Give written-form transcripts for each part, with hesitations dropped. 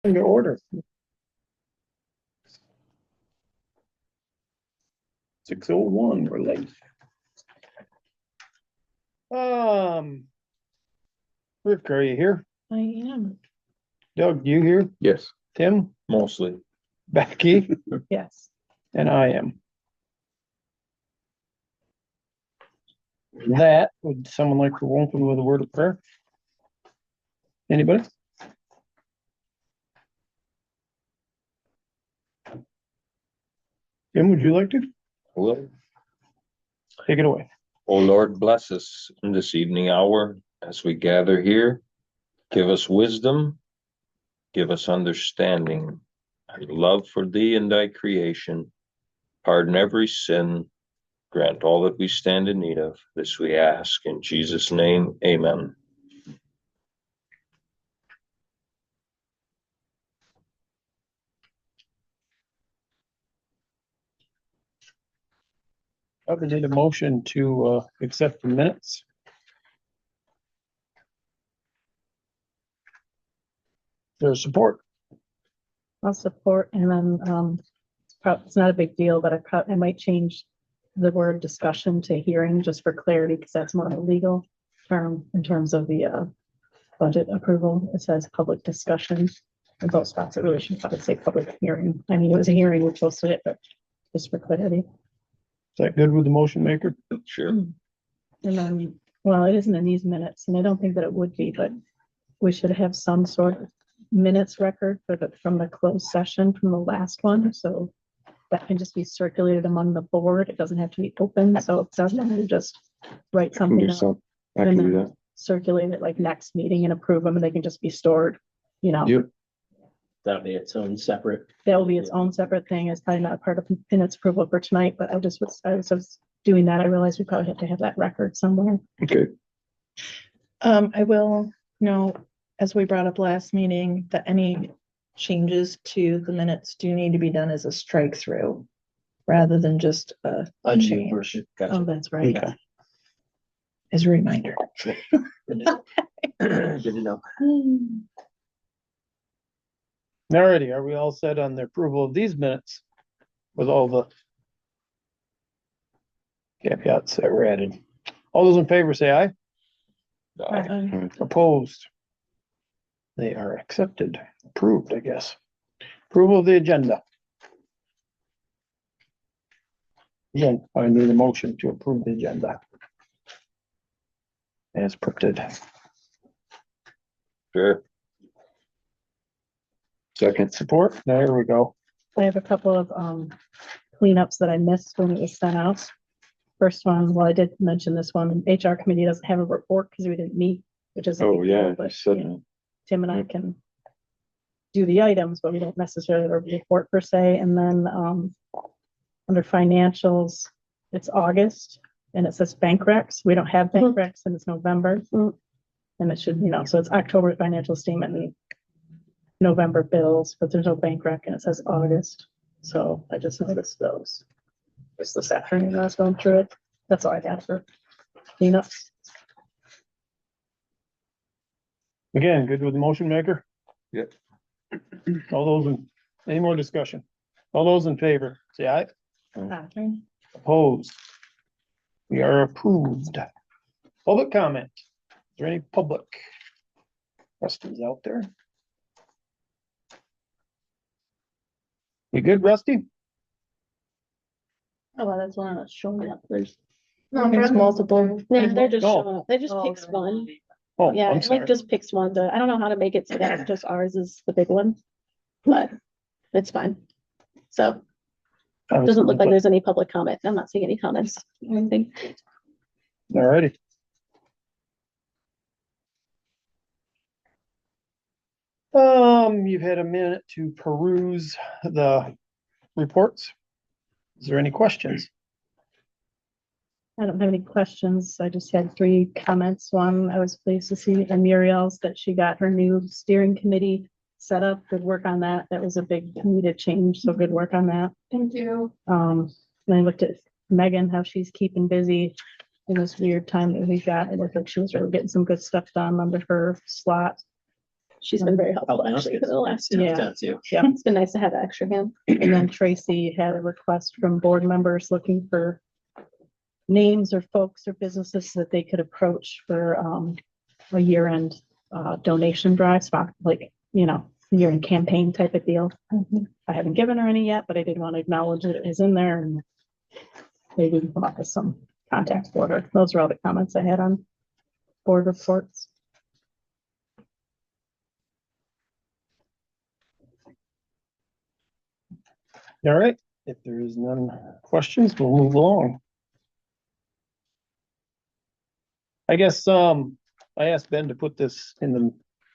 Under order. 6:01, we're late. Rick, are you here? I am, Doug, you here? Yes, Tim, mostly. Becky, yes. and I am. That, would someone like to open with a word of prayer? Anybody? Tim, would you like to? Well, Take it away. O Lord, bless us in this evening hour as we gather here. Give us wisdom, give us understanding, and love for thee and thy creation. Pardon every sin, grant all that we stand in need of. This we ask in Jesus' name, amen. I would need a motion to accept the minutes. There's support. I'll support, and then, it's not a big deal, but I might change the word discussion to hearing just for clarity, because that's more of a legal term in terms of the, budget approval. It says public discussion in both spots. It really should probably say public hearing. I mean, it was a hearing, we posted it, but just for clarity. Is that good with the motion maker? Sure. And then, well, it isn't in these minutes, and I don't think that it would be, but we should have some sort of minutes record from the closed session from the last one, so that can just be circulated among the board. It doesn't have to be open, so it doesn't just write something up, I and can do then that. circulate it like next meeting and approve them, and they can just be stored, you know. Yep. That'll be its own separate. That will be its own separate thing. It's probably not part of minutes approval for tonight, but I was doing that. I realized we probably have to have that record somewhere. Okay. I will note, as we brought up last meeting, that any changes to the minutes do need to be done as a strike through rather than just a change. Worship. Oh, Gotcha. that's right. Okay. As a reminder. Good to know. Alrighty, are we all set on the approval of these minutes? With all the caveats that were added. All those in favor say aye. Opposed? They are accepted, approved, I guess. Approval of the agenda. Again, I need a motion to approve the agenda. As printed. Sure. Second support, there we go. I have a couple of cleanups that I missed when it was sent out. First one, well, I did mention this one, HR committee doesn't have a report because we didn't meet, which is. a Oh, big yeah, deal, you but, said you know, Tim and I can do the items, but we don't necessarily have a report per se. And then under financials, it's August and it says bank recs. We don't have bank recs and it's November. And it should, you know, so it's October financial statement and November bills, but there's no bank rec and it says August. So I just noticed those. Just this afternoon, I was going through it. That's all I got for cleanups. Again, good with the motion maker? Yep. All those in, any more discussion? All those in favor, say aye. Opposed? We are approved. Public comment. Is there any public questions out there? You good, Rusty? Oh, well, that's one that's showing up. There's There's multiple. yeah, they're just Oh. showing up. They just Oh, picks they're one. Oh, Yeah, I'm it sorry. like just picks one. I don't know how to make it so that just ours is the big one, but it's fine. So it doesn't look like there's any public comment. I'm not seeing any comments or anything. Alrighty. You've had a minute to peruse the reports. Is there any questions? I don't have any questions. I just had 3 comments. One, I was pleased to see in Muriel's that she got her new steering committee set up. Good work on that. That was a big needed change, so good work on that. Thank you. And I looked at Megan, how she's keeping busy in this weird time that we got, and I think she was really getting some good stuff done under her slot. She's been very helpful, Oh, that's actually, good. for the last, Yeah. That too. it's been nice to have that extra hand. And then Tracy had a request from board members looking for names or folks or businesses that they could approach for a year-end donation drive spot, like, you know, year-end campaign type of deal. I haven't given her any yet, but I did want to acknowledge it is in there and maybe we can come up with some contacts for her. Those are all the comments I had on board reports. All right, if there is none questions, we'll move along. I guess, I asked Ben to put this in the,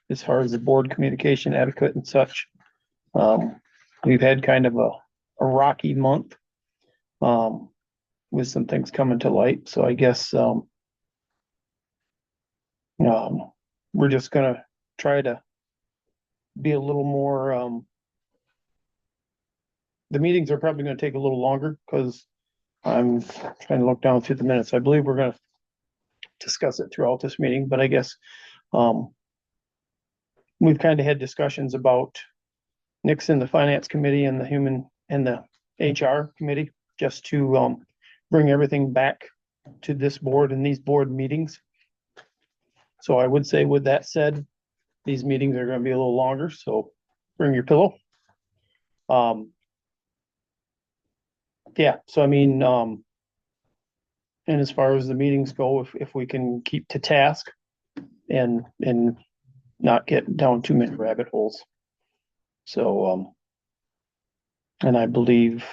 as far as the board communication adequate and such. We've had kind of a rocky month. With some things coming to light, so I guess, we're just gonna try to be a little more, the meetings are probably gonna take a little longer, because I'm trying to look down through the minutes. I believe we're gonna discuss it throughout this meeting, but I guess, we've kind of had discussions about Nick's in the finance committee and the human and the HR committee, just to, bring everything back to this board and these board meetings. So I would say with that said, these meetings are gonna be a little longer, so bring your pillow. Yeah, so I mean, and as far as the meetings go, if we can keep to task and not get down too many rabbit holes. So, and I believe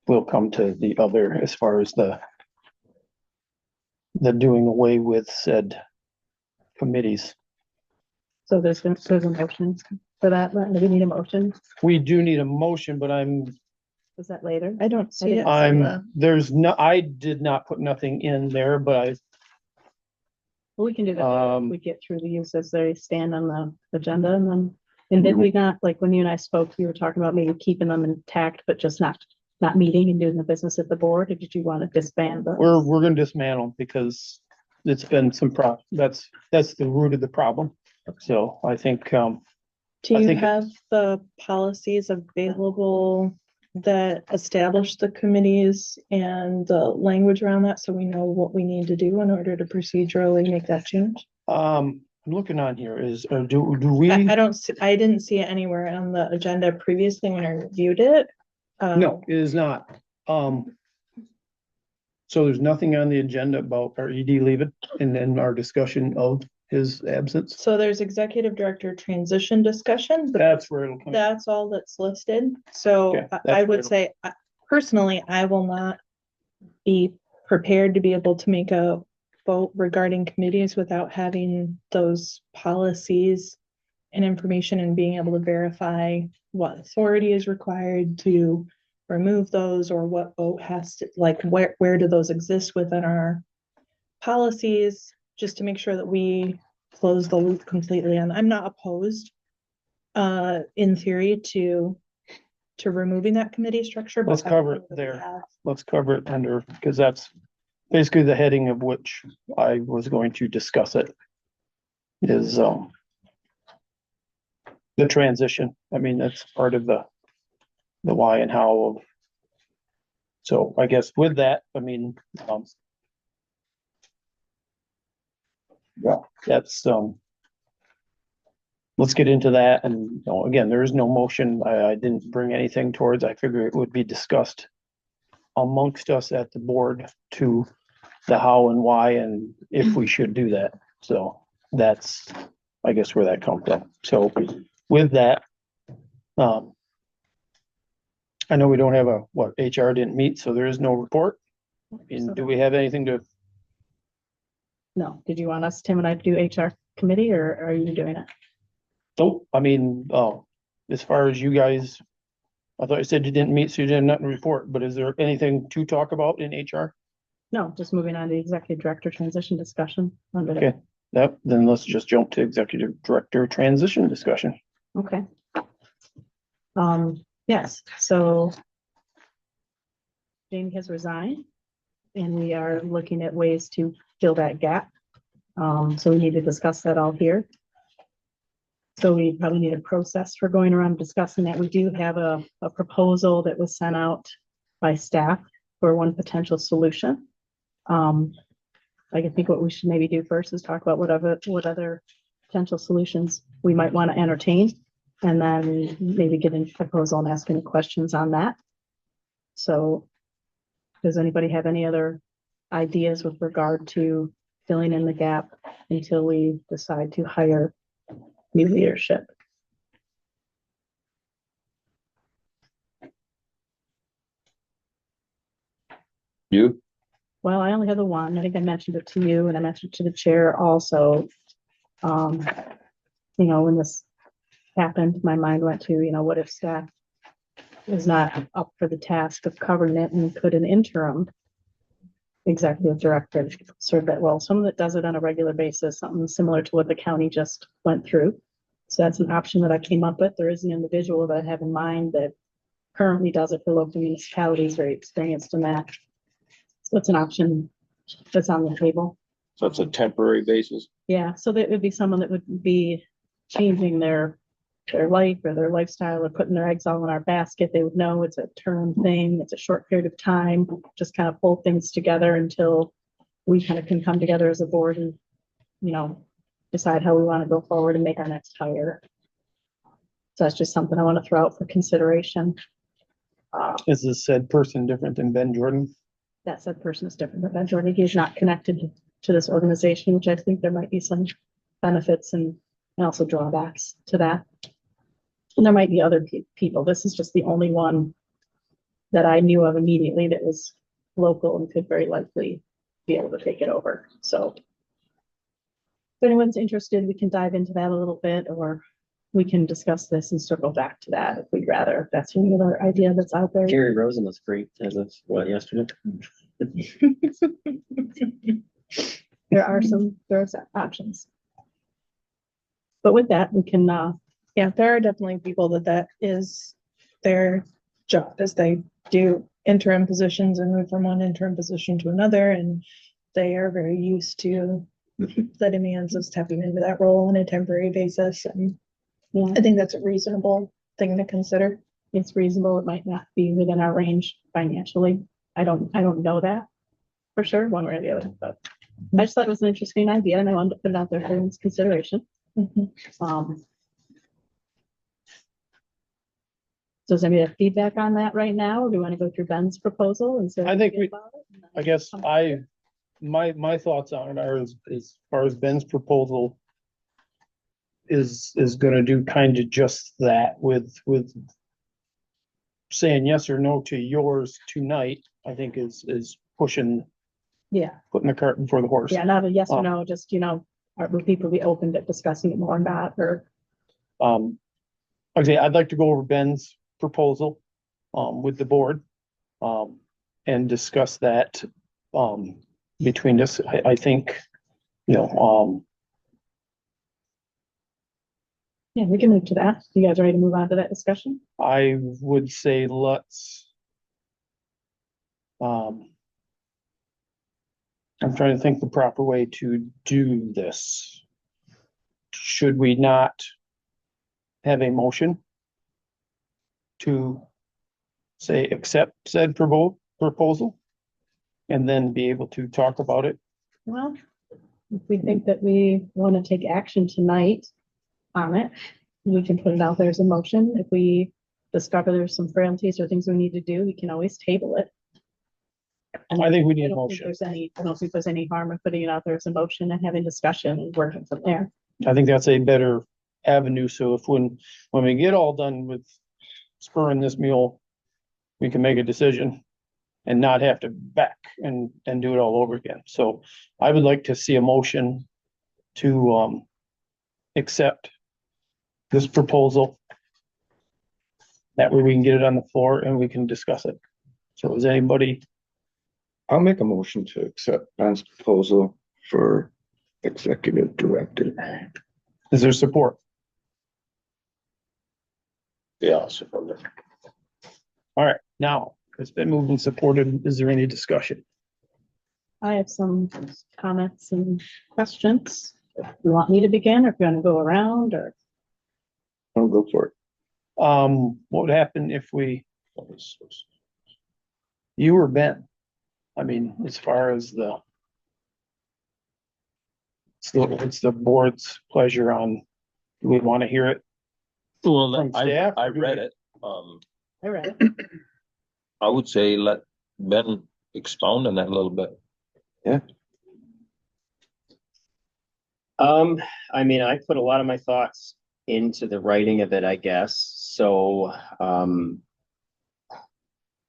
we'll come to the other, as far as the doing away with said committees. So there's a motion for that. Do we need a motion? We do need a motion, but Is that later? I don't see it. on the- there's no, I did not put nothing in there, but Well, we can do that. I, We get through the use as they stand on the agenda and then, and did we not, like, when you and I spoke, you were talking about maybe keeping them intact, but just not meeting and doing the business at the board, or did you want to disband them? we're gonna dismantle because it's been some that's the root of the problem. So I think, Do I you think- have the policies available that establish the committees and the language around that, so we know what we need to do in order to procedurally make that change? I'm looking on here is, do we? I don't see, I didn't see it anywhere on the agenda previously when I reviewed it. No, it is not. So there's nothing on the agenda about our ED leaving and then our discussion of his absence. So there's executive director transition discussion, but That's where it'll come. that's all that's listed. So Okay, that's I where would it'll- say, personally, I will not be prepared to be able to make a vote regarding committees without having those policies and information and being able to verify what authority is required to remove those, or what vote has to, like, where do those exist within our policies, just to make sure that we close the loop completely. And I'm not opposed in theory to removing that committee structure. but Let's cover it I there. have- Let's cover it under, because that's basically the heading of which I was going to discuss it. Is, the transition. I mean, that's part of the why and how of. So I guess with that, I mean, yeah, that's, let's get into that. And, you know, again, there is no motion. I didn't bring anything towards, I figure it would be discussed amongst us at the board to the how and why, and if we should do that. So that's, I guess, where that comes from. So with that, I know we don't have HR didn't meet, so there is no report. And do we have anything to, No, did you want us, Tim and I, to do HR committee, or are you doing it? nope, I mean, as far as you guys, I thought you said you didn't meet, so you didn't have nothing to report, but is there anything to talk about in HR? No, just moving on to the executive director transition discussion. Under the- Okay. Yep, then let's just jump to executive director transition discussion. Okay. Yes, so Jamie has resigned and we are looking at ways to fill that gap. So we need to discuss that all here. So we probably need a process for going around discussing that. We do have a proposal that was sent out by staff for one potential solution. I think what we should maybe do first is talk about what other potential solutions we might want to entertain. And then maybe get a proposal and ask any questions on that. So does anybody have any other ideas with regard to filling in the gap until we decide to hire new leadership? You? Well, I only have the one. I think I mentioned it to you and I mentioned it to the chair also. When this happened, my mind went to, what if staff is not up for the task of covering it and could an interim executive director serve that role? Someone that does it on a regular basis, something similar to what the county just went through. So that's an option that I came up with. There is an individual that I have in mind that currently does it for local municipalities, very experienced in that. So it's an option that's on the table. So it's a temporary basis? Yeah, so that would be someone that would be changing their life or their lifestyle or putting their eggs all in our basket. They would know it's a term thing, it's a short period of time, just kind of pull things together until we kind of can come together as a board and, decide how we want to go forward and make our next hire. So that's just something I want to throw out for consideration. Is this said person different than Ben Jordan? That said person is different than Ben Jordan. He's not connected to this organization, which I think there might be some benefits and also drawbacks to that. And there might be other people. This is just the only one that I knew of immediately that was local and could very likely be able to take it over. So if anyone's interested, we can dive into that a little bit, or we can discuss this and circle back to that if we'd rather. If that's any other idea that's out there. Gary Rosen was great as of yesterday. There's options. But with that, we can, Yeah, there are definitely people that is their job, as they do interim positions and move from one interim position to another, and they are very used to the demands of stepping into that role on a temporary basis, and yeah, I think that's a reasonable thing to consider. it's reasonable. It might not be within our range financially. I don't know that for sure, one way or the other, but I just thought it was an interesting idea and I wanted to put it out there for everyone's consideration. Mhm. So does anybody have feedback on that right now, or do we want to go through Ben's proposal and say? I think we- about it, and then I guess come back? my thoughts on it are as far as Ben's proposal is gonna do kind of just that with saying yes or no to yours tonight, I think is putting Yeah, the cart before the horse. yeah, not a yes or Um, no, just, would people be open to discussing it more or not, or, Okay, I'd like to go over Ben's proposal, with the board, and discuss that, between us. I think, yeah, we can move to that. You guys ready to move on to that discussion? I would say let's, I'm trying to think the proper way to do this. Should we not have a motion to say accept said proposal and then be able to talk about it? Well, if we think that we want to take action tonight on it, we can put it out there as a motion. If we discover there's some frailties or things we need to do, we can always table it. I think we need I a don't think motion. I don't think there's any harm in putting it out there as a motion and having discussion and working from there. I think that's a better avenue. So if when we get all done with spurring this mule, we can make a decision and not have to back and do it all over again. So I would like to see a motion to accept this proposal. That way we can get it on the floor and we can discuss it. So is anybody, I'll make a motion to accept Ben's proposal for executive director. is there support? Yeah, I'll support it. All right, now, it's been moved and supported. Is there any discussion? I have some comments and questions. If you want me to begin, or if you want to go around, or I'll go for it. What would happen if you or Ben? I mean, as far as it's the board's pleasure on, do we want to hear it? Well, From I staff, I or do read we- it. I read it. I would say let Ben expound on that a little bit. I mean, I put a lot of my thoughts into the writing of it, I guess. So, I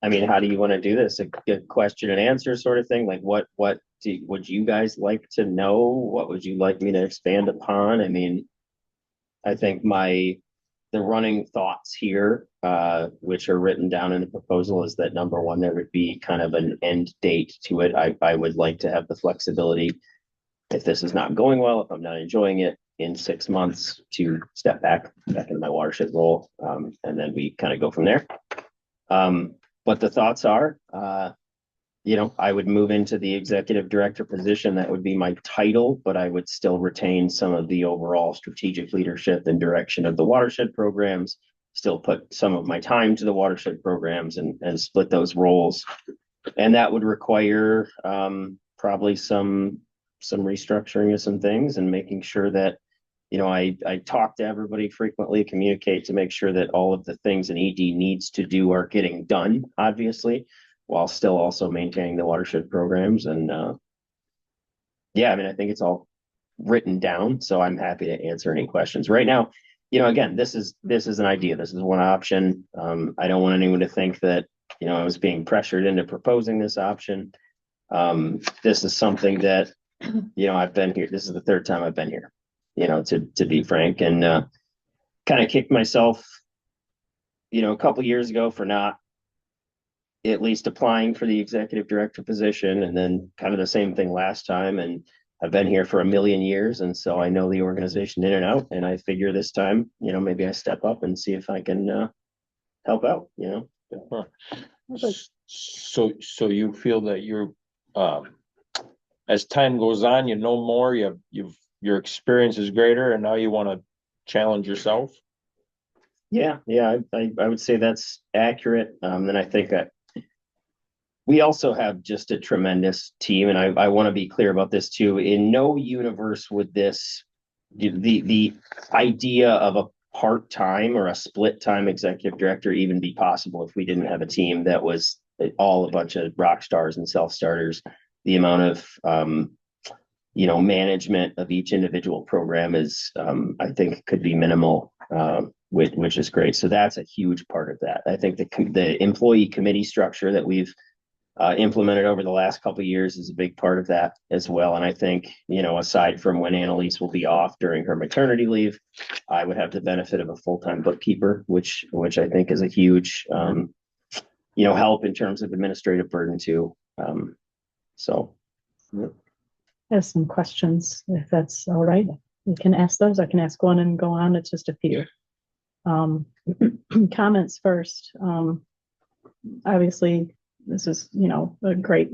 mean, how do you want to do this? A good question and answer sort of thing? Like what would you guys like to know? What would you like me to expand upon? I mean, I think the running thoughts here, which are written down in the proposal, is that number one, there would be kind of an end date to it. I would like to have the flexibility, if this is not going well, if I'm not enjoying it, in 6 months to step back into my watershed role. And then we kind of go from there. But the thoughts are, I would move into the executive director position. That would be my title, but I would still retain some of the overall strategic leadership and direction of the watershed programs, still put some of my time to the watershed programs and split those roles. And that would require probably some restructuring of some things and making sure that, I talk to everybody frequently, communicate to make sure that all of the things an ED needs to do are getting done, obviously, while still also maintaining the watershed programs. And I mean, I think it's all written down, so I'm happy to answer any questions. Right now, again, this is an idea. This is one option. I don't want anyone to think that, I was being pressured into proposing this option. This is something that, I've been here. This is the third time I've been here, to be frank, and kind of kicked myself, a couple years ago for not at least applying for the executive director position, and then kind of the same thing last time. And I've been here for a million years, and so I know the organization in and out. And I figure this time, maybe I step up and see if I can help out. So you feel that you're, as time goes on, you know more, your experience is greater, and now you want to challenge yourself? Yeah, I would say that's accurate. And I think that we also have just a tremendous team, and I want to be clear about this too. In no universe would the idea of a part-time or a split-time executive director even be possible if we didn't have a team that was all a bunch of rock stars and self-starters. The amount of management of each individual program is, I think, could be minimal, which is great. So that's a huge part of that. I think the employee committee structure that we've implemented over the last couple of years is a big part of that as well. And I think, aside from when Annalise will be off during her maternity leave, I would have the benefit of a full-time bookkeeper, which I think is a huge, help in terms of administrative burden too. So. I have some questions, if that's all right. You can ask those. I can ask one and go on. It's just a few. Comments first. Obviously, this is, a great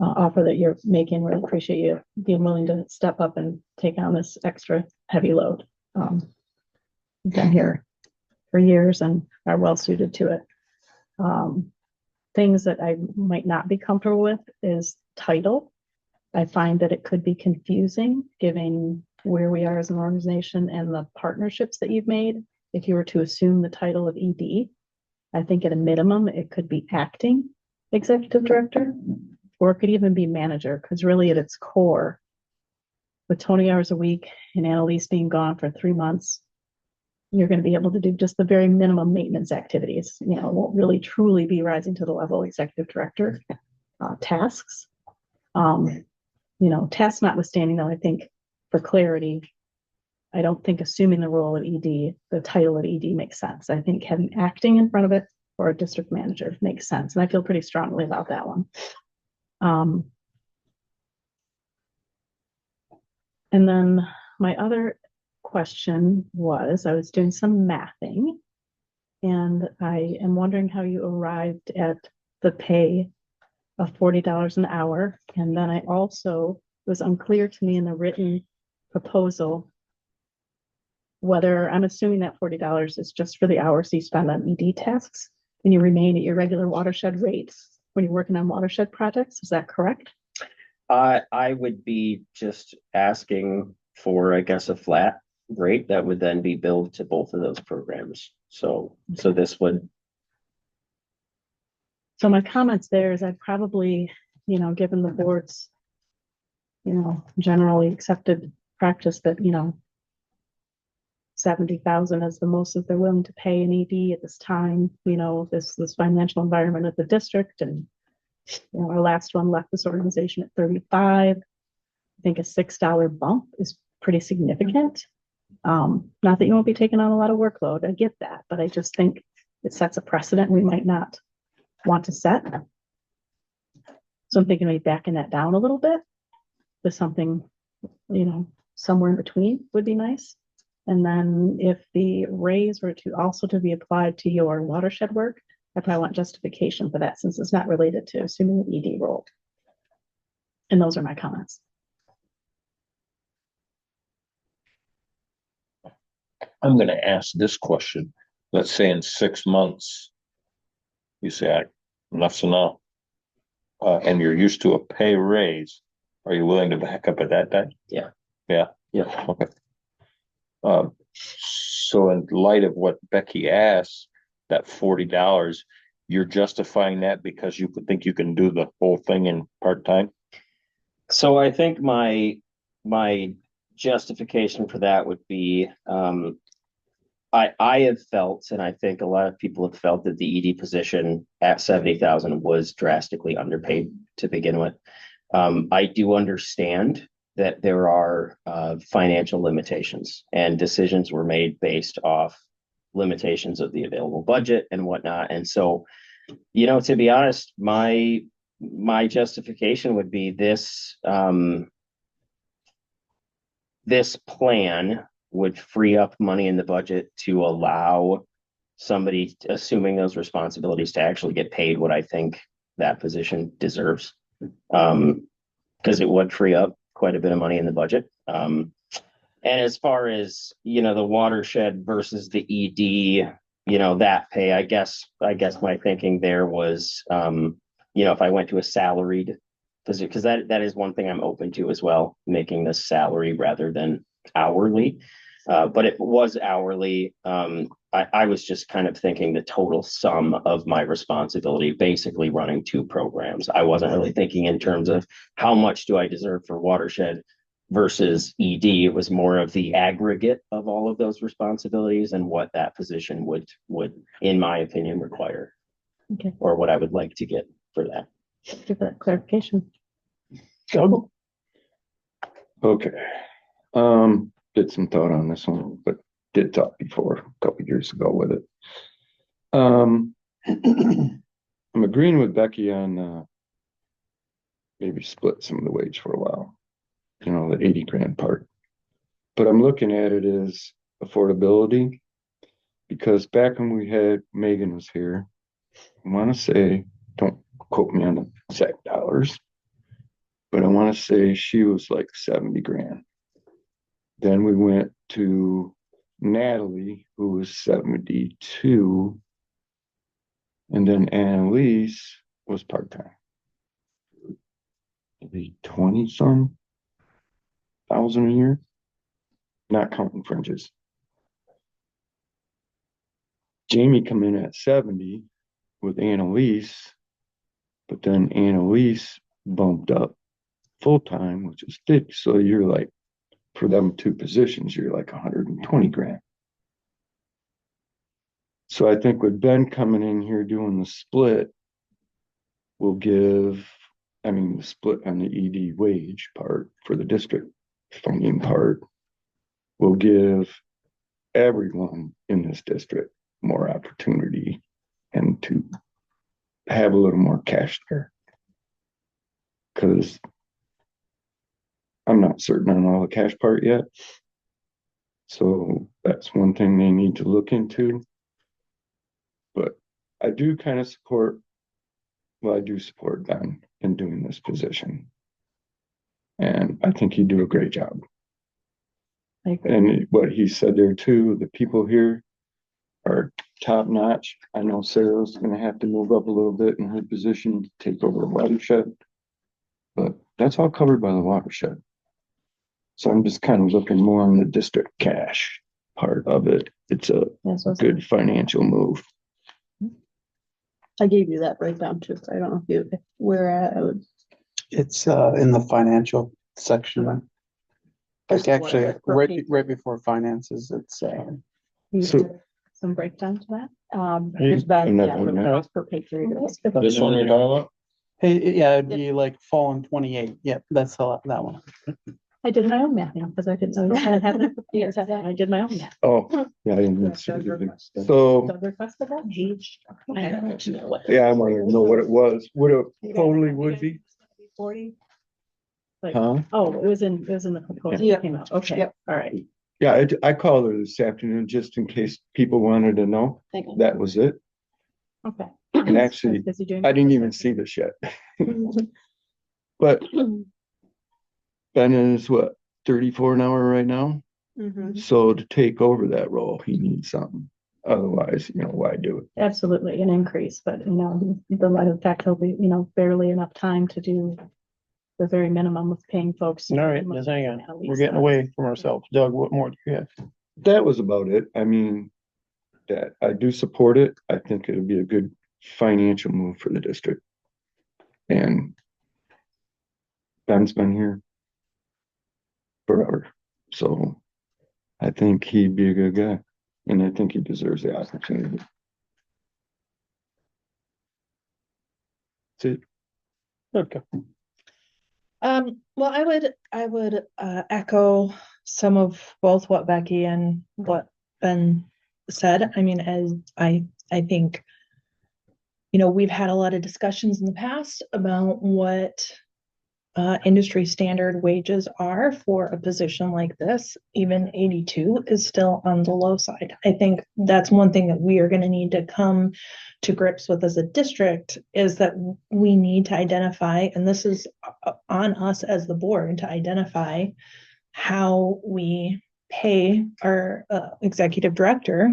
offer that you're making. Really appreciate you being willing to step up and take on this extra heavy load. Been here for years and are well suited to it. Things that I might not be comfortable with is title. I find that it could be confusing given where we are as an organization and the partnerships that you've made. If you were to assume the title of ED, I think at a minimum, it could be acting executive director, or it could even be manager, because really at its core, with 20 hours a week and Annalise being gone for 3 months, you're going to be able to do just the very minimum maintenance activities. It won't really truly be rising to the level of executive director tasks. Tasks notwithstanding, though, I think for clarity, I don't think assuming the role of ED, the title of ED makes sense. I think having acting in front of it or a district manager makes sense. And I feel pretty strongly about that one. And then my other question was, I was doing some mathing, and I am wondering how you arrived at the pay of $40 an hour. And then I also was unclear to me in the written proposal whether, I'm assuming that $40 is just for the hours you spend on ED tasks and you remain at your regular watershed rates when you're working on watershed projects. Is that correct? I would be just asking for, I guess, a flat rate that would then be billed to both of those programs. So this would, So my comments there is I'd probably, given the board's, generally accepted practice that, 70,000 is the most that they're willing to pay in ED at this time, this financial environment of the district. And, our last one left this organization at 35. I think a $6 bump is pretty significant. Not that you won't be taking on a lot of workload. I get that, but I just think it sets a precedent we might not want to set. So I'm thinking maybe backing that down a little bit with something, somewhere in between would be nice. And then if the raise were to be applied to your watershed work, I probably want justification for that since it's not related to assuming the ED role. And those are my comments. I'm gonna ask this question. Let's say in 6 months, you say, enough's enough. And you're used to a pay raise. Are you willing to back up at that time? Yeah. Yeah. Yeah. Okay. So in light of what Becky asked, that $40, you're justifying that because you could think you can do the whole thing in part-time? so I think my justification for that would be, I have felt, and I think a lot of people have felt that the ED position at 70,000 was drastically underpaid to begin with. I do understand that there are financial limitations and decisions were made based off limitations of the available budget and whatnot. And so, to be honest, my justification would be this, this plan would free up money in the budget to allow somebody assuming those responsibilities to actually get paid what I think that position deserves. Because it would free up quite a bit of money in the budget. And as far as, the watershed versus the ED, that pay, I guess my thinking there was, if I went to a salaried position, because that is one thing I'm open to as well, making this salary rather than hourly. But if it was hourly, I was just kind of thinking the total sum of my responsibility, basically running 2 programs. I wasn't really thinking in terms of how much do I deserve for watershed versus ED. It was more of the aggregate of all of those responsibilities and what that position would, in my opinion, require. Okay. Or what I would like to get for that. Give that clarification. Doug? Okay. Did some thought on this one, but did talk before a couple years ago with it. I'm agreeing with Becky on maybe split some of the wage for a while, the 80 grand part. But I'm looking at it as affordability because back when we had Megan was here, I want to say, don't quote me on the exact dollars, but I want to say she was like 70 grand. Then we went to Natalie, who was 72. And then Annalise was part-time. Maybe 20-some thousand a year, not counting fringes. Jamie come in at 70 with Annalise, but then Annalise bumped up full-time, which is thick. So you're like, for them 2 positions, you're like 120 grand. So I think with Ben coming in here doing the split will give, the split on the ED wage part for the district funding part will give everyone in this district more opportunity and to have a little more cash there. Because I'm not certain on all the cash part yet. So that's one thing they need to look into. But I do kind of support, I do support Ben in doing this position. And I think he'd do a great job. I agree. And what he said there too, the people here are top notch. I know Sarah's gonna have to move up a little bit in her position, to take over the watershed. But that's all covered by the watershed. So I'm just kind of looking more on the district cash part of it. It's a Yes, so good financial move. I gave you that breakdown too. So I don't know if you, where at, I would. It's in the financial section. Like actually, What- right before finances, it's you So- have some breakdown to that. Here's that, I'm not yeah, doing that. cost per pay period. This one you're talking about? hey, yeah, it'd be like fall in 28. Yep, that's that one. I did my own math now because I didn't know. I had it. You guys have that. I did my own math. Oh, yeah, I didn't see anything. So, Doug requested that. I don't know what. yeah, I wanted to know what it was, what it totally would be, 40. Like, huh? oh, it was in the proposal. Yeah. that came out. Okay, Yep. all right. Yeah, I called her this afternoon just in case people wanted to know. Hang on. That was it. Okay. And actually, Busy doing- I didn't even see this yet. But Ben is what, 34 an hour right now? Mhm. So to take over that role, he needs something. Otherwise, why do it? Absolutely an increase, but the light of the fact there'll be, barely enough time to do the very minimum of paying folks. All right, just hang on. At We're least getting that. away from ourselves. Doug, what more do you have? That was about it. I mean, that I do support it. I think it'll be a good financial move for the district. And Ben's been here forever, so I think he'd be a good guy, and I think he deserves the opportunity. That's it. Okay. Well, I would echo some of both what Becky and what Ben said. I mean, as I think, we've had a lot of discussions in the past about what industry standard wages are for a position like this. Even 82 is still on the low side. I think that's one thing that we are going to need to come to grips with as a district, is that we need to identify, and this is on us as the board to identify how we pay our executive director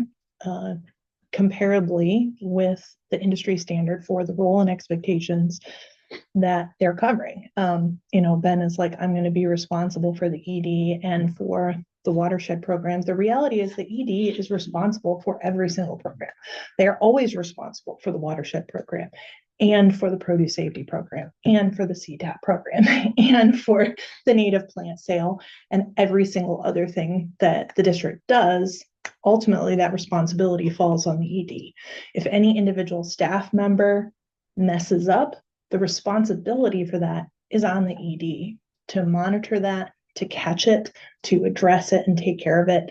comparably with the industry standard for the role and expectations that they're covering. Ben is like, I'm going to be responsible for the ED and for the watershed programs. The reality is the ED is responsible for every single program. They are always responsible for the watershed program and for the produce safety program and for the CTAP program and for the native plant sale and every single other thing that the district does. Ultimately, that responsibility falls on the ED. If any individual staff member messes up, the responsibility for that is on the ED to monitor that, to catch it, to address it and take care of it.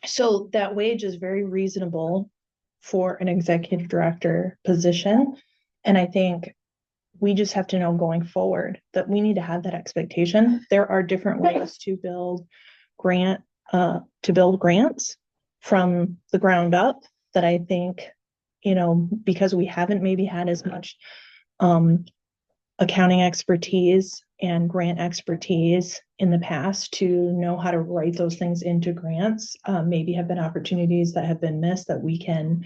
So that wage is very reasonable for an executive director position. And I think we just have to know going forward that we need to have that expectation. There are different ways to build grants from the ground up that I think, because we haven't maybe had as much accounting expertise and grant expertise in the past to know how to write those things into grants, maybe have been opportunities that have been missed that we can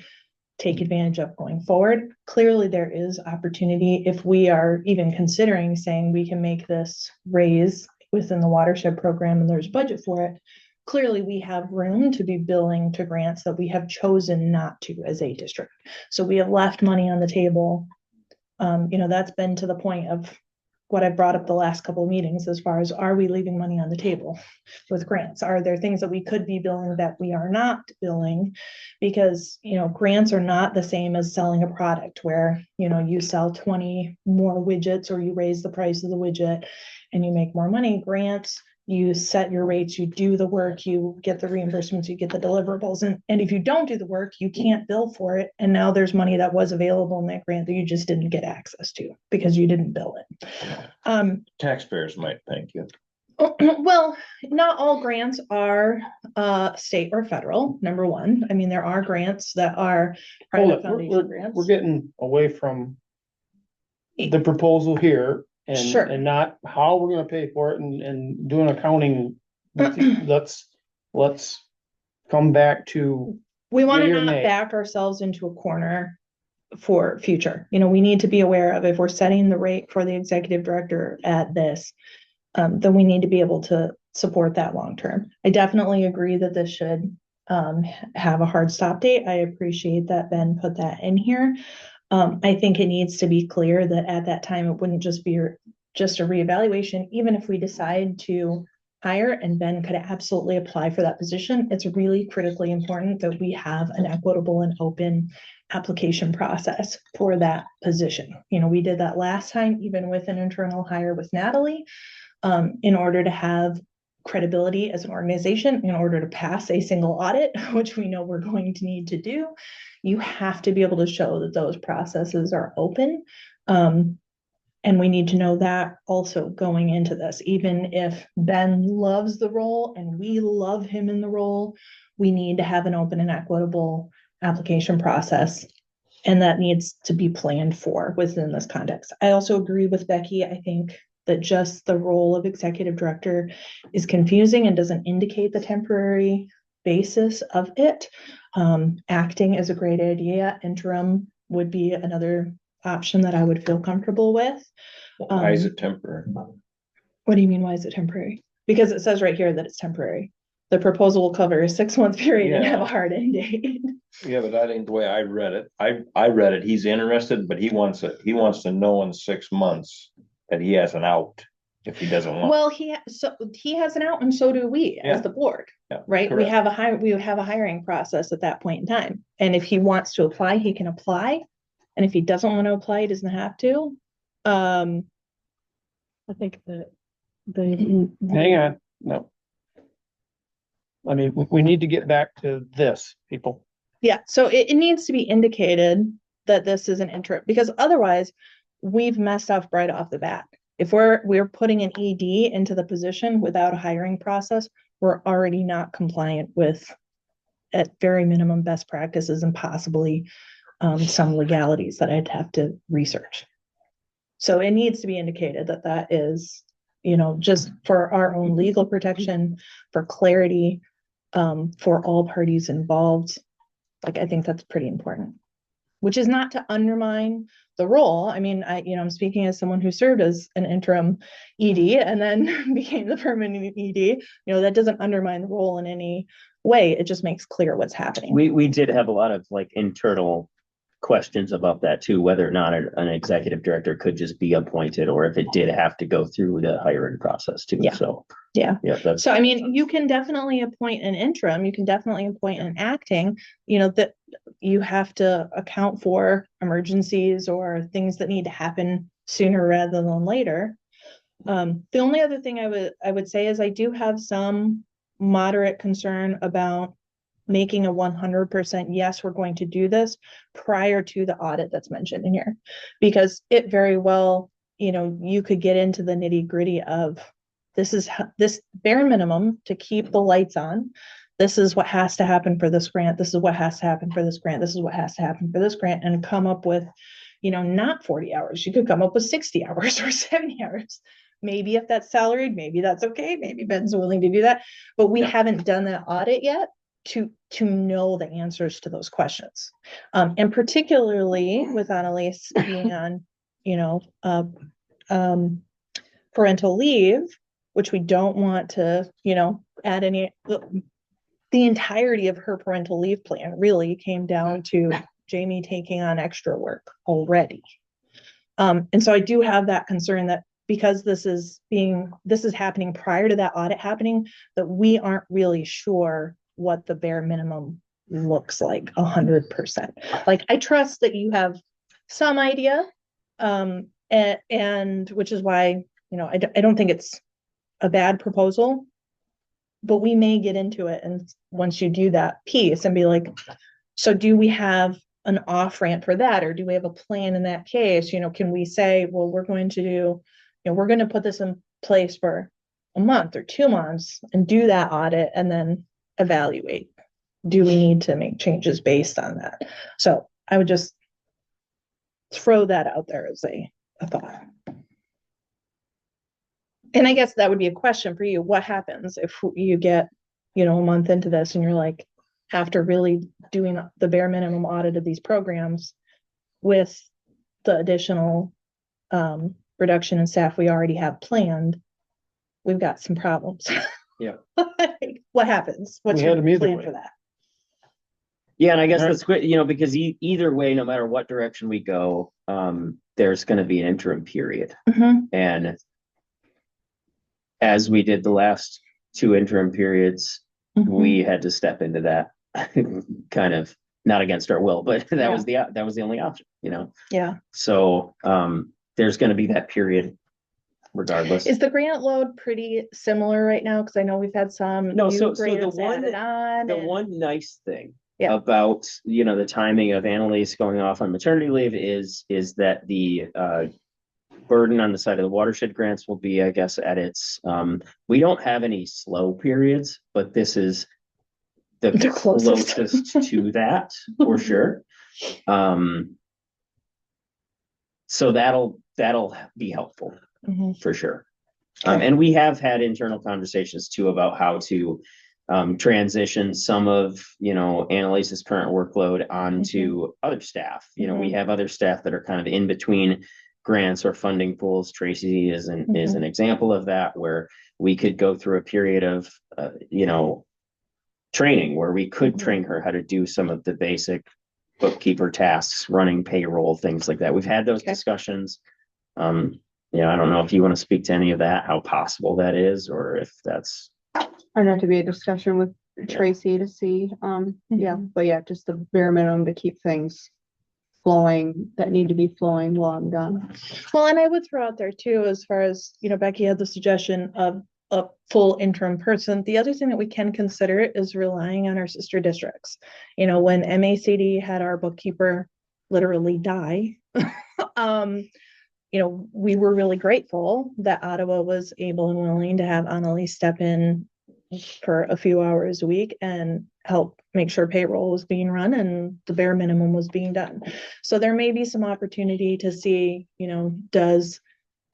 take advantage of going forward. Clearly, there is opportunity if we are even considering saying we can make this raise within the watershed program and there's budget for it. Clearly, we have room to be billing to grants that we have chosen not to as a district. So we have left money on the table. That's been to the point of what I brought up the last couple of meetings as far as, are we leaving money on the table with grants? Are there things that we could be billing that we are not billing? Because, grants are not the same as selling a product where, you sell 20 more widgets or you raise the price of the widget and you make more money. Grants, you set your rates, you do the work, you get the reimbursements, you get the deliverables. And if you don't do the work, you can't bill for it. And now there's money that was available in that grant that you just didn't get access to because you didn't bill it. Taxpayers might thank you. Well, not all grants are state or federal, number one. I mean, there are grants that are Hold private it, foundation grants. we're getting away from the proposal here Sure. and not how we're gonna pay for it and doing accounting let's come back to, We want Yea to or not nay? back ourselves into a corner for future. You know, we need to be aware of if we're setting the rate for the executive director at this, then we need to be able to support that long term. I definitely agree that this should have a hard stop date. I appreciate that Ben put that in here. I think it needs to be clear that at that time, it wouldn't just be just a reevaluation, even if we decide to hire and Ben could absolutely apply for that position. It's really critically important that we have an equitable and open application process for that position. You know, we did that last time, even with an internal hire with Natalie, in order to have credibility as an organization, in order to pass a single audit, which we know we're going to need to do. You have to be able to show that those processes are open. And we need to know that also going into this, even if Ben loves the role and we love him in the role, we need to have an open and equitable application process. And that needs to be planned for within this context. I also agree with Becky. I think that just the role of executive director is confusing and doesn't indicate the temporary basis of it. Acting is a great idea. Interim would be another option that I would feel comfortable with. Why is it temporary? What do you mean, why is it temporary? Because it says right here that it's temporary. The proposal will cover a 6-month period and have a Yeah. hard end date. Yeah, but that ain't the way I read it. I read it, he's interested, but he wants to know in 6 months that he has an out if he doesn't want. Well, he has an out and so do we Yeah. as the board, Yeah, right? correct. We have a hiring process at that point in time. And if he wants to apply, he can apply. And if he doesn't want to apply, he doesn't have to. I think that the. hang on, no. I mean, we need to get back to this, people. Yeah, so it needs to be indicated that this is an interim, because otherwise we've messed up right off the bat. If we're putting an ED into the position without a hiring process, we're already not compliant with, at very minimum, best practices and possibly some legalities that I'd have to research. So it needs to be indicated that that is, you know, just for our own legal protection, for clarity, for all parties involved. Like, I think that's pretty important, which is not to undermine the role. I mean, I'm speaking as someone who served as an interim ED and then became the permanent ED, you know, that doesn't undermine the role in any way. It just makes clear what's happening. We did have a lot of like internal questions about that too, whether or not an executive director could just be appointed or if it did have to go through the hiring process too. Yeah. So. Yeah. Yeah. That's. So, I mean, you can definitely appoint an interim, you can definitely appoint an acting, you know, that you have to account for emergencies or things that need to happen sooner rather than later. The only other thing I would say is I do have some moderate concern about making a 100% yes, we're going to do this prior to the audit that's mentioned in here, because it very well, you know, you could get into the nitty-gritty of this bare minimum to keep the lights on. This is what has to happen for this grant. This is what has to happen for this grant. This is what has to happen for this grant, and come up with, you know, not 40 hours. You could come up with 60 hours or 70 hours. Maybe if that's salaried, maybe that's okay. Maybe Ben's willing to do that, but we haven't done that audit yet to know the answers to those questions. And particularly with Annalise being on, you know, parental leave, which we don't want to, you know, add any, the entirety of her parental leave plan really came down to Jamie taking on extra work already. And so I do have that concern that because this is happening prior to that audit happening, that we aren't really sure what the bare minimum looks like 100%. Like, I trust that you have some idea, and which is why, you know, I don't think it's a bad proposal, but we may get into it. And once you do that piece and be like, so do we have an off ramp for that? Or do we have a plan in that case? You know, can we say, well, we're going to do, you know, we're going to put this in place for a month or 2 months and do that audit and then evaluate. Do we need to make changes based on that? So I would just throw that out there as a thought. And I guess that would be a question for you. What happens if you get, a month into this and you're like, after really doing the bare minimum audit of these programs with the additional reduction in staff we already have planned, we've got some problems. Yeah. Like, what happens? What's We had your 'em either plan way. for that? Yeah, and I guess Right. that's good, because either way, no matter what direction we go, there's gonna be an interim period. And as we did the last two interim periods, we had to step into that kind of, not against our will, but that was the only option, Yeah. So, there's gonna be that period regardless. Is the grant load pretty similar right now? Cause I know we've had some. No, new so the grants one- added on The and- one nice thing Yeah. about, the timing of Annalise going off on maternity leave is that the burden on the side of the watershed grants will be, I guess, at its, we don't have any slow periods, but this is the The closest. closest to that, for sure. So that'll be helpful, Mhm. for sure. And we have had internal conversations too about how to transition some of, Annalise's current workload onto other staff. We have other staff that are kind of in between grants or funding pools. Tracy is an example of that, where we could go through a period of, training where we could train her how to do some of the basic bookkeeper tasks, running payroll, things like that. We've had those Okay. discussions. I don't know if you want to speak to any of that, how possible that is, or if that's. I'd have to be a discussion with Tracy to see, yeah, but yeah, just the bare minimum to keep things flowing that need to be flowing while I'm done. Well, and I would throw out there too, as far as, Becky had the suggestion of a full interim person. The other thing that we can consider is relying on our sister districts. When MACD had our bookkeeper literally die, we were really grateful that Ottawa was able and willing to have Annalise step in for a few hours a week and help make sure payroll was being run and the bare minimum was being done. So there may be some opportunity to see, does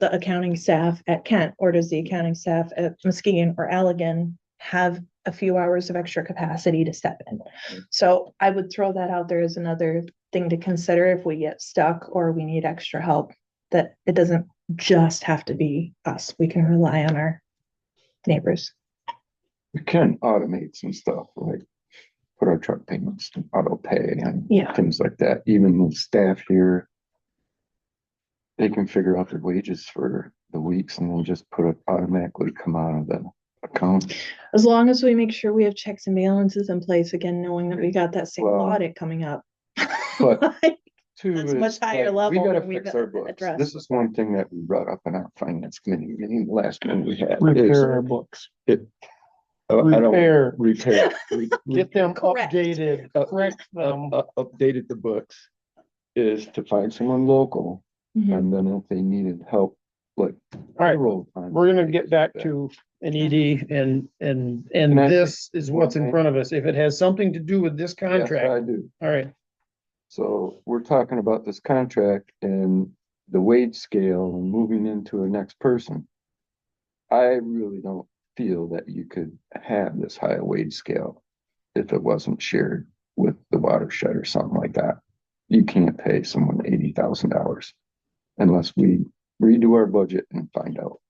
the accounting staff at Kent or does the accounting staff at Muskegon or Allegan have a few hours of extra capacity to step in? So I would throw that out there as another thing to consider if we get stuck or we need extra help, that it doesn't just have to be us. We can rely on our neighbors. We can automate some stuff, like put our truck payments to auto pay and Yeah. things like that. Even the staff here, they can figure out their wages for the weeks and then just put it automatically come out of the account. As long as we make sure we have checks and balances in place, again, knowing that we got that same Well, audit coming up. but That's Two, much is, higher like, level we gotta than we've fix our books. addressed. This is one thing that we brought up in our finance committee meeting, the last one we had. is, Repair our books, I don't, repair, repair. get them Correct. updated, correct them. Updated the books is to find someone local, Mhm. and then if they needed help, like. All right, payroll time, we're gonna get back to an ED and Can I- this is what's in front of us. If it has something to do with this Yes, contract, I do. all right, So we're talking about this contract and the wage scale and moving into a next person. I really don't feel that you could have this high a wage scale if it wasn't shared with the watershed or something like that. You can't pay someone $80,000 unless we redo our budget and find out.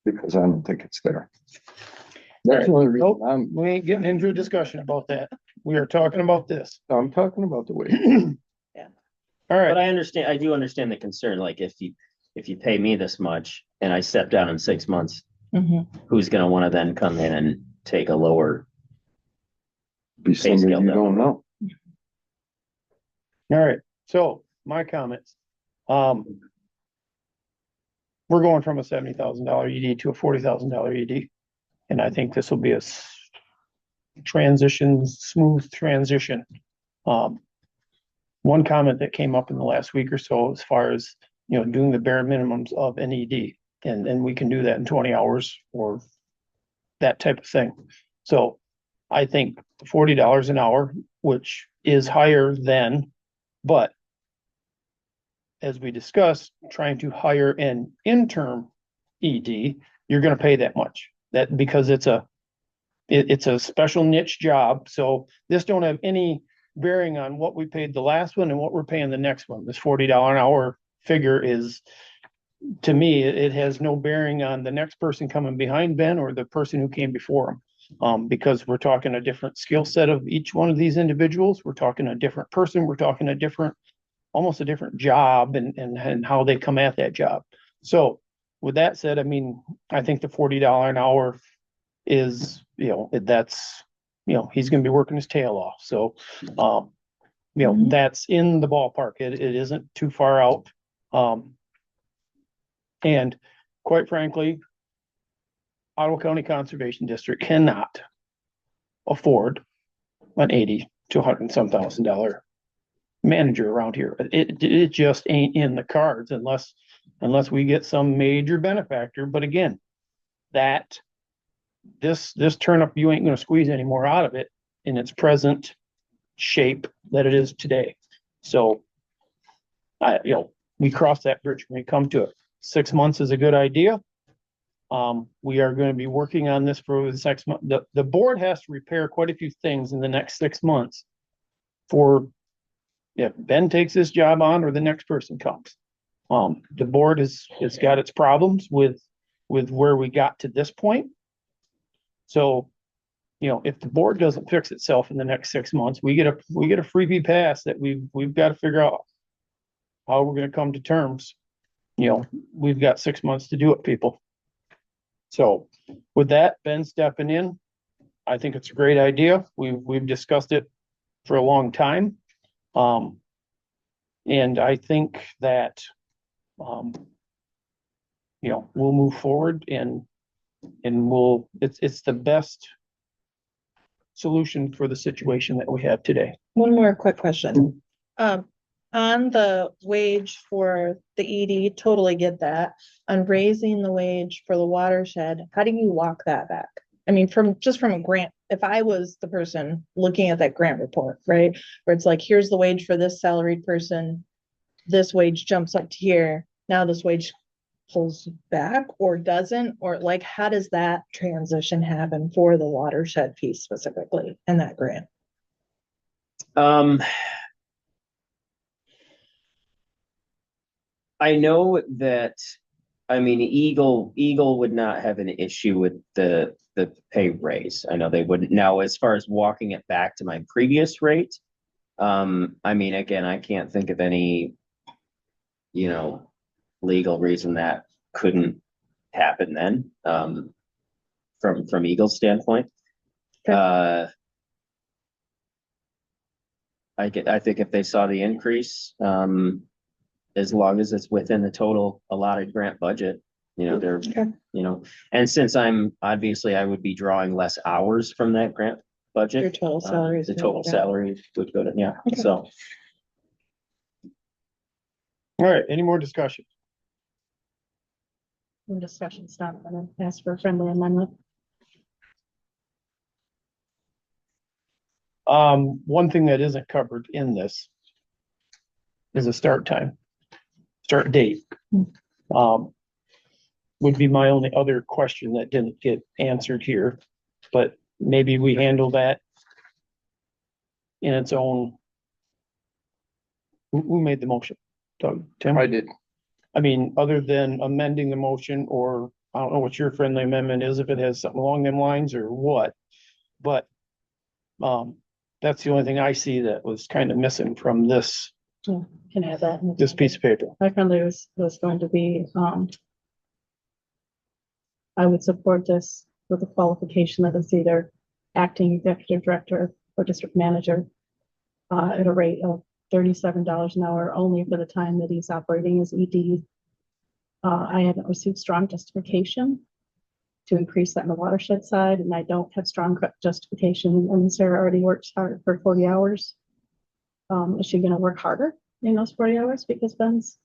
Because I don't think it's there. That's the only reason we ain't getting into a discussion about that. We are talking about this. I'm talking about the wage. All right, But I do understand the concern, like if you pay me this much and I step down in 6 months, Mhm. who's gonna wanna then come in and take a lower? Be somebody scale you down. don't know. all right, so my comments. We're going from a $70,000 ED to a $40,000 ED. And I think this will be a smooth transition. One comment that came up in the last week or so, as far as, doing the bare minimums of an ED, and we can do that in 20 hours or that type of thing. So I think $40 an hour, which is higher than, but as we discussed, trying to hire an interim ED, you're gonna pay that much. That, because it's a special niche job, so this don't have any bearing on what we paid the last one and what we're paying the next one. This $40 an hour figure is, to me, it has no bearing on the next person coming behind Ben or the person who came before him. Because we're talking a different skill set of each one of these individuals. We're talking a different person. We're talking a different, almost a different job and how they come at that job. So with that said, I mean, I think the $40 an hour is, that's, he's gonna be working his tail off. So, that's in the ballpark. It isn't too far out. And quite frankly, Ottawa County Conservation District cannot afford an 80 to $100,000 manager around here. It just ain't in the cards unless we get some major benefactor. But again, this turnip, you ain't gonna squeeze any more out of it in its present shape that it is today. So we cross that bridge when we come to it. 6 months is a good idea. We are going to be working on this for the 6 months. The board has to repair quite a few things in the next 6 months for if Ben takes this job on or the next person comes. The board has got its problems with where we got to this point. So, if the board doesn't fix itself in the next 6 months, we get a freebie pass that we've got to figure out how we're going to come to terms. We've got 6 months to do it, people. So with that, Ben stepping in, I think it's a great idea. We've discussed it for a long time. And I think that, we'll move forward and it's the best solution for the situation that we have today. One more quick question. On the wage for the ED, totally get that. On raising the wage for the watershed, how do you walk that back? I mean, from a grant, if I was the person looking at that grant report, right? Where it's like, here's the wage for this salaried person, this wage jumps up to here, now this wage pulls back or doesn't, or like, how does that transition happen for the watershed piece specifically in that grant? I know that, I mean, Eagle would not have an issue with the pay raise. I know they wouldn't. Now, as far as walking it back to my previous rate, I mean, again, I can't think of any, legal reason that couldn't happen then, from Eagle's standpoint. Okay. I think if they saw the increase, as long as it's within the total allotted grant budget, they're, Okay. And since I would be drawing less hours from that grant budget. Your total salary is The gonna total go down. salary would go to, yeah, Okay. so. All right, any more discussion? The discussion's not gonna ask for a friendly amendment. One thing that isn't covered in this is a start date. Would be my only other question that didn't get answered here, but maybe we handle that in its own. Who made the motion? Doug, Tim? I did. I mean, other than amending the motion, or I don't know what your friendly amendment is, if it has something along them lines or what. But, that's the only thing I see that was kind of missing from this Can have that. in- piece of paper. My friendly was going to be, I would support this with the qualification that it's either acting executive director or district manager at a rate of $37 an hour only for the time that he's operating as ED. I haven't received strong justification to increase that in the watershed side, and I don't have strong justification. And Sarah already works hard for 40 hours. Is she gonna work harder in those 40 hours? Because Ben's,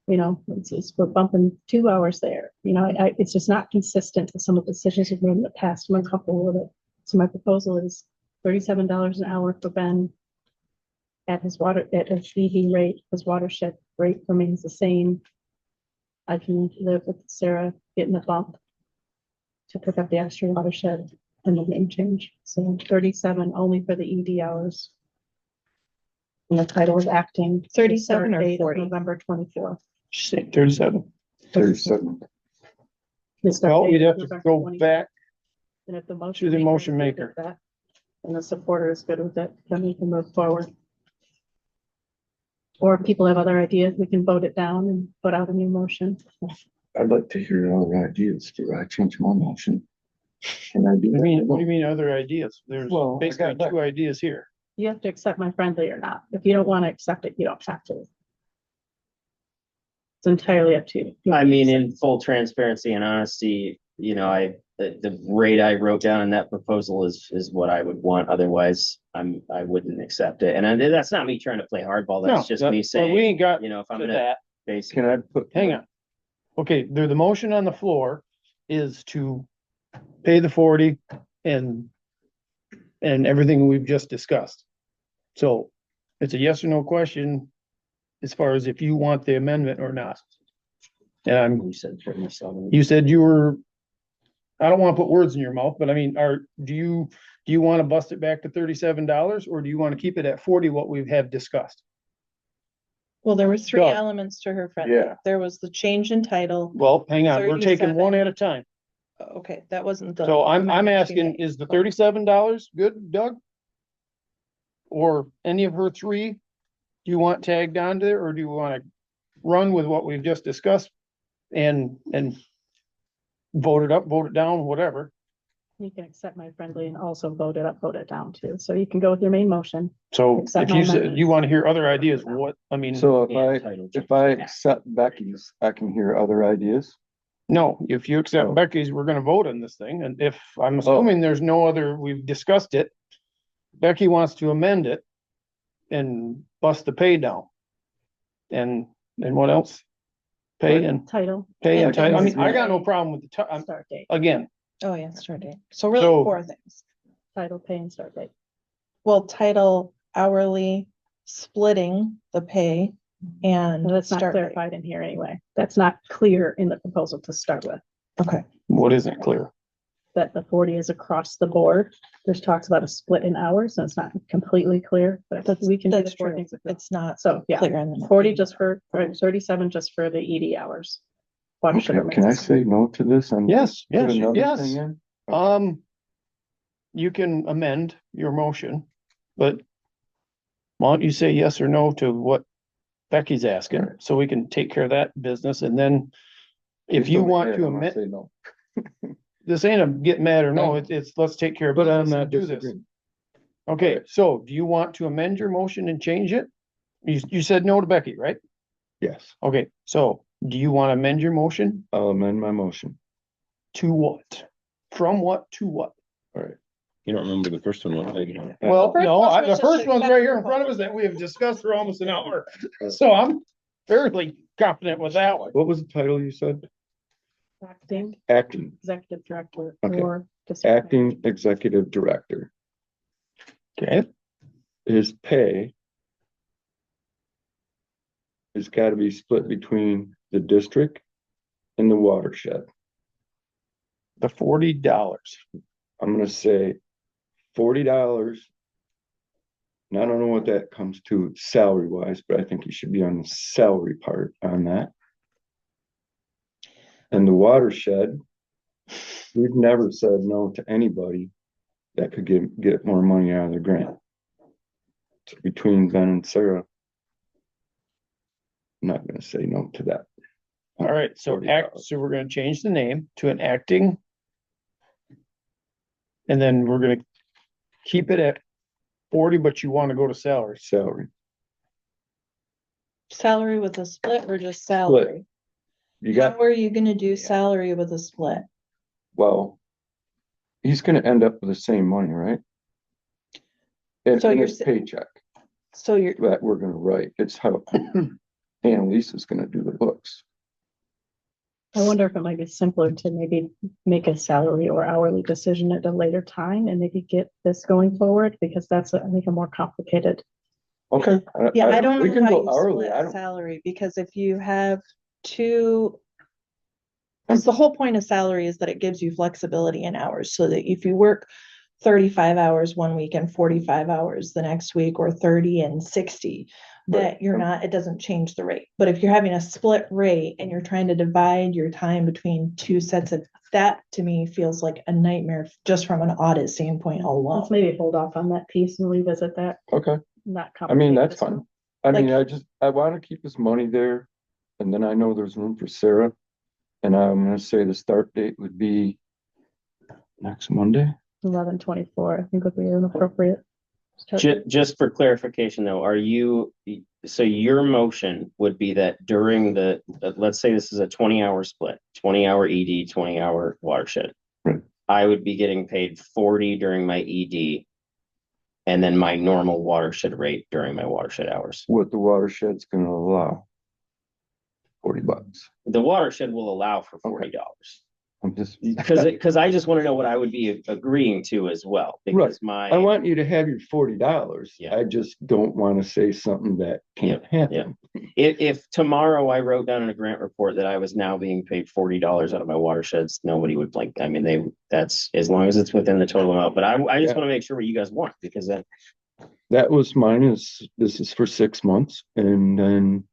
we're bumping 2 hours there. It's just not consistent with some of the decisions we've made in the past. I'm uncomfortable with it. So my proposal is $37 an hour for Ben at his ED rate. His watershed rate remains the same. I can live with Sarah getting the bump to pick up the extra watershed and the name change. So 37 only for the ED hours. And the title is acting. 37 or Start date of 40? November 24th. Say 37. 37. The start Well, date you'd is have to November go 24th. back And if the to motion. the maker is motion good with maker. that, and the supporter is good with it, then we can move forward. Or if people have other ideas, we can vote it down and put out a new motion. I'd like to hear other ideas too. I changed my motion. Can I do I mean, that? what do you mean other ideas? There's Well, I basically got that. two ideas here. You have to accept my friendly or not. If you don't want to accept it, you don't have to. It's entirely up to you. I mean, in full transparency and honesty, you know, the rate I wrote down in that proposal is what I would want. Otherwise, I wouldn't accept it. And that's not me trying to play hardball. No, That's just that- me well, saying, we ain't got you know, if I'm to gonna that. basically. Can I put? Hang on. Okay, the motion on the floor is to pay the 40 and everything we've just discussed. So it's a yes or no question as far as if you want the amendment or not. And You said 37. you said you were, I don't want to put words in your mouth, but I mean, do you want to bust it back to $37 or do you want to keep it at 40, what we have discussed? Well, there was three Doug. elements to her friendly. Yeah. There was the change in title. Well, hang on, we're taking 37. one at a time. Okay, that wasn't the. So I'm amendment she asking, made. is the $37 good, Doug? Or any of her three? Do you want tagged on there or do you want to run with what we've just discussed? And vote it up, vote it down, whatever. You can accept my friendly and also vote it up, vote it down too. So you can go with your main motion. So Accept if my you said, amendment. you want to hear other ideas, what, I mean, So And title if I change. accept Becky's, I can hear other ideas. no, if you accept Oh. Becky's, we're gonna vote on this thing. And if, I'm assuming there's no other, we've discussed it. Becky wants to amend it and bust the pay down. And what else? Pay and Title, title. I mean, I got no problem with the, start date, again, Oh, yeah, start date. So really So- four things. title, pay and start date. Well, title, hourly, splitting the pay and Well, that's not start date. clarified in here anyway. That's not clear in the proposal to start with, Okay, what isn't clear? that the 40 is across the board. There's talks about a split in hours, and it's not completely clear, but we can do the that's four true. things. It's not So, yeah, clear in the. 40 just for, or 37 just for the ED hours. Watershed Okay, can I remains the say no to this and? Yes, put yes, another yes. thing in? You can amend your motion, but why don't you say yes or no to what Becky's asking, so we can take care of that business, and then if Please you don't want get to mad when I amend, say no. this ain't a get mad or no, it's let's take care of But I'm business not and do this. disagreeing. Okay, so do you want to amend your motion and change it? You said no to Becky, right? Yes, Okay, so do you want to amend your motion I'll amend my motion. to what? From what to what? You don't remember the first one, what, Peggy? Well, first no, one the was just first one's accept right the here in front of us that we have discussed for almost an hour. So I'm fairly confident with that one. What was the title you said? Acting Acting, executive director Okay. or. acting executive director. Okay, His pay has got to be split between the district and the watershed. the $40. I'm gonna say $40. And I don't know what that comes to salary wise, but I think he should be on the salary part on that. And the watershed, we've never said no to anybody that could get more money out of the grant. So between Ben and Sarah, I'm not gonna say no to that. All right, so $40. so we're gonna change the name to an acting. And then we're gonna keep it at 40, but you want to go to salary. Salary. Salary with a split or just salary? You got, How are you gonna do salary with a split? well, he's gonna end up with the same money, right? And So in you're his sa- paycheck So you're, that we're gonna write, it's how Annalisa's gonna do the books. I wonder if it might be simpler to maybe make a salary or hourly decision at a later time and maybe get this going forward, because that's, I think, a more complicated. Okay. yeah, I don't We know can how go you hourly, I split don't, salary, because if you have two Because the whole point of salary is that it gives you flexibility in hours, so that if you work 35 hours one week and 45 hours the next week, or 30 and 60, that you're not, it doesn't change the rate. But if you're having a split rate and you're trying to divide your time between two sets of, that to me feels like a nightmare just from an audit standpoint alone. Let's maybe hold off on that piece and revisit that, Okay, not. I mean, complicate that's this one. fine. I mean, Like- I wanna keep this money there, and then I know there's room for Sarah. And I'm gonna say the start date would be next Monday. 11/24, I think would be an appropriate. start Ju- date. just for clarification though, are you, so your motion would be that during the, let's say this is a 20-hour split, 20-hour ED, 20-hour watershed. Right. I would be getting paid 40 during my ED. And then my normal watershed rate during my watershed hours. What the watershed's gonna allow. $40. The watershed will allow for $40. I'm just, Because I just want to know what I would be agreeing to as well, because my. I want you to have your $40. Yeah. I just don't wanna say something that can't happen. If tomorrow I wrote down in a grant report that I was now being paid $40 out of my watersheds, nobody would blink. I mean, that's as long as it's within the total amount, but I just Yeah. want to make sure what you guys want, because then. That was mine, this is for 6 months, and then,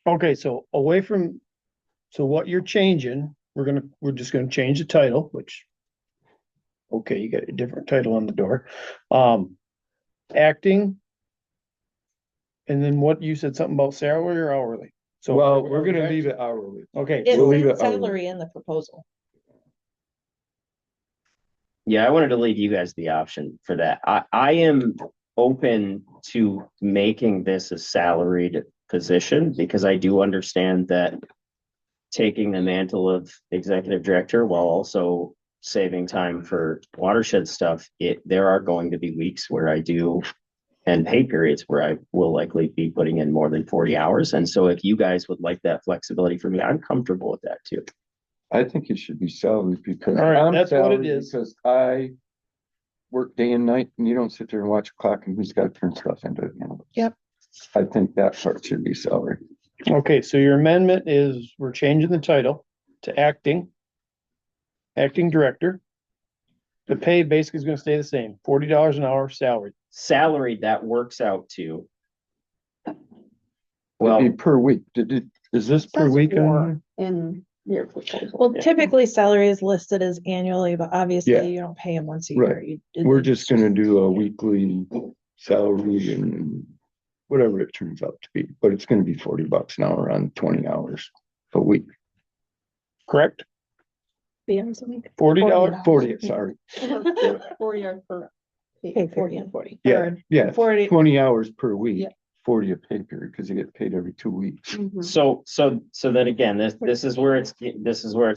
Okay, so away from, so what you're changing, we're just gonna change the title, which. Okay, you got a different title on the door. Acting. And then what, you said something about salary or hourly? So. well, we're gonna leave it hourly. Okay, It We'll leave says it hourly. salary in the proposal. Yeah, I wanted to leave you guys the option for that. I am open to making this a salaried position, because I do understand that taking the mantle of executive director while also saving time for watershed stuff, there are going to be weeks where I do, and pay periods where I will likely be putting in more than 40 hours. And so if you guys would like that flexibility for me, I'm comfortable with that too. I think it should be salary because. All right, I'm that's what it salaried is. Because I work day and night, and you don't sit there and watch a clock and who's gotta turn stuff into. Yep. I think that part should be salary. okay, so your amendment is, we're changing the title to acting. Acting director. The pay basically is gonna stay the same, $40 an hour salary. Salaried, that works out to. It'd Well, be per week. Is this per Says week? or in your proposal. Well, Yeah. typically salary is listed as annually, but Yeah. obviously you don't pay them once a year. Right. You- We're just gonna do a weekly salary and whatever it turns out to be, but it's gonna be $40 an hour on 20 hours a week. Correct? Be on something. $40? 40, sorry. 40 hours per. Pay 40 and 40. Yeah, Or yeah, 40, 20 hours per week, Yeah. 40 a pay period, because you get paid every 2 weeks. Mhm. so then again, this is where it's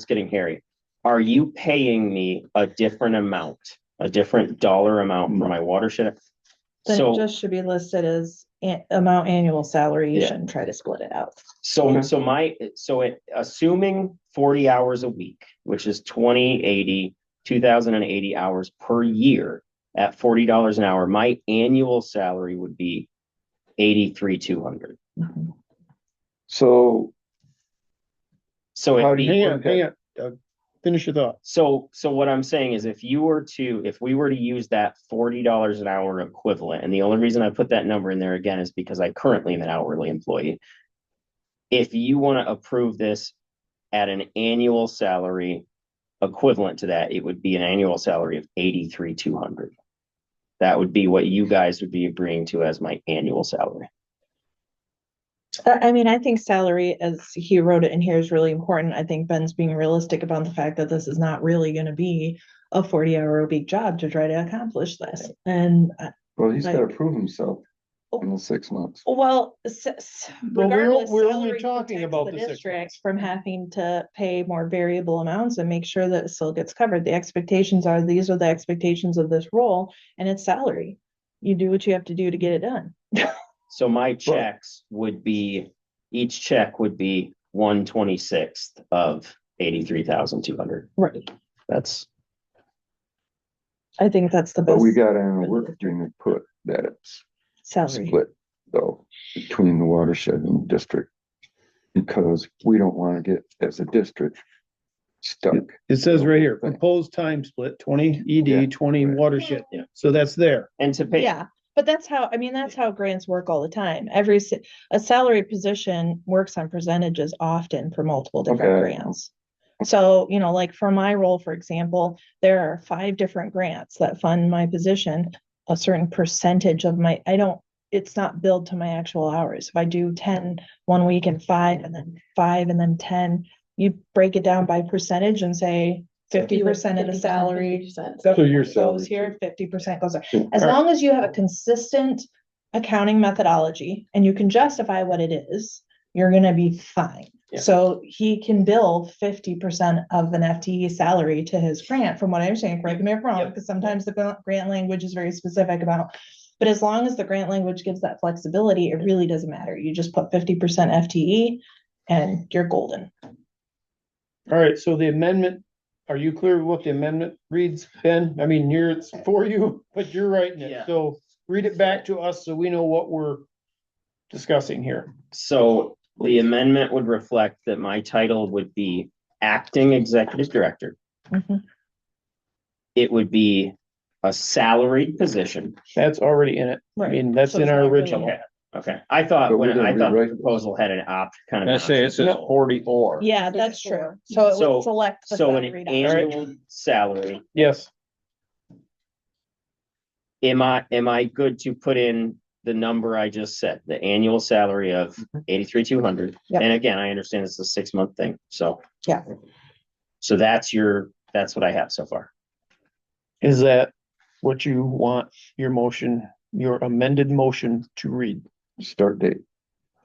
getting hairy. Are you paying me a different amount, a different dollar amount for my watershed? then it So, just should be listed as amount annual salary. You Yeah. shouldn't try to split it out. assuming 40 hours a week, which is 2,080 hours per year at $40 an hour, my annual salary would be 83,200. So So How it'd do be. you- Hang on, Doug. Finish your thought. So what I'm saying is if we were to use that $40 an hour equivalent, and the only reason I put that number in there again is because I currently am an hourly employee. If you want to approve this at an annual salary equivalent to that, it would be an annual salary of 83,200. That would be what you guys would be agreeing to as my annual salary. I mean, I think salary, as he wrote it in here, is really important. I think Ben's being realistic about the fact that this is not really gonna be a 40-hour-a-week job to try to accomplish this. And, well, he's gotta Like- prove himself in the 6 months. well, Well, regardless, we're only salary talking protects about the the 6 district months. from having to pay more variable amounts and make sure that it still gets covered. The expectations are, these are the expectations of this role, and it's salary. You do what you have to do to get it done. So my checks would be, each check would be 1/26th of 83,200. Right. That's, I think that's the But best we got in a work agreement put that it's salary. split though, between the watershed and the district. Because we don't wanna get, as a district, stuck. It says right here, proposed time split, 20 Yeah. ED, 20 watershed. Yeah. So that's there. And to pay, Yeah, but that's how, I mean, that's how grants work all the time. A salary position works on percentages often for multiple different Okay. grants. So, you know, like for my role, for example, there are 5 different grants that fund my position. A certain percentage of it's not billed to my actual hours. If I do 10 one week and 5 and then 5 and then 10, you break it down by percentage and say 50% of the salary So your salary goes here, 50% goes there. Yeah. As long as you have a consistent accounting methodology and you can justify what it is, you're gonna be fine. Yeah. So he can bill 50% of an FTE salary to his grant, from what I understand, correct me if I'm wrong, Yep. because sometimes the grant language is very specific about. But as long as the grant language gives that flexibility, it really doesn't matter. You just put 50% FTE and you're golden. All right, so the amendment, are you clear with what the amendment reads, Ben? I mean, here it's for you, but you're writing it. Yeah. So read it back to us so we know what we're discussing here. so the amendment would reflect that my title would be acting executive director. Mhm. It would be a salaried position. That's already in it. I mean, that's So in it's our not really- original. Okay, I thought But we're when, gonna I thought the rewrite this. proposal had an kind I of. say it says No. 44. Yeah, that's true. So it So- would select the So an salary. annual salary, Yes, am I good to put in the number I just said, the annual salary of 83,200? Yep. And again, I understand it's a 6-month thing, so. Yeah. So that's what I have so far. is that what you want your motion, your amended motion to read? Start date.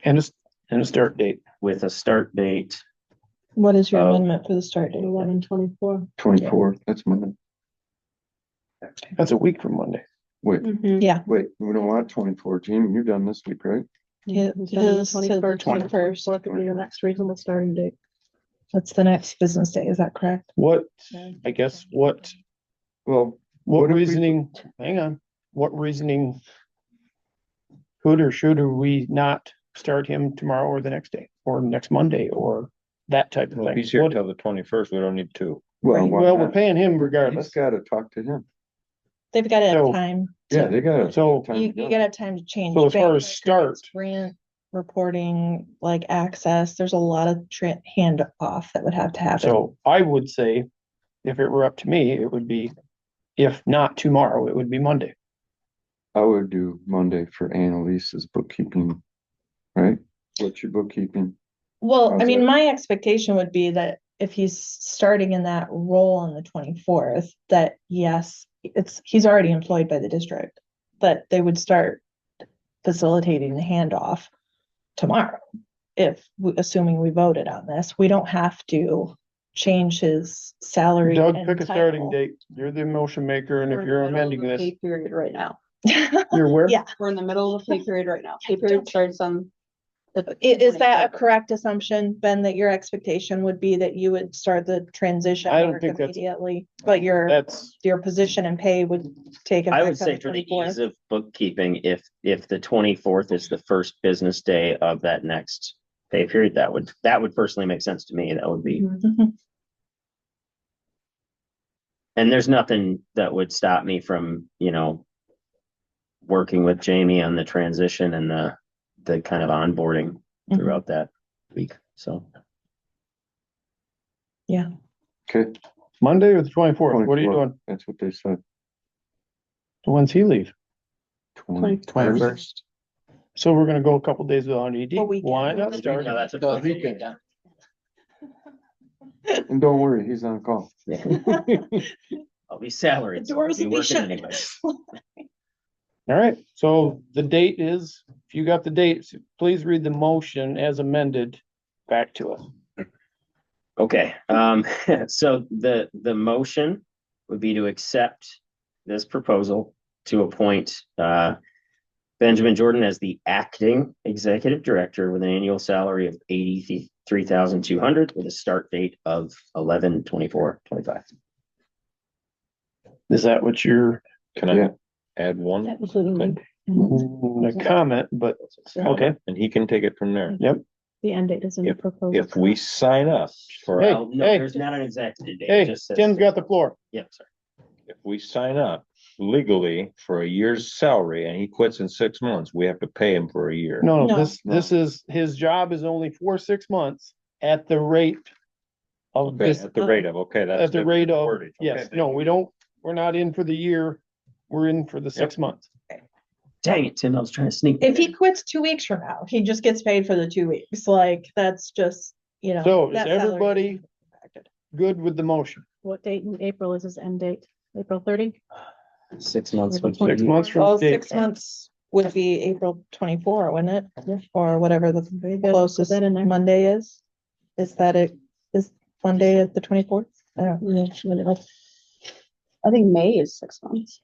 And a start date. With a start date, What is your Oh. amendment for the start date? 11/24. 24th, that's Monday. That's a week from Monday. Wait, Yeah. wait, we don't want 24, Jamie, you're done this week, right? His to the 21st. Would be the next reasonable starting date. That's the next business day, is that correct? What, I guess, what Well, What What if we- reasoning, hang on, what reasoning could or should we not start him tomorrow or the next day, or next Monday, or that type of Well, if thing? he's here What- till the 21st, we don't need 2. well, Right. why Well, we're not? paying him He's regardless, gotta talk to him. They've got to have So- time. Yeah, they gotta. So- time You to go. gotta have time to change. So as far bank as start- records, Grant reporting, like access, there's a lot of hand off that would have to happen. so I would say, if it were up to me, it would be, if not tomorrow, it would be Monday. I would do Monday for Annalise's bookkeeping, right? What's your bookkeeping? Well, I How's mean, that? my expectation would be that if he's starting in that role on the 24th, that yes, he's already employed by the district, that they would start facilitating the handoff tomorrow. Assuming we voted on this, we don't have to change his salary. Doug, and pick a starting title. date. You're the motion maker, and if We're in you're the middle of amending the this, pay period right now. you're where? Yeah. We're in the middle of the pay period right now. Pay period starts on. Is that a correct assumption, Ben, that your expectation would be that you would start the transition I don't work think that's- immediately, but That's, your position and pay would take I would effect on say the for the 24th? ease of bookkeeping, if the 24th is the first business day of that next pay period, that would personally make sense to me. That would be, Mhm. and there's nothing that would stop me from, working with Jamie on the transition and the kind of onboarding Mhm. throughout that week, so. Okay. Monday or the 24th? What are you 24th, doing? That's what they said. When's he leave? 21st. So we're gonna go a couple days without ED. A weekend. Why not No, start? that's a- The weekend. And don't worry, he's on call. I'll be salaried. The so I'll doors be will be working shut. anyway. All right, so the date is, if you got the dates, please read the motion as amended back to us. Okay, so the motion would be to accept this proposal to appoint Benjamin Jordan as the acting executive director with an annual salary of 83,200 with a start date of 11/24/25. Is that what you're, Can Yeah. I add one? That was literally. a comment, but, okay, And he can take it from there. yep. The end date is in the proposal. If we sign up for, Hey, Well, no, hey. there's not an exact end date. It Hey, just says Tim's 6 got the months. floor. Yep, sorry. if we sign up legally for a year's salary and he quits in 6 months, we have to pay him for a year. No, No. this is, his job is only for 6 months at the rate of Okay, this, at the rate of, okay, that's. at the rate of, wordage. Okay, yes, thank no, you. we don't, we're not in for the year. We're in for the 6 months. Dang it, Tim, I was trying to sneak. If he quits 2 weeks from now, he just gets paid for the 2 weeks, like, that's just, you know. So is that salary everybody isn't impacted. good with the motion? What date in April is his end date? April 30? 6 months. April would be- 6 months from Well, date. 6 months would be April 24, wouldn't it? Or whatever the Very good. closest Put that in there. Monday is. Is that it? Is Monday at the 24th? I don't know. Yeah, I think May is 6 months.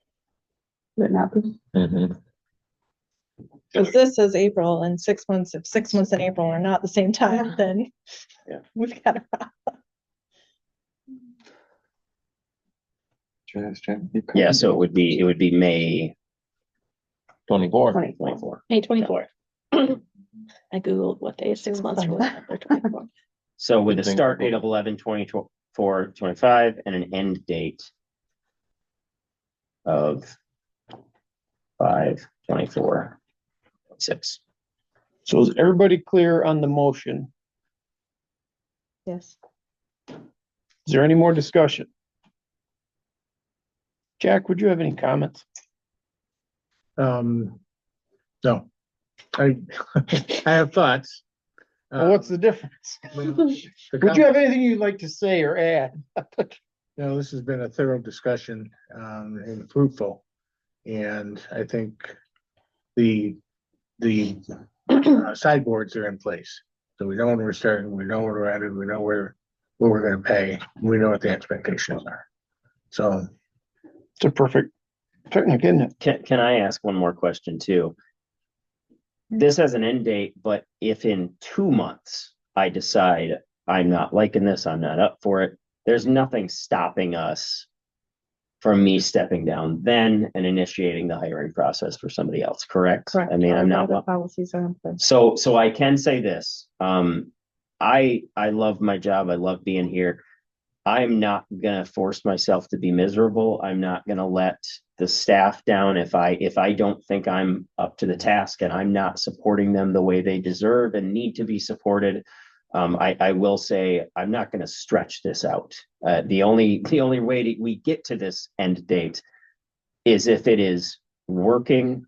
Would it not be? Mhm. Cause this is April and 6 months, if 6 months in April are not the same time, then. Yeah. We've got a Yeah, so it would be May 24. 24. May 24. I Googled what day is 6 months from now. They're 24. So with a Good thing start we're date of 11/24/25 and an end date of 5/24/6. So is everybody clear on the motion? Yes. Is there any more discussion? Jack, would you have any comments? No. I, I have thoughts. Well, what's the difference? Would you have anything you'd like to say or add? No, this has been a thorough discussion, and fruitful. And I think the sideboards are in place. So we know when we're starting, we know where we're at, and we know where we're gonna pay, we know what the expectations are. So, It's a perfect technique, isn't it? Can I ask one more question too? This has an end date, but if in 2 months I decide I'm not liking this, I'm not up for it, there's nothing stopping us from me stepping down then and initiating the hiring process for somebody else, correct? Correct. I mean, I'm All not. the policies are in place. So I can say this, I love my job. I love being here. I'm not gonna force myself to be miserable. I'm not gonna let the staff down if I don't think I'm up to the task and I'm not supporting them the way they deserve and need to be supported. I will say, I'm not gonna stretch this out. The only way we get to this end date is if it is working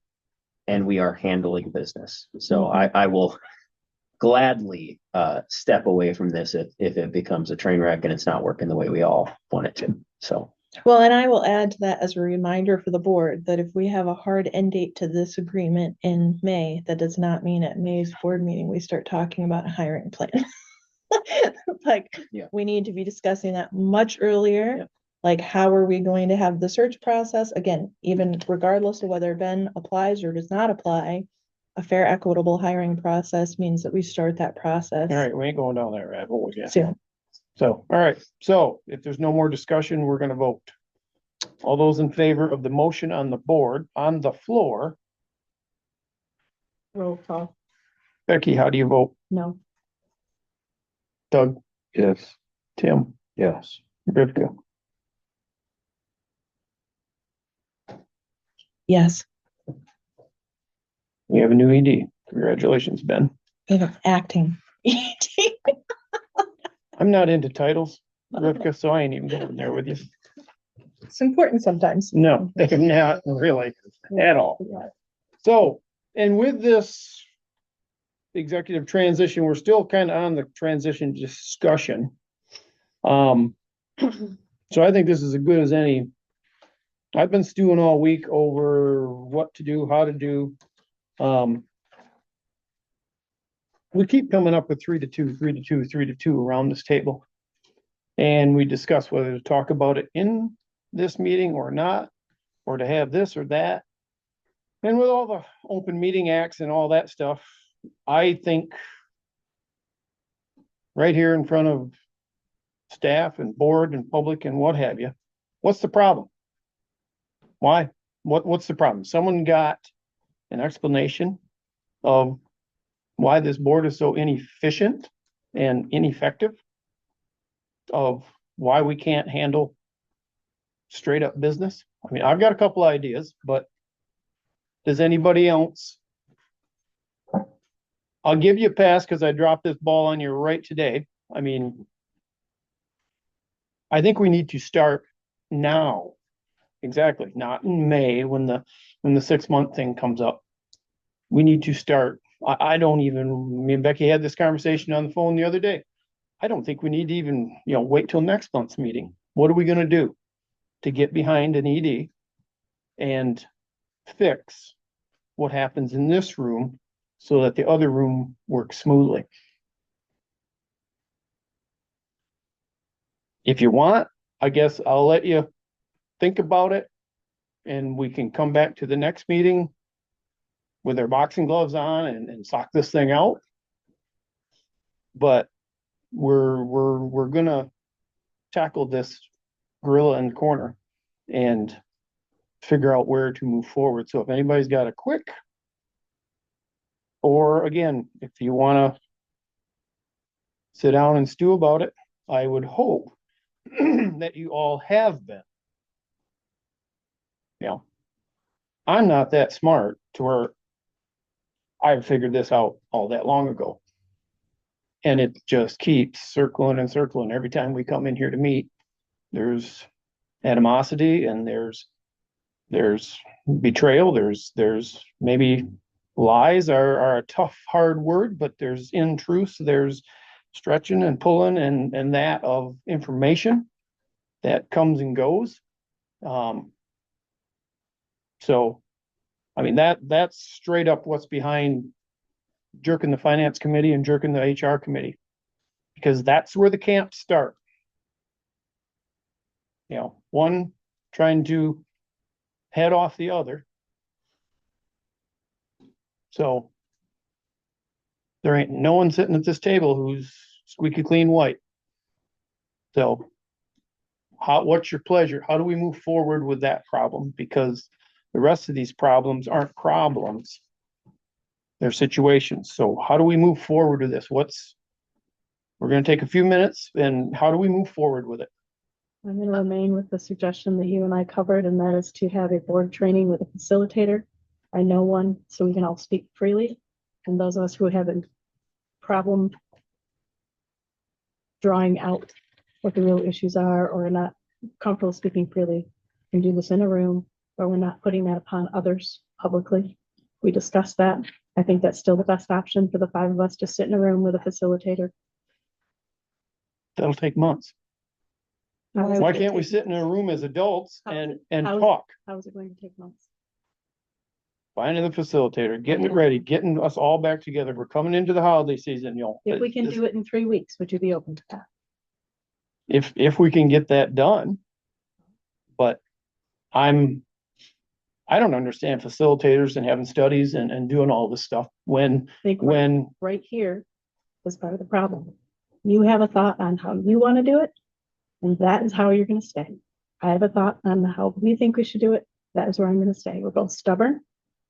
and we are handling business. So I will gladly step away from this if it becomes a train wreck and it's not working the way we all want it to. So Well, and I will add to that as a reminder for the board that if we have a hard end date to this agreement in May, that does not mean at May's board meeting, we start talking about a hiring plan. Like, Yeah. we need to be discussing that much earlier. Yeah. Like, how are we going to have the search process? Again, even regardless of whether Ben applies or does not apply, a fair, equitable hiring process means that we start that process All right, we ain't going down that rabbit hole again. soon. So, all right, so if there's no more discussion, we're gonna vote. All those in favor of the motion on the board, on the floor, Roll call. Becky, how do you vote? No. Doug, Yes. Tim, Yes. Rivka, Yes, we have a new ED. Congratulations, Ben. we have an acting. I'm not into titles, Rivka, so I ain't even going there with you. It's important sometimes. No, not really at all. So, and with this executive transition, we're still kind of on the transition discussion. So I think this is as good as any. I've been stewing all week over what to do, how to do. We keep coming up with 3 to 2, 3 to 2, 3 to 2 around this table. And we discuss whether to talk about it in this meeting or not, or to have this or that. And with all the open meeting acts and all that stuff, I think right here in front of staff and board and public and what have you, what's the problem? Why? What's the problem? Someone got an explanation of why this board is so inefficient and ineffective, of why we can't handle straight up business. I mean, I've got a couple ideas, but does anybody else? I'll give you a pass because I dropped this ball on you right today. I mean, I think we need to start now. Exactly, not in May when the 6 month thing comes up. We need to start. I don't even, me and Becky had this conversation on the phone the other day. I don't think we need to even, wait till next month's meeting. What are we gonna do to get behind an ED and fix what happens in this room so that the other room works smoothly? If you want, I guess I'll let you think about it and we can come back to the next meeting with our boxing gloves on and sock this thing out. But we're gonna tackle this gorilla in the corner and figure out where to move forward. So if anybody's got a quick, or again, if you wanna sit down and stew about it, I would hope that you all have been. I'm not that smart to where I've figured this out all that long ago. And it just keeps circling and circling. Every time we come in here to meet, there's animosity and there's betrayal. There's maybe lies are a tough, hard word, but there's in truth, there's stretching and pulling and that of information that comes and goes. So, I mean, that's straight up what's behind jerking the finance committee and jerking the HR committee, because that's where the camps start. One trying to head off the other. So there ain't no one sitting at this table who's squeaky clean white. So what's your pleasure? How do we move forward with that problem? Because the rest of these problems aren't problems. They're situations. So how do we move forward with this? We're going to take a few minutes and how do we move forward with it? I'm gonna remain with the suggestion that you and I covered, and that is to have a board training with a facilitator. I know one, so we can all speak freely. And those of us who have a problem drawing out what the real issues are or are not comfortable speaking freely can do this in a room where we're not putting that upon others publicly. We discussed that. I think that's still the best option for the 5 of us to sit in a room with a facilitator. That'll take months. Why can't we sit in a room as adults and talk? How is it going to take months? Finding the facilitator, getting it ready, getting us all back together. We're coming into the holiday season, If we can do it in 3 weeks, would you be open to that? If we can get that done. But I don't understand facilitators and having studies and doing all this stuff when Right here is part of the problem. You have a thought on how you want to do it, and that is how you're going to stay. I have a thought on how we think we should do it. That is where I'm going to stay. We're both stubborn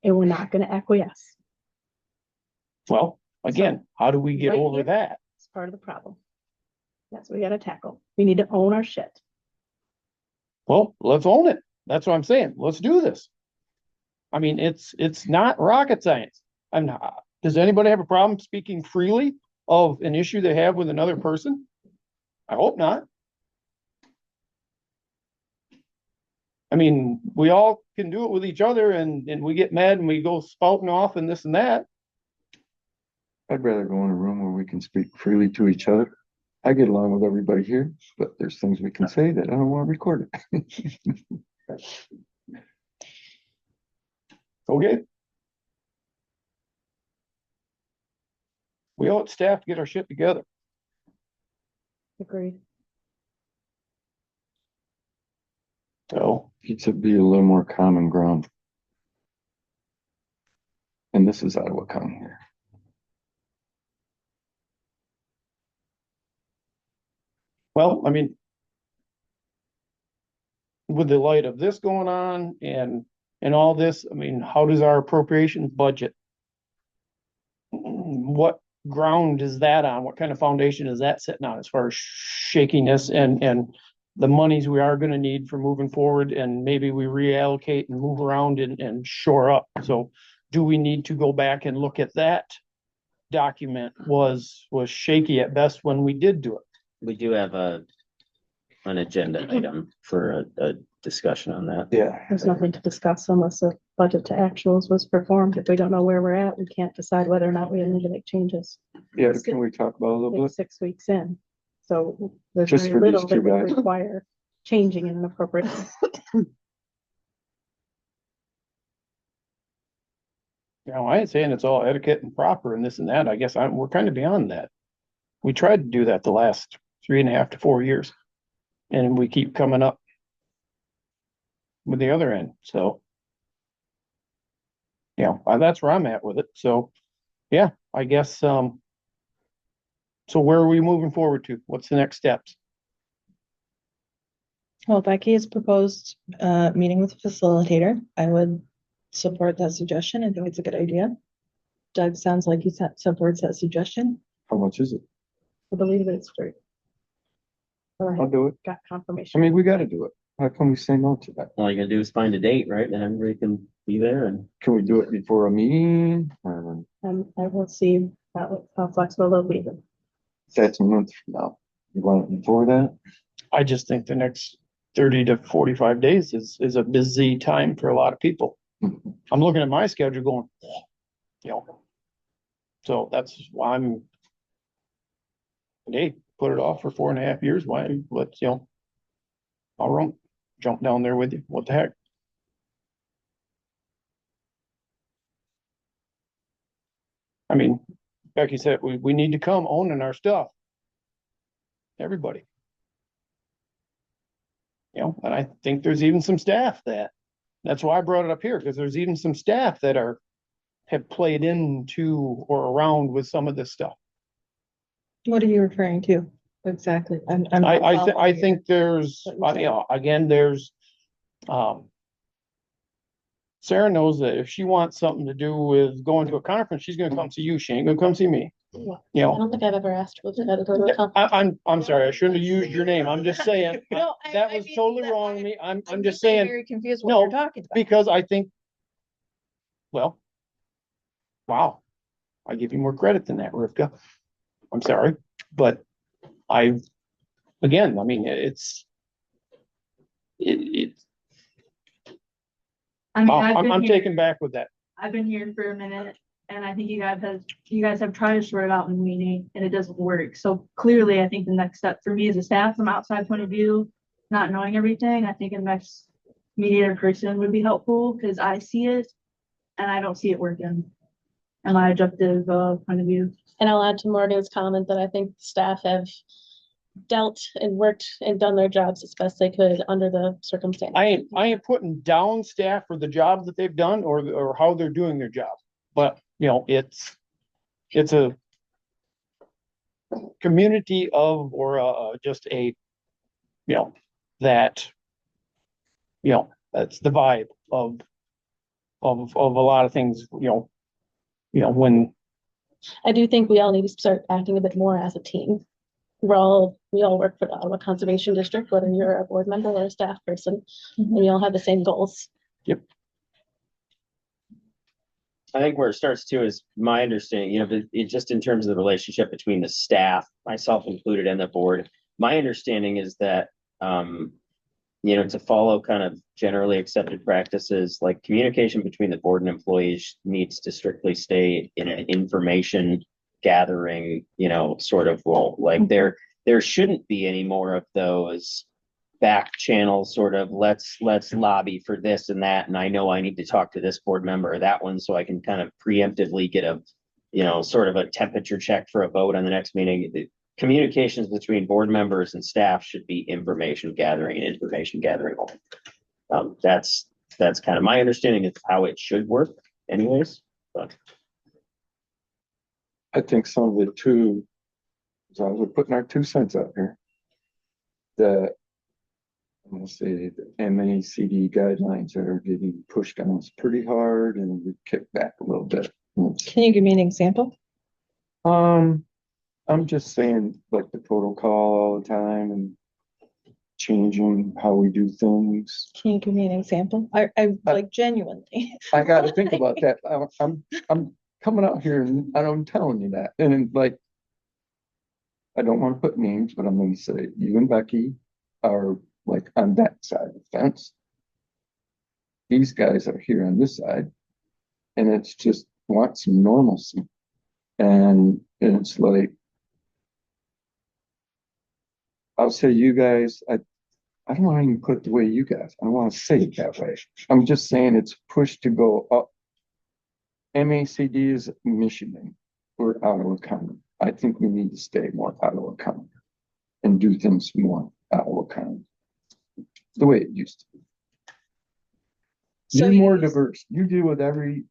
and we're not going to acquiesce. well, again, how do we get Right over here. that? It's part of the problem. That's what we got to tackle. We need to own our shit. Well, let's own it. That's what I'm saying. Let's do this. I mean, it's not rocket science. Does anybody have a problem speaking freely of an issue they have with another person? I hope not. I mean, we all can do it with each other and we get mad and we go spouting off and this and that. I'd rather go in a room where we can speak freely to each other. I get along with everybody here, but there's things we can say that I don't want to record it. Okay. We owe it staff to get our shit together. Agreed. So, It should be a little more common ground. And this is Ottawa County here. well, I mean, with the light of this going on and all this, I mean, how does our appropriations budget? what ground is that on? What kind of foundation is that sitting on as far as shakiness and the monies we are gonna need for moving forward, and maybe we reallocate and move around and shore up. So do we need to go back and look at that document? Was shaky at best when we did do it. We do have an agenda item for a discussion on that. Yeah. There's nothing to discuss unless the budget to actuals was performed. If we don't know where we're at, we can't decide whether or not we need to make changes. Yeah, can we talk about it a little bit? It's 6 weeks in. So there's Just very for these little that two would guys. require changing in an appropriate. You know, I ain't saying it's all etiquette and proper and this and that. I guess we're kind of beyond that. We tried to do that the last 3.5 to 4 years. And we keep coming up with the other end, so. Yeah, that's where I'm at with it, so, yeah, I guess, so where are we moving forward to? What's the next steps? Well, Becky has proposed, meeting with the facilitator. I would support that suggestion. I think it's a good idea. Doug, sounds like he supports that suggestion. How much is it? I believe it's free. I'll do it. Got I confirmation. mean, we gotta do it. How can we say no to that? All you gotta do is find a date, right? Then everybody can be there and Can we do it before a meeting? And I will see how flexible they'll be. That's a month from now. You want it before that? I just think the next 30 to 45 days is a busy time for a lot of people. I'm looking at my schedule going, you know. So that's why hey, put it off for 4.5 years. Why, let's, you know. I'll jump down there with you. What the heck? I mean, Becky said, we need to come owning our stuff. Everybody. You know, and I think there's even some staff that's why I brought it up here, because there's even some staff that have played into or around with some of this stuff. What are you referring to? Exactly. I think there's, you know, again, there's, Sarah knows that if she wants something to do with going to a conference, she's gonna come see you. She ain't gonna come see me. You I know, don't think I've ever asked was it at a go to a conference. I'm sorry, I shouldn't have used your name. I'm just saying, No, that was totally wrong of me. I'm just saying, Very confused No, what you're talking about. because I think, well, wow, I give you more credit than that, Rivka. I'm sorry, but again, I mean, it's I mean, wow, I've been I'm here, taken back with that. I've been here for a minute, and I think you guys have tried to sort it out in the meeting, and it doesn't work. So clearly, I think the next step for me as a staff, from outside point of view, not knowing everything, I think a next mediator person would be helpful, because I see it, and I don't see it working. And my objective, point of view. And I'll add to Morgan's comment that I think staff have dealt and worked and done their jobs as best they could under the circumstances. I ain't putting down staff for the job that they've done or how they're doing their job. But, you know, it's a community of, or just a, you know, that, you know, that's the vibe of a lot of things, you know, when, I do think we all need to start acting a bit more as a team. We all work for the Ottawa Conservation District, whether you're a board member or a staff person, and we all have the same goals. Yep. I think where it starts too is my understanding, you know, it just in terms of the relationship between the staff, myself included, and the board. My understanding is that, you know, to follow kind of generally accepted practices, like communication between the board and employees needs to strictly stay in an information gathering, you know, sort of role. Like there shouldn't be any more of those back channel sort of let's lobby for this and that, and I know I need to talk to this board member or that one so I can kind of preemptively get a, you know, sort of a temperature check for a vote on the next meeting. The communications between board members and staff should be information gathering. That's kind of my understanding of how it should work anyways, but I think some of it too, as long as we're putting our 2 cents out here, that I'm gonna say the MACD guidelines are getting pushed on us pretty hard and we kick back a little bit. Can you give me an example? I'm just saying, like, the protocol all the time and changing how we do things. Can you give me an example? I like genuinely. I gotta think about that. I'm coming out here and I'm telling you that, and then, like, I don't wanna put names, but I'm gonna say you and Becky are like on that side of the fence. These guys are here on this side, and it's just want some normalcy. And it's like, I'll say you guys, I don't want to even put it the way you guys, I don't want to say it that way. I'm just saying it's pushed to go up. MACD is Michigan, we're Ottawa County. I think we need to stay more Ottawa County and do things more Ottawa County. The way it used to be. So You're more you- diverse. You deal with every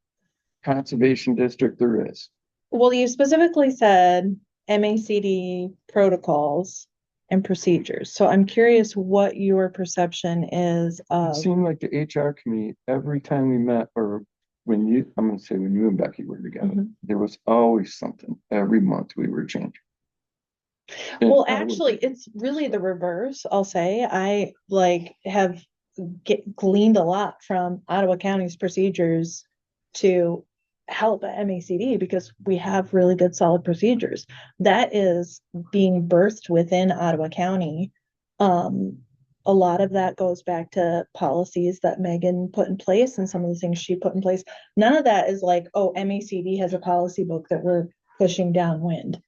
conservation district there is. Well, you specifically said MACD protocols and procedures. So I'm curious what your perception is It of, seemed like the HR committee, every time we met, or when you, I'm gonna say when you and Becky were together, Mhm. there was always something. Every month we were changing. And well, I would- actually, it's really the reverse, I'll say. I like have gleaned a lot from Ottawa County's procedures to help at MACD because we have really good solid procedures. That is being birthed within Ottawa County. A lot of that goes back to policies that Megan put in place and some of the things she put in place. None of that is like, oh, MACD has a policy book that we're pushing downwind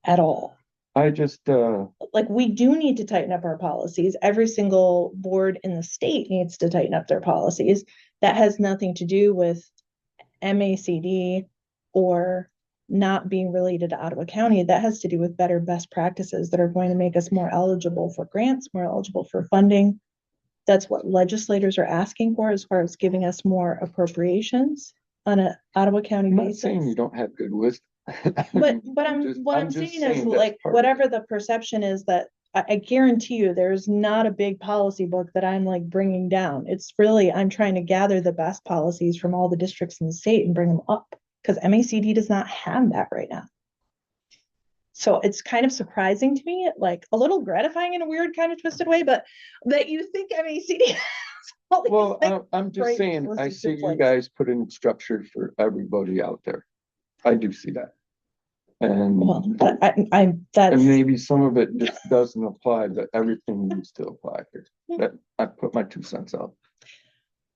at all. I just, Like, we do need to tighten up our policies. Every single board in the state needs to tighten up their policies. That has nothing to do with MACD or not being related to Ottawa County. That has to do with better best practices that are going to make us more eligible for grants, more eligible for funding. That's what legislators are asking for as far as giving us more appropriations on a Ottawa County I'm not saying you basis. don't have good wisdom. But just- what I'm just saying is that's like, part of whatever it. the perception is that I guarantee you, there's not a big policy book that I'm like bringing down. It's really, I'm trying to gather the best policies from all the districts in the state and bring them up. Because MACD does not have that right now. So it's kind of surprising to me, like a little gratifying in a weird kind of twisted way, but that you think MACD has all these, Well, like, I'm just great saying, I lists see in you place. guys put in structure for everybody out there. I do see that. And, Well, that's, and maybe some of it just doesn't apply, but everything needs to apply here. That, I put my 2 cents out.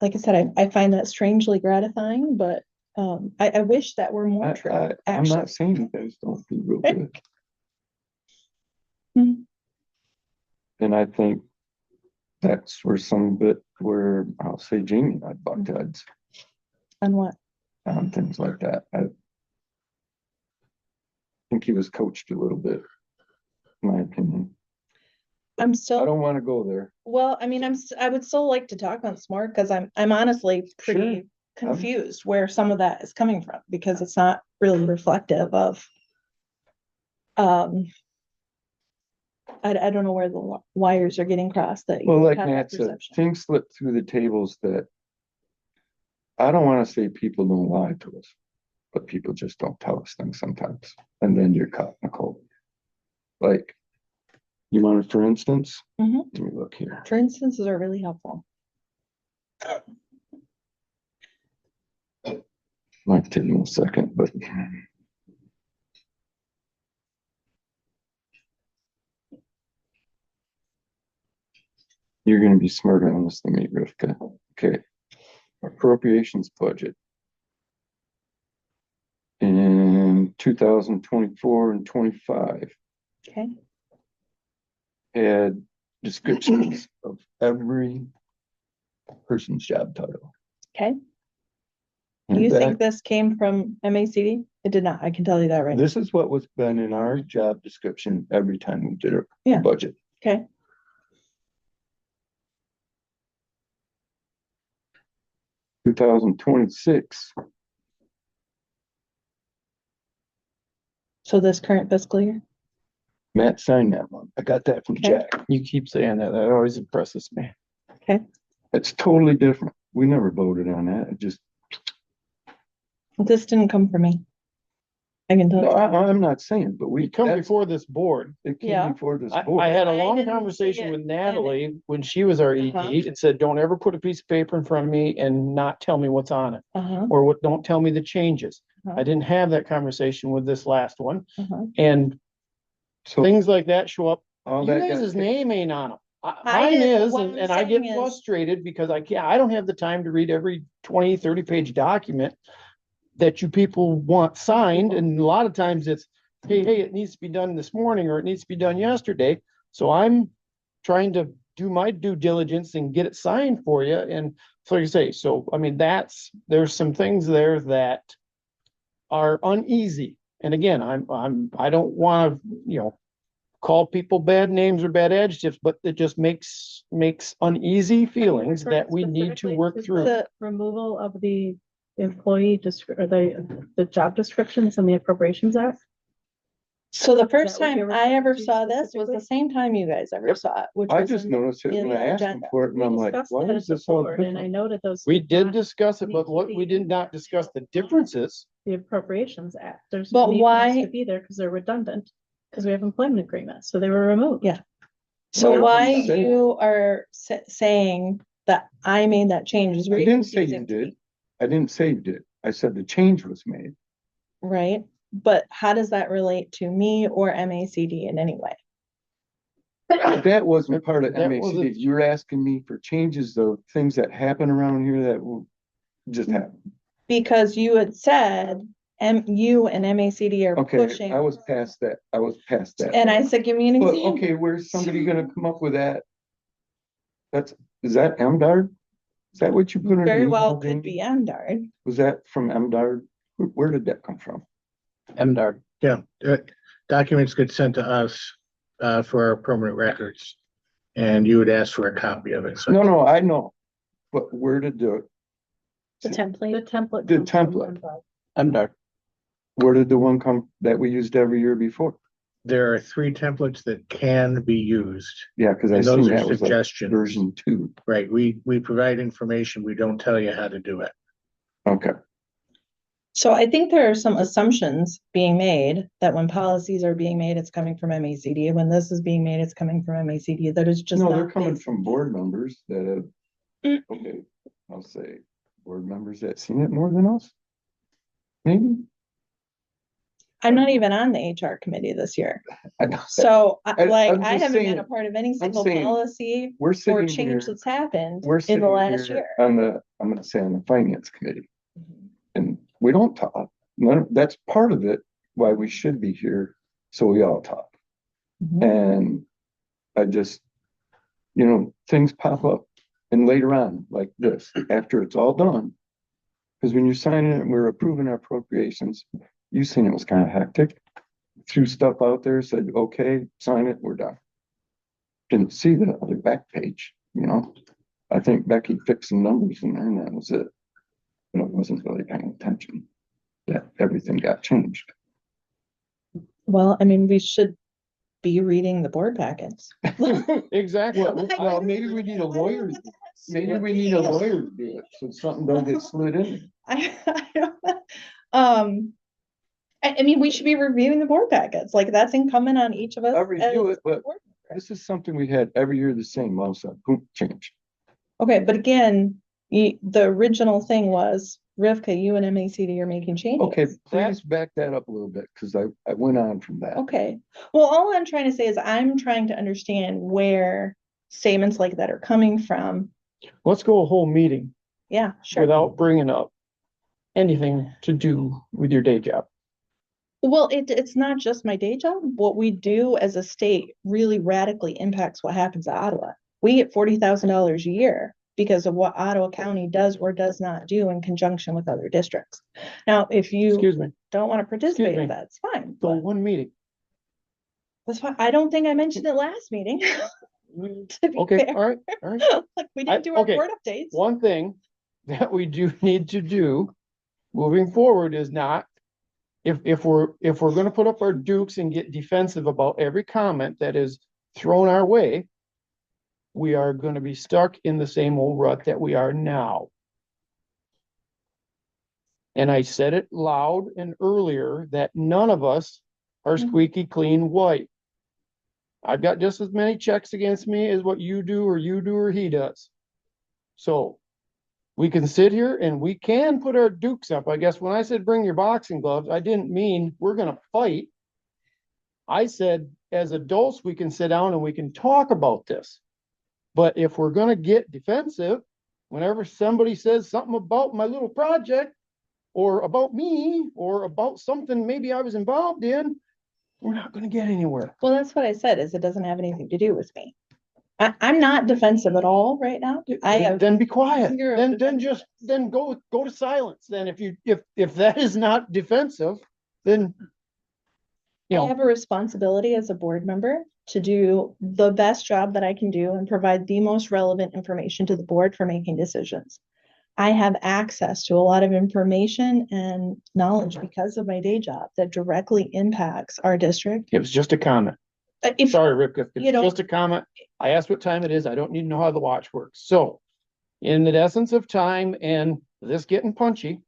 like I said, I find that strangely gratifying, but I wish that were more true, I'm actually. not saying you guys don't do real good. Mhm. And I think that's where some of it, where I'll say Jamie and I bucked heads On what? on things like that. I think he was coached a little bit, in my opinion. I'm I still, don't want to go there. well, I mean, I would still like to talk on SMART because I'm honestly pretty confused where some of that is coming from because it's not really reflective of. I don't know where the wires are getting crossed that. Well, you like have that Matt said, perception. things slip through the tables that I don't want to say people don't lie to us, but people just don't tell us things sometimes. And then you're caught in a cold. Like, you want it, for instance? Mhm. Let me look here. For instances are really helpful. Might take me a second, but. You're gonna be smarter on this than me, Rivka. Okay. Appropriations budget. In 2024 and 25 Okay. had descriptions of every person's job title. Okay. And You that- think this came from MACD? It did not. I can tell you that right now. This is what was been in our job description every time we did a Yeah. budget. Okay. Two 2026, So this current fiscal year? Matt signed that one. I got that from Okay. Jack. You keep saying that. That always impresses me. It's totally different. We never voted on that. It just, This didn't come from me. I can tell No, you. I'm not saying, but We we, come that's, before this board. it Yeah. came before this I board. had a I long didn't see conversation it with in Natalie when she was our Uh-huh. ED and said, don't ever put a piece of paper in front of me and not tell me what's on it. Uh-huh, Or what, don't tell me the changes. Uh-huh. I didn't have that conversation with this last one. uh-huh. And So things like that show up. all You that guys' got, name ain't on them. I Mine didn't- is, what and I'm and I get saying is- frustrated because I don't have the time to read every 20, 30 page document that you people want signed, and a lot of times it's, hey, it needs to be done this morning, or it needs to be done yesterday. So I'm trying to do my due diligence and get it signed for you, and so like I say, so, I mean, there's some things there that are uneasy. And again, I don't wanna, call people bad names or bad adjectives, but it just makes uneasy feelings that we need to work through. The removal of the employee or the job descriptions and the appropriations act. So the first what time you're I ever referring to saw this was the same time you guys ever Yep. saw it, which I was just in the- noticed it in when the I asked them agenda. for it, and I'm like, why is this all And I different? noted those. We did not discuss it, need but to what we did not discuss the differences. The appropriations act. There's. But no need for those why- To be there because they're redundant, because we have employment agreements, so they were removed. Yeah. So Well, why I'm saying- you are saying that I made that change is I very didn't say you confusing to me, did. I didn't say you did. I said the change was made. right? But how does that relate to me or MACD in any way? That wasn't part of That MACD. wasn't- You're asking me for changes of things that happen around here that will just happen. Because you had said, you and MACD are Okay, pushing, I was past that. I was past that. and I said, give me an But, example. okay, where's somebody gonna come up with that? Is that MDARD? Is that what you put in? Very the well email, could Jamie? be MDARD. Was that from MDARD? Where did that come from? MDR. Yeah, documents get sent to us, for our permanent records. And you would ask for a copy of it, so. No, I know, but where did The The template. template. The comes from template. MDOT. MDR. where did the one come that we used every year before? There are 3 templates that can be used, Yeah, because I and seen those are that was like suggestions. version 2. Right, we provide information, we don't tell you how to do it. Okay, So I think there are some assumptions being made that when policies are being made, it's coming from MACD. When this is being made, it's coming from MACD. That is just no, not they're coming based- from board members that have, Mm. okay, I'll say, board members that seen it more than us. Maybe, I'm not even on the HR committee this year. I know. So I'm I just haven't been saying- a part of any single saying policy We're or sitting here, change that's happened we're in sitting the last here year. on I'm gonna say on the finance committee. And we don't talk. That's part of it, why we should be here, so we all talk. Mhm. And I just, things pop up. And later on, like this, after it's all done. Because when you're signing it, we're approving our appropriations, you seen it was kind of hectic. Threw stuff out there, said, okay, sign it, we're done. Didn't see the other back page, I think Becky fixed some numbers in there and that was it. But I wasn't really paying attention that everything got changed. Well, I mean, we should be reading the board packets. Exactly. Well, maybe we need a lawyer. Maybe we need a lawyer to do it, so something don't get slid in. I don't know. I mean, we should be reviewing the board packets. Like that's incumbent on each of us. I review as it, but board members. this is something we had every year the same, all of a sudden, boom, change. Okay, but again, the original thing was Rivka, you and MACD are making changes. Okay, please back that up a little bit, because I went on from that. Okay, well, all I'm trying to say is I'm trying to understand where statements like that are coming from. Let's go a whole meeting Yeah, sure. without bringing up anything to do with your day job. Well, it's not just my day job. What we do as a state really radically impacts what happens at Ottawa. We get $40,000 a year because of what Ottawa County does or does not do in conjunction with other districts. Now, if you Excuse me, don't want to participate me. in that, it's fine. go but one meeting. That's fine. I don't think I mentioned it last meeting. To be Okay, fair. all right. Like we didn't do our okay. board updates. One thing that we do need to do moving forward is not, if we're gonna put up our dukes and get defensive about every comment that is thrown our way, we are gonna be stuck in the same old rut that we are now. And I said it loud and earlier that none of us are squeaky clean white. I've got just as many checks against me as what you do or he does. So we can sit here and we can put our dukes up. I guess when I said bring your boxing gloves, I didn't mean we're gonna fight. I said, as adults, we can sit down and we can talk about this. But if we're gonna get defensive, whenever somebody says something about my little project, or about me, or about something maybe I was involved in, we're not gonna get anywhere. Well, that's what I said, is it doesn't have anything to do with me. I'm not defensive at all right now. I have, Then be quiet. Zero Then go to silence. Then if that is not defensive, then you I know, have a responsibility as a board member to do the best job that I can do and provide the most relevant information to the board for making decisions. I have access to a lot of information and knowledge because of my day job that directly impacts our district. it was just a comment. If, Sorry, Rick, if you it's know- just a comment. I asked what time it is. I don't need to know how the watch works. So in the essence of time and this getting punchy,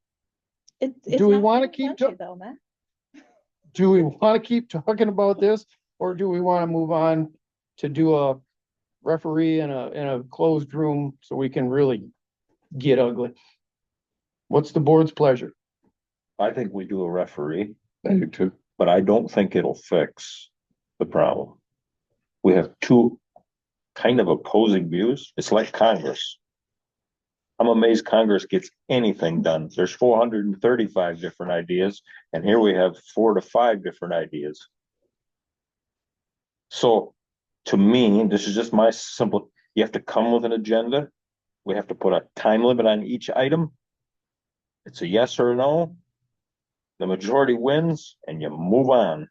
it's Do we not wanna getting keep punchy though, Matt? do we want to keep talking about this? Or do we want to move on to do a referee in a closed room so we can really get ugly? What's the board's pleasure? I think we do a referee, I do too. but I don't think it'll fix the problem. We have two kind of opposing views. It's like Congress. I'm amazed Congress gets anything done. There's 435 different ideas, and here we have 4 to 5 different ideas. So to me, this is just my simple, you have to come with an agenda. We have to put a time limit on each item. It's a yes or no. The majority wins and you move on.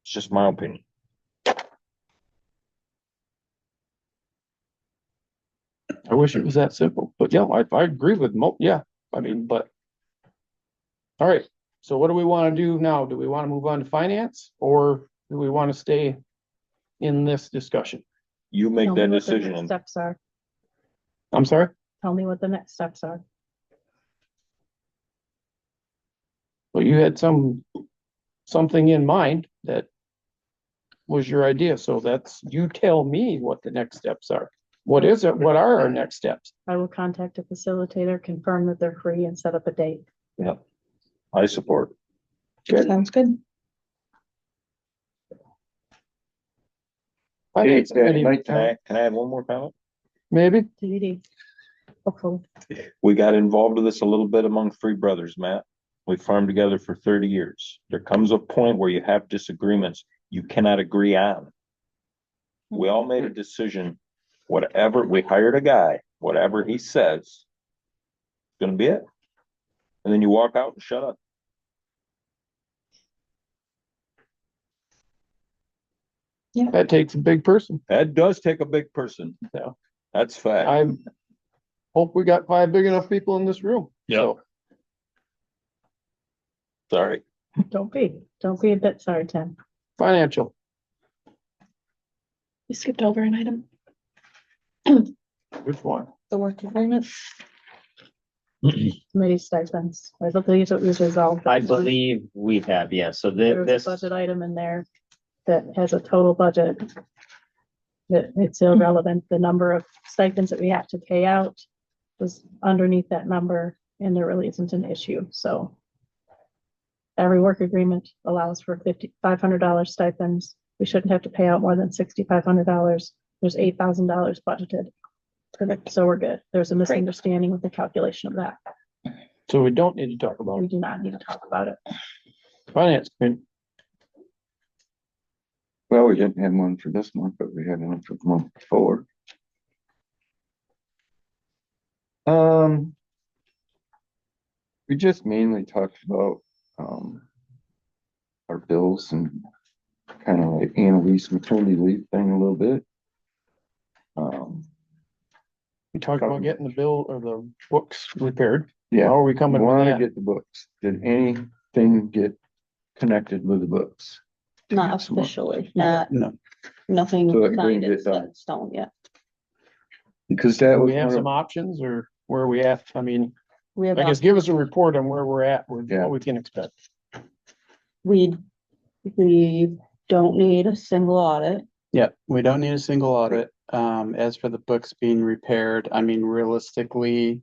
It's just my opinion. I wish it was that simple, but yeah, I agree with yeah, I mean, but. All right, so what do we want to do now? Do we want to move on to finance or do we want to stay in this discussion? You make Tell me that what the next decision. Steps are. I'm sorry? Tell me what the next steps are. Well, you had something in mind that was your idea, so you tell me what the next steps are. What is it? What are our next steps? I will contact a facilitator, confirm that they're free and set up a date. Yep. I support. Good. Sounds good. Finance committee, Can I add one more comment? maybe? DVD. Hopefully. We got involved with this a little bit among three brothers, Matt. We farmed together for 30 years. There comes a point where you have disagreements you cannot agree on. We all made a decision, whatever, we hired a guy, whatever he says, it's gonna be it. And then you walk out and shut up. That takes a big person. That does take a big person. Yeah. That's fact. I hope we got 5 big enough people in this room. Yep. So, Sorry. Don't be a bit sorry, Tim. financial, We skipped over an item. which one? The work agreement. Committee stipends. I thought these was resolved. I believe we have, yeah, so There's this, a budget item in there that has a total budget. That it's irrelevant. The number of stipends that we have to pay out was underneath that number and there really isn't an issue, so. Every work agreement allows for $500 stipends. We shouldn't have to pay out more than $6,500. There's $8,000 budgeted. Perfect. So we're good. There's a misunderstanding with the calculation of that. So we don't need to talk about We do not need to talk about it. finance committee. Well, we didn't have one for this month, but we had one for the month before. We just mainly talked about, our bills and kind of like Annalise maternity leave thing a little bit. We talked about getting the bill or the books repaired. Yeah. How are we coming with Want to that? get the books. Did anything get connected with the books? Not officially, not, No. nothing So it didn't signed get in done. stone yet. Because that Do was we have one some of, options or where are we at? I mean, We have, I guess give us a report on where we're at, Yeah. what we can expect. we don't need a single audit. Yeah, we don't need a single audit. As for the books being repaired, I mean, realistically,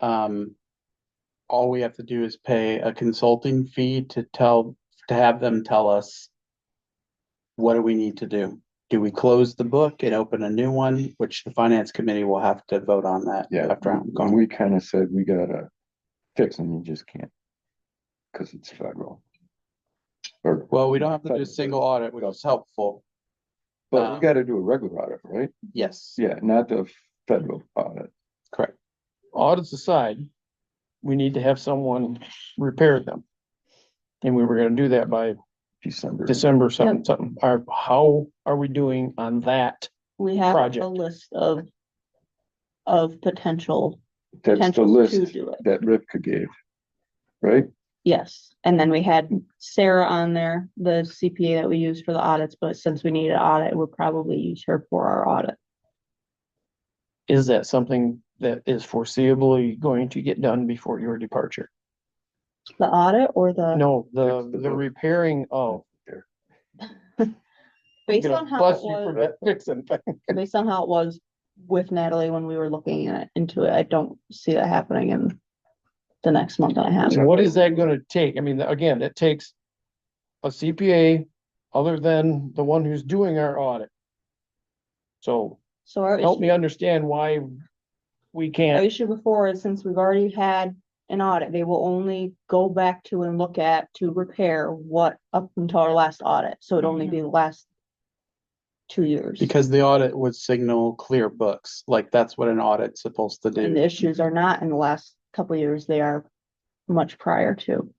all we have to do is pay a consulting fee to have them tell us what do we need to do? Do we close the book and open a new one, which the finance committee will have to vote on that Yeah, after I'm and gone. we kind of said we gotta fix them, you just can't. Cause it's federal. Or, Well, we don't have to do a single audit, which is helpful. but we gotta do a regular audit, right? Yes, Yeah, not the federal audit. correct. Audits aside, we need to have someone repair them. And we were gonna do that by December something. How are we doing on that? We have a Project. list of potential, That's the potential to list do it. that Rivka gave, right? Yes, and then we had Sarah on there, the CPA that we used for the audits, but since we need an audit, we'll probably use her for our audit. Is that something that is foreseeably going to get done before your departure? The audit or the, No, Fix the the book. repairing of. based Gonna on how it bust you for was, that fixing thing. based on how it was with Natalie when we were looking into it, I don't see that happening in the next month and a half. What is that gonna take? I mean, again, it takes a CPA other than the one who's doing our audit. So So our help issue, me understand why we our can't, issue before is since we've already had an audit, they will only go back to and look at to repair what up until our last audit. So it'd only be the last 2 years. Because the audit would signal clear books, like that's what an audit's supposed to And the do, issues are not in the last couple of years, they are much prior to.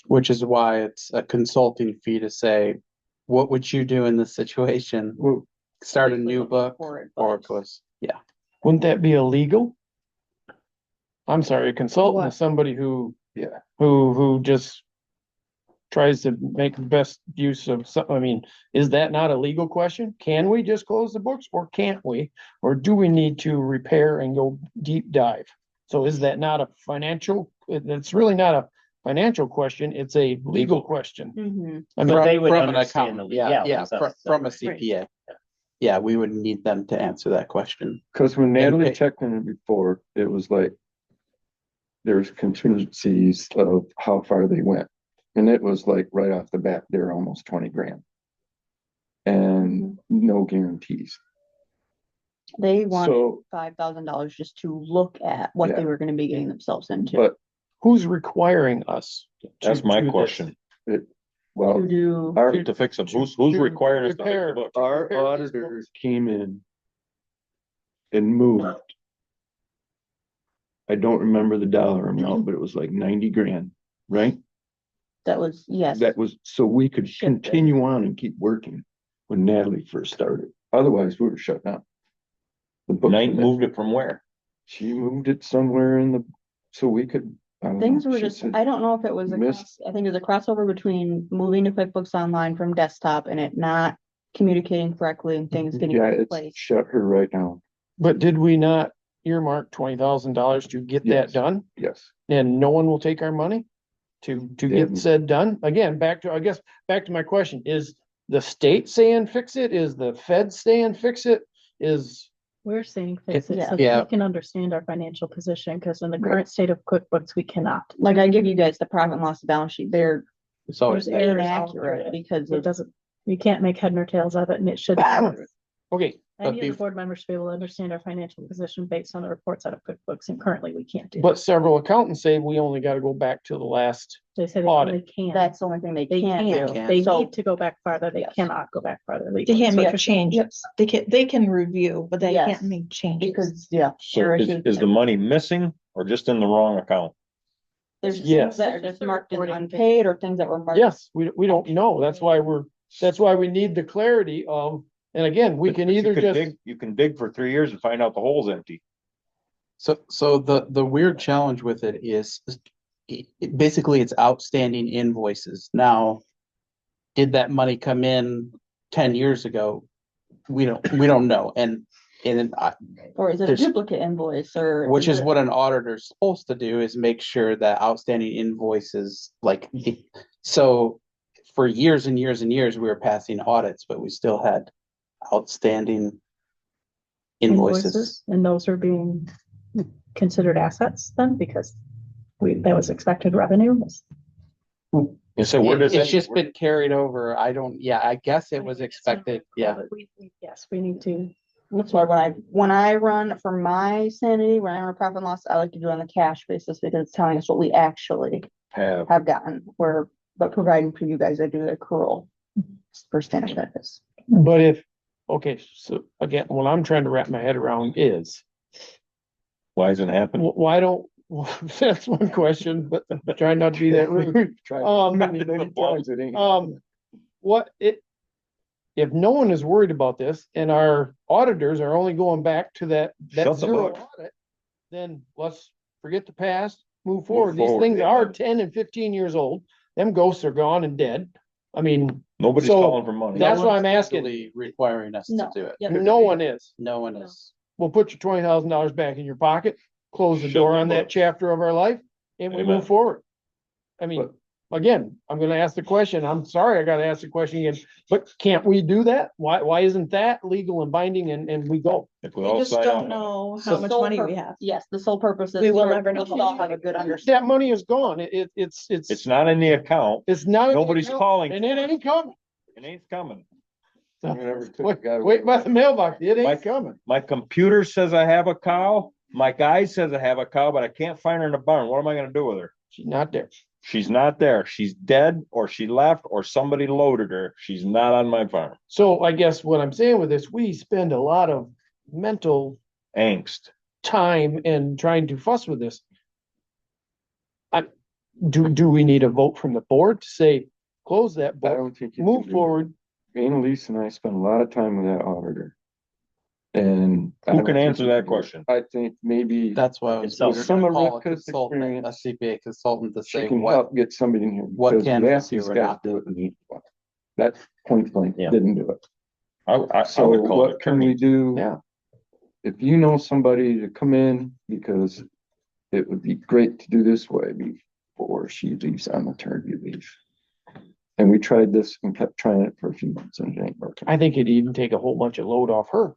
which is why it's a consulting fee to say, what would you do in this situation? Well, Start a new book For it, or but close, yeah. wouldn't that be illegal? I'm sorry, a consultant is somebody who, yeah, who just tries to make the best use of some, I mean, is that not a legal question? Can we just close the books or can't we? Or do we need to repair and go deep dive? So is that not a financial, it's really not a financial question, it's a legal question. Mhm. I mean, But they would From an understand accountant, the yeah, legalities of it, from a right? CPA. Yeah, we would need them to answer that question. cause when Natalie Okay. checked in it before, it was like. There's contingencies of how far they went. And it was like right off the bat, they're almost 20 grand. And no guarantees. They want So, $5,000 just to look at what Yeah. they were gonna be getting themselves into. but who's requiring us? That's to my do this? question. well, To do, our, To fix them, who's to requiring us to fix repair. the books? our Repair these auditors came in. And moved. I don't remember the dollar amount, but it was like 90 grand, right? that was, yes. That was, so we could Shifted. continue on and keep working when Natalie first started. Otherwise, we were shut down. The book, Knight moved it from where? she moved it somewhere in the, so we could. I don't Things know, were she just, said- I don't know if it was a missed- I think it was a crossover between moving to QuickBooks Online from desktop and it not communicating correctly and things getting Yeah, it's replaced. shut her right down. But did we not earmark $20,000 to get that Yes. done? Yes. And no one will take our money to They get haven't. said done? Again, I guess, back to my question, is the state saying fix it? Is the Fed saying fix it? Is, We're saying fix it so Yeah. that we can understand our financial position, because in the current state of QuickBooks, we cannot. Like I give you guys the profit and loss balance sheet, they're It's always, There's errors all inaccurate through it. because It of, doesn't, you can't make head nor tails of it, and it should. okay, Any of the bef- board members should be able to understand our financial position based on the reports out of QuickBooks, and currently we can't do. but that. several accountants say we only gotta go back to the last. They say they audit. only can. that's the only thing they They can't can't, do. they So- need to go back farther, they Yes. cannot go back farther. They legally. can't So make that's- changes. They can review, but they Yes. can't make changes. Because, yeah. So there is the money missing or just in the wrong account? There's Yes. things that are It's just just a marked as reporting thing. unpaid or things that were marked. Yes, we don't know. That's why we need the clarity of, and again, we can But you either could just. dig- You can dig for 3 years and find out the hole's empty. so the weird challenge with it is, basically it's outstanding invoices. Now, did that money come in 10 years ago? We don't know. And And then Or is it a There's- duplicate invoice or? which is it- what an auditor's supposed to do, is make sure that outstanding invoices, so for years and years and years, we were passing audits, but we still had outstanding invoices. And those are being considered assets then, because that was expected revenue. You said, where does It's that? just been carried over. I guess it was expected, yeah. Yes, we need to. That's why when I run for my sanity, when I run a profit and loss, I like to do it on the cash basis because it's telling us what we actually Have, have gotten, but providing for you guys, I do the accrual for standard benefits. But if, okay, so again, what I'm trying to wrap my head around is, why isn't it happening? why don't, that's one question, but try not to be that rude. Tried Um, many times, it ain't. What it, if no one is worried about this and our auditors are only going back to that Shut the zero book. audit, then let's forget the past, move forward. These forward, things yeah. are 10 and 15 years old. Them ghosts are gone and dead. I mean, Nobody's So, calling for money. That's No what one's I'm asking. legally requiring us to No. do it. Yeah. no one is. No one is. We'll put your $20,000 back in your pocket, close the Shut door the on that book. chapter of our life, and we Amen. move forward. I mean, again, I'm gonna ask the question. I'm sorry, I gotta ask the question again, but can't we do that? Why isn't that legal and binding and we go? If we We all just sign don't off on it. know So how much sole money pur- we have. Yes, the sole purpose is. We will for- never know. we all have a good understanding. That money is gone. It's It's not in the account. it's not. Nobody's calling. And it ain't coming. It ain't coming. Wait by the mailbox. It My- ain't coming. My computer says I have a cow. My guy says I have a cow, but I can't find her in the barn. What am I gonna do with her? She's not there. She's not there. She's dead, or she left, or somebody loaded her. She's not on my farm. So I guess what I'm saying with this, we spend a lot of mental Angst. time in trying to fuss with this. Do we need a vote from the board to say, close that I book, don't think. you move can do forward? that. Annalise and I spent a lot of time with that auditor. And. I Who don't can think answer you that can do it. question? I think maybe That's why I was. Consult. we're Some gonna of call a Rebecca's consultant, a experience. CPA consultant to she say can what, help get somebody in here. what because can we we asked do these or guys not to do it, and that point blank Yeah. didn't do it. I So would call it what can we attorney. do? Yeah. If you know somebody to come in, because it would be great to do this way before she leaves on maternity leave. And we tried this and kept trying it for a few months and it ain't working. I think it'd even take a whole bunch of load off her.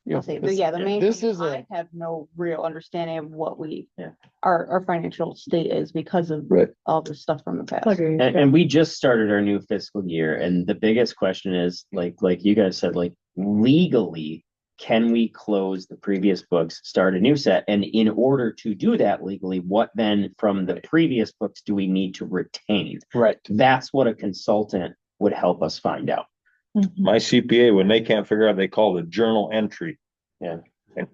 You know, Say, but yeah, the main this thing is is a, I have no real understanding of what Yeah. our financial state is because of Right. all the stuff from the past. And we just started our new fiscal year, and the biggest question is, like you guys said, like legally, can we close the previous books, start a new set? And in order to do that legally, what then from the previous books do we need to retain? right. That's what a consultant would help us find out. My CPA, when they can't figure out, they call it a journal entry. Yeah. And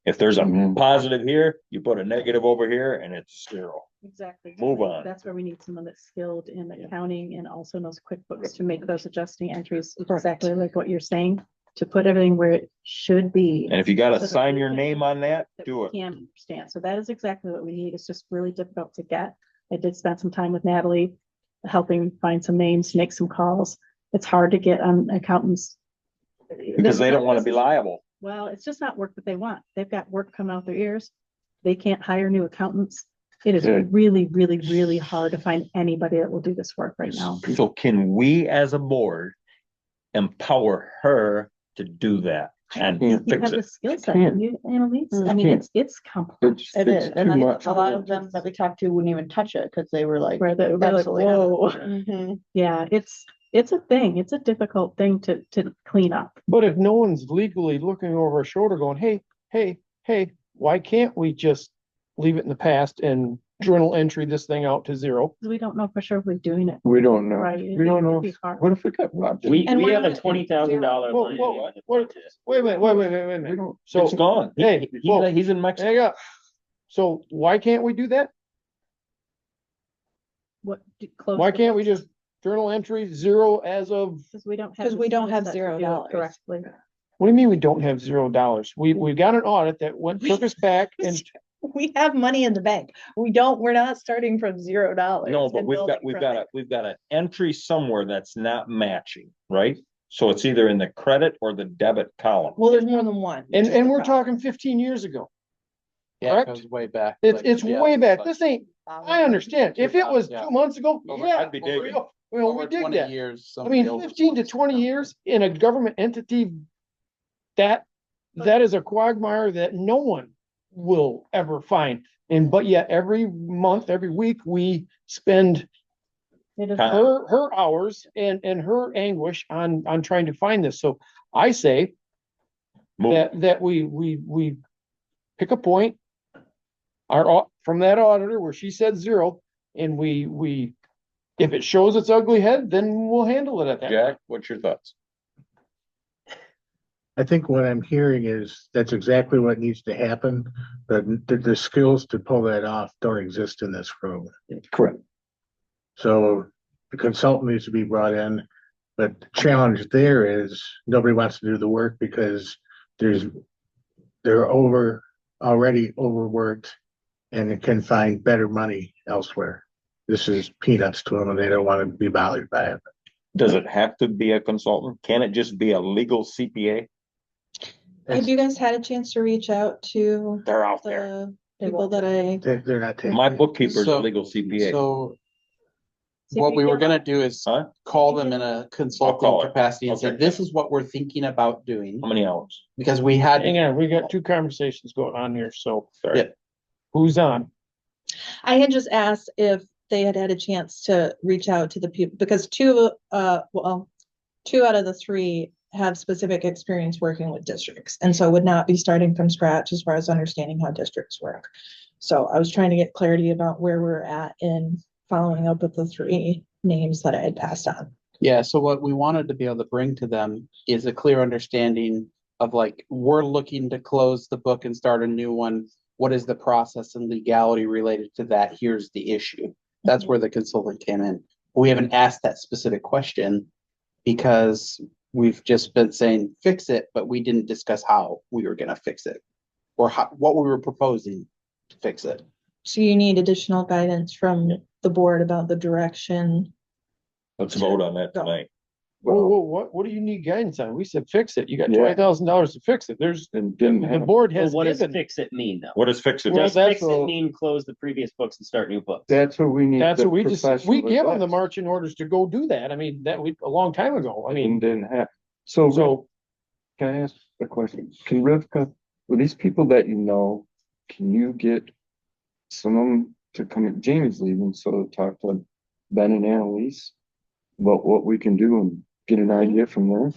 if there's a Mhm. positive here, you put a negative over here and it's zero. Exactly. Move on. That's where we need someone that's skilled in accounting and also knows QuickBooks to make those adjusting entries, exactly like what you're saying, to put everything where it should be. And if you gotta So that sign we your can- name on that, that do we it. Can understand. So that is exactly what we need. It's just really difficult to get. I did spend some time with Natalie, helping find some names, make some calls. It's hard to get on accountants. Because they don't wanna be liable. Well, it's just not work that they want. They've got work coming out their ears. They can't hire new accountants. It is Yeah. really, really, really hard to find anybody that will do this work right now. So can we as a board empower her to do that and Yeah. You fix have the it? skill set, Can't. you, Annalise. I Mhm. mean, it's complex. It's It is, and too then much. a lot of them that we talked to wouldn't even touch it because they were like. Where they're like, absolutely not. whoa. Mhm. Yeah, it's a thing. It's a difficult thing to clean up. but if no one's legally looking over our shoulder going, hey, why can't we just leave it in the past and journal entry this thing out to zero? 'Cause we don't know for sure if we're doing it We don't know. right. We don't know. It'd be hard. What if we got robbed? We And have we're a not- $20,000. Whoa, line whoa, in the what- budget. Wait a minute, wait a We minute. don't. So, It's gone. hey, whoa. He's in Mexico. hang up. So why can't we do that? Close Why the can't we books. just journal entry zero as of, Because we don't have. 'Cause the we don't skill have set to $0. do it correctly. what do you mean we don't have $0? We've got an audit that took us back and We have money in the bank. We're not starting from $0. No, but and we've building got from it. an entry somewhere that's not matching, right? So it's either in the credit or the debit column. Well, there's more than one. And we're talking 15 years ago. Yeah, it Correct? goes way back. It's yeah, way back. but This ain't, I understand. If it was Yeah. 2 months ago, Over- yeah. I'd be digging. Well, we over dig 20 that. years. I some mean, deals- 15 to 20 years in a government entity, that is a quagmire that no one will ever find. And but yet every month, every week, we spend It is- her hours and her anguish on trying to find this. So I say Move. that we pick a point. From that auditor where she said 0, and we if it shows its ugly head, then we'll handle it at that. Jack, what's your thoughts? I think what I'm hearing is that's exactly what needs to happen, but the skills to pull that off don't exist in this room. Correct. So the consultant needs to be brought in, but the challenge there is nobody wants to do the work because they're already overworked and can find better money elsewhere. This is peanuts to them and they don't want to be bothered by it. Does it have to be a consultant? Can it just be a legal CPA? Have you guys had a chance to reach out to They're out there. the people that I? They're not taking. My it. bookkeeper's a So- legal CPA. So what we were gonna do is Huh? call them in a consulting call her. capacity and say, Okay. this is what we're thinking about doing. How many hours? Because we had, Hang on, we got 2 conversations going on here, so. Sorry. Yeah. Who's on? I had just asked if they had had a chance to reach out to the people, because two out of the 3 have specific experience working with districts, and so would not be starting from scratch as far as understanding how districts work. So I was trying to get clarity about where we're at in following up with the 3 names that I had passed on. yeah, so what we wanted to be able to bring to them is a clear understanding of like, we're looking to close the book and start a new one. What is the process and legality related to that? Here's the issue. That's where the consultant came in. We haven't asked that specific question because we've just been saying, fix it, but we didn't discuss how we were gonna fix it. Or what we were proposing to fix it. So you need additional guidance from the board about the direction. Let's vote on that tonight. Whoa, what do you need guidance on? We said fix it. You got Yeah. $20,000 to fix it. There's, And didn't the have, board Well, has what does given, fix it mean though? What does fix it? Well, Does that's fix it all- mean close the previous books and start new books? that's what we need. that's the what we just, we professional give them the advice. marching orders to go do that. I mean, a long time ago. I mean, And didn't have, so so can I ask a question? Can Rivka, with these people that you know, can you get some of them to come in? Jamie's leaving, so talk to Ben and Annalise about what we can do and get an idea from there.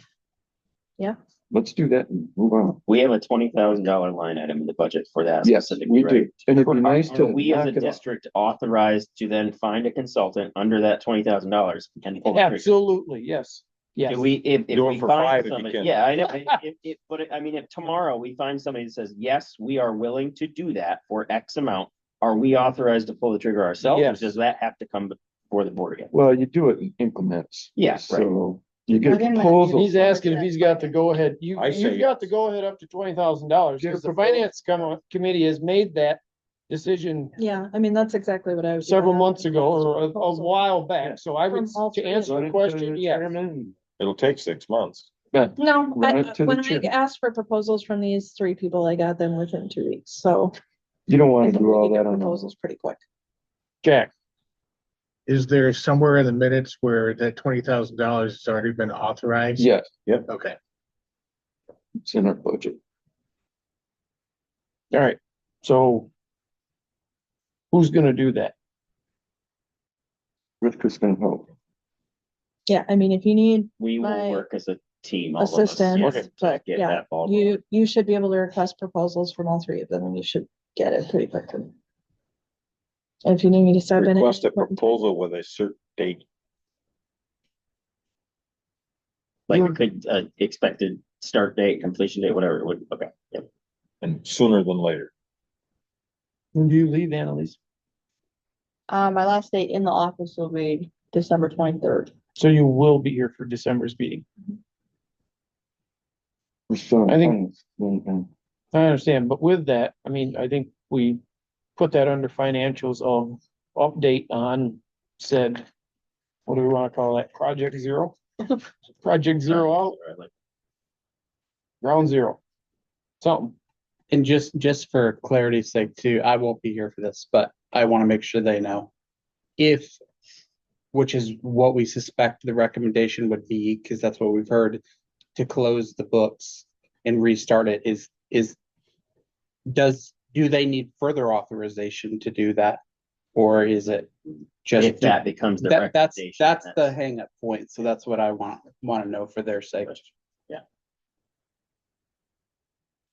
Yeah. Let's do that and move on. We have a $20,000 line item in the budget for that Yes, specifically, we do. right? And it'd be nice Are to we as a knock it off. district authorized to then find a consultant under that $20,000? Can pull the trigger? absolutely, yes. Yes. If if Do it we for find 5 if you somebody, can. yeah, I know, I mean, if tomorrow we find somebody that says, yes, we are willing to do that for X amount, are we authorized to pull the trigger ourselves? Or Yes. does that have to come before the board again? Well, you do it in increments. Yeah, right. So you get a Within that- proposal. He's asking if he's got the go ahead. I say You've got the go ahead up to $20,000 Get a because the proposal. finance committee has made that decision Yeah, I mean, that's exactly what I was. several months ago or a while back. So I would, From all to three. answer the question, yeah. It'll take 6 months. No, Run it to the when I chair. asked for proposals from these 3 people, I got them within 2 weeks, so. You don't I want to think do we all can get that on. proposals pretty quick. Jack, Is there somewhere in the minutes where that $20,000 has already been authorized? Yes, Okay. it's in our budget. all right, so who's gonna do that? Rivka's gonna help. Yeah, I mean, if you need We will My work as a team. all of us, assistance, yes, to but get yeah, that ball rolling. you should be able to request proposals from all 3 of them, and you should get it pretty quickly. And if you need me to step in. Request a proposal with a certain date. Like we could, expected start date, completion date, whatever it would, okay, yep. And sooner than later. When do you leave, Annalise? My last date in the office will be December 23rd. So you will be here for December's meeting. We're still in I think- finance. I understand, but with that, I mean, I think we put that under financials of update on said, what do we wanna call that, Project Zero? Project Zero out, ground zero. Something. And just for clarity's sake too, I won't be here for this, but I want to make sure they know. If, which is what we suspect the recommendation would be, because that's what we've heard, to close the books and restart it do they need further authorization to do that? Or is it just? If that becomes the That's recommendation. the hang up point. So that's what I want to know for their sake.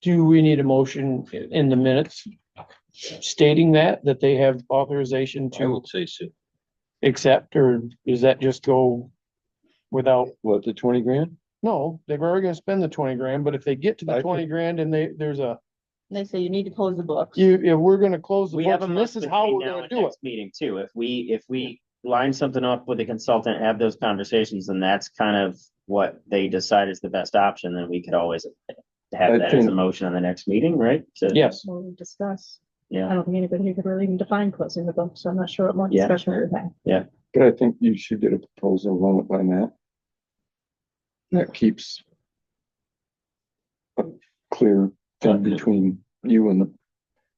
Do we need a motion in the minutes stating that they have authorization I to would say so. accept, or does that just go without? What, the 20 grand? No, they're already gonna spend the 20 grand, but if they get to the I 20 grand and there's a, They say you need to close the books. if we're gonna close the We have books, a and this month is how between we're now gonna and do it. next meeting too. If we line something up with the consultant, have those conversations, and that's kind of what they decide is the best option, then we could always have I that as a think- motion on the next meeting, right? Yes, We'll discuss. I Yeah, don't think anybody could really even define closing the book, so I'm not sure what more Yeah. discussion we would have. But I think you should get a proposal run it by Matt. That keeps a clear thing between you and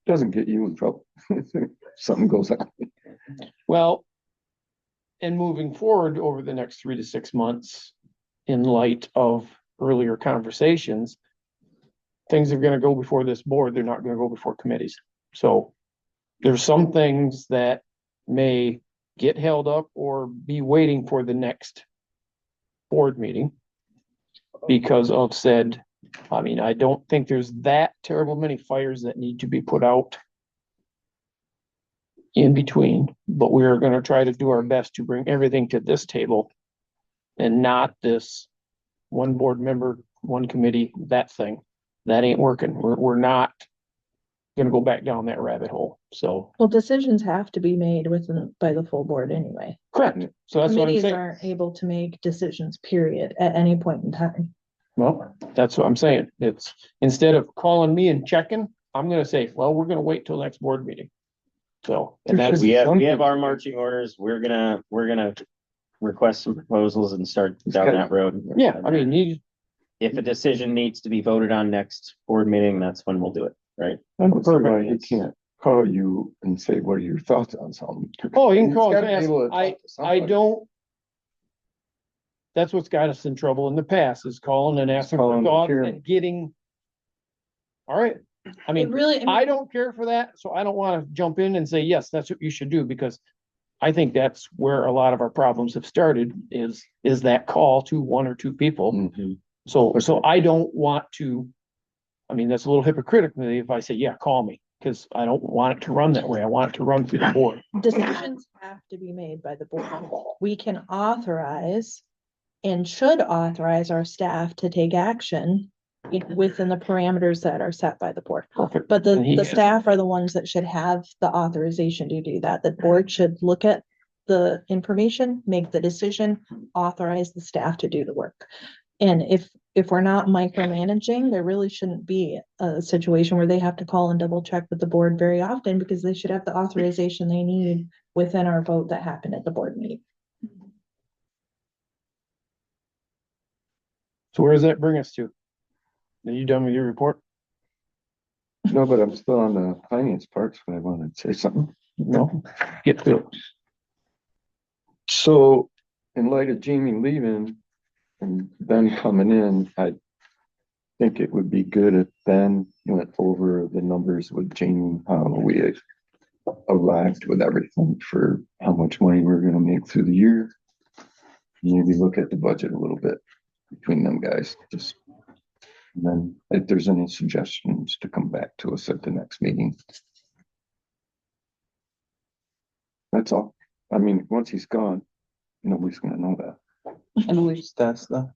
doesn't get you in trouble. Something goes on. well, and moving forward over the next 3 to 6 months, in light of earlier conversations, things are gonna go before this board, they're not gonna go before committees. So there's some things that may get held up or be waiting for the next board meeting because of said, I mean, I don't think there's that terrible many fires that need to be put out in between, but we are gonna try to do our best to bring everything to this table and not this one board member, one committee, that thing. That ain't working. We're not gonna go back down that rabbit hole. So, Well, decisions have to be made by the full board anyway. correct. So that's what I'm Committees saying. aren't able to make decisions, period, at any point in time. Well, that's what I'm saying. It's, instead of calling me and checking, I'm gonna say, well, we're gonna wait till next board meeting. So, and that's, we have our marching orders. We're gonna request some proposals and start down that road. yeah, I mean, you, If a decision needs to be voted on next board meeting, that's when we'll do it, right? I don't see why he can't call you and say, what are your thoughts on something? oh, you can He's call gotta and be ask. able to talk to I somebody. don't. That's what's got us in trouble in the past, is calling and asking for Calling the thoughts chairman. and getting. All right, I It mean, really, I don't care for that, so I don't wanna jump in and say, yes, that's what you should do, because I think that's where a lot of our problems have started, is that call to one or two people. Mhm. So I don't want to, I mean, that's a little hypocritical if I say, yeah, call me, because I don't want it to run that way. I want it to run through the board. decisions have to be made by the board. We can authorize and should authorize our staff to take action within the parameters that are set by the board. Perfect. But And he the has- staff are the ones that should have the authorization to do that. The board should look at the information, make the decision, authorize the staff to do the work. And if we're not micromanaging, there really shouldn't be a situation where they have to call and double check with the board very often, because they should have the authorization they need within our vote that happened at the board meeting. So where does that bring us to? Are you done with your report? No, but I'm still on the finance part, so I wanted to say something. No? Get to it. So in light of Jamie leaving and Ben coming in, I think it would be good if Ben went over the numbers with Jamie, how we arrived with everything for how much money we're gonna make through the year. Maybe look at the budget a little bit between them guys, just. And then if there's any suggestions to come back to us at the next meeting. That's all. I mean, once he's gone, nobody's gonna know that. And at least that's the.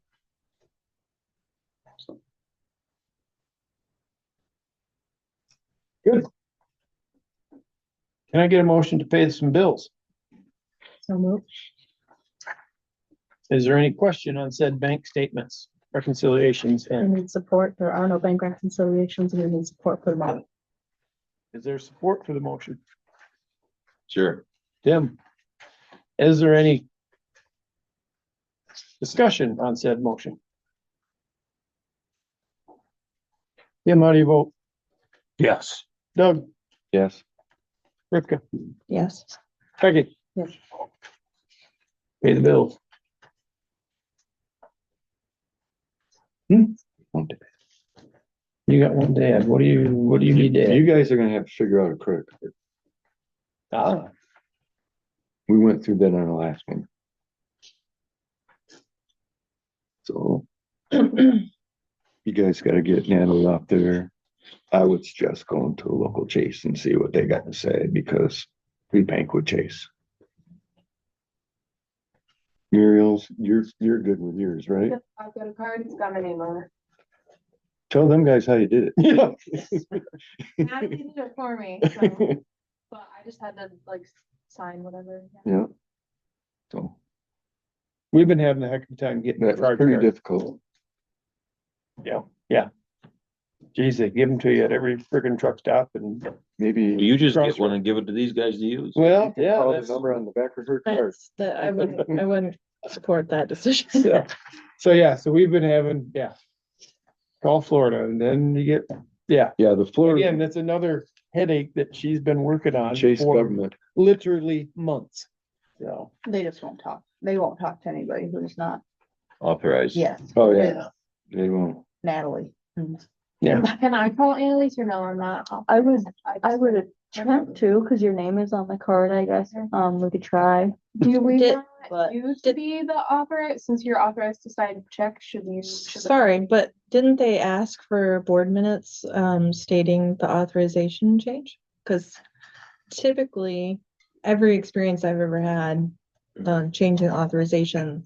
Can I get a motion to pay some bills? So move. Is there any question on said bank statements, reconciliations, We and need support. There are no bank reconciliations, and we need support for the money. is there support for the motion? Sure. Tim? Is there any Discussion on said motion. Tim, how do you vote? Yes. Doug, Yes. Rivka, Yes. Peggy? Yes. Pay the bills. Okay. You got one to add. What do you need to You add? guys are gonna have to figure out a credit card. Ah, We went through that on the last one. So. You guys gotta get Natalie up there. I would suggest going to a local Chase and see what they got to say, because we bank with Chase. Muriel's, you're good with yours, right? I've got a card, it's got my name on it. Tell them guys how you did it. yeah. Natalie did it for me, so, but I just had to like sign whatever. Yeah. So We've been having a heck of a time getting. that was card pretty card. difficult. Geez, they give them to you at every friggin' truck stop and, Maybe. You just get one and give it to these guys to use. well, yeah, Call the that's, number on the back of her card. That's the, I wouldn't support that decision. yeah. So, yeah, so we've been having, call Florida and then you get, Yeah, the again, Florida that's another headache that she's been working on. Chase for government. literally months. So, They just won't talk. They won't talk to anybody who's not, Authorized. yes, Oh, yeah. They won't. Natalie. Can I call Annalise or no, I'm not? I would attempt to, cause your name is on the card, I guess. We could try. Do we Did- not but- use to be the authorized, since you're authorized to sign check, should you? should the- Sorry, but didn't they ask for board minutes, stating the authorization change? Cause typically, every experience I've ever had, changing authorization,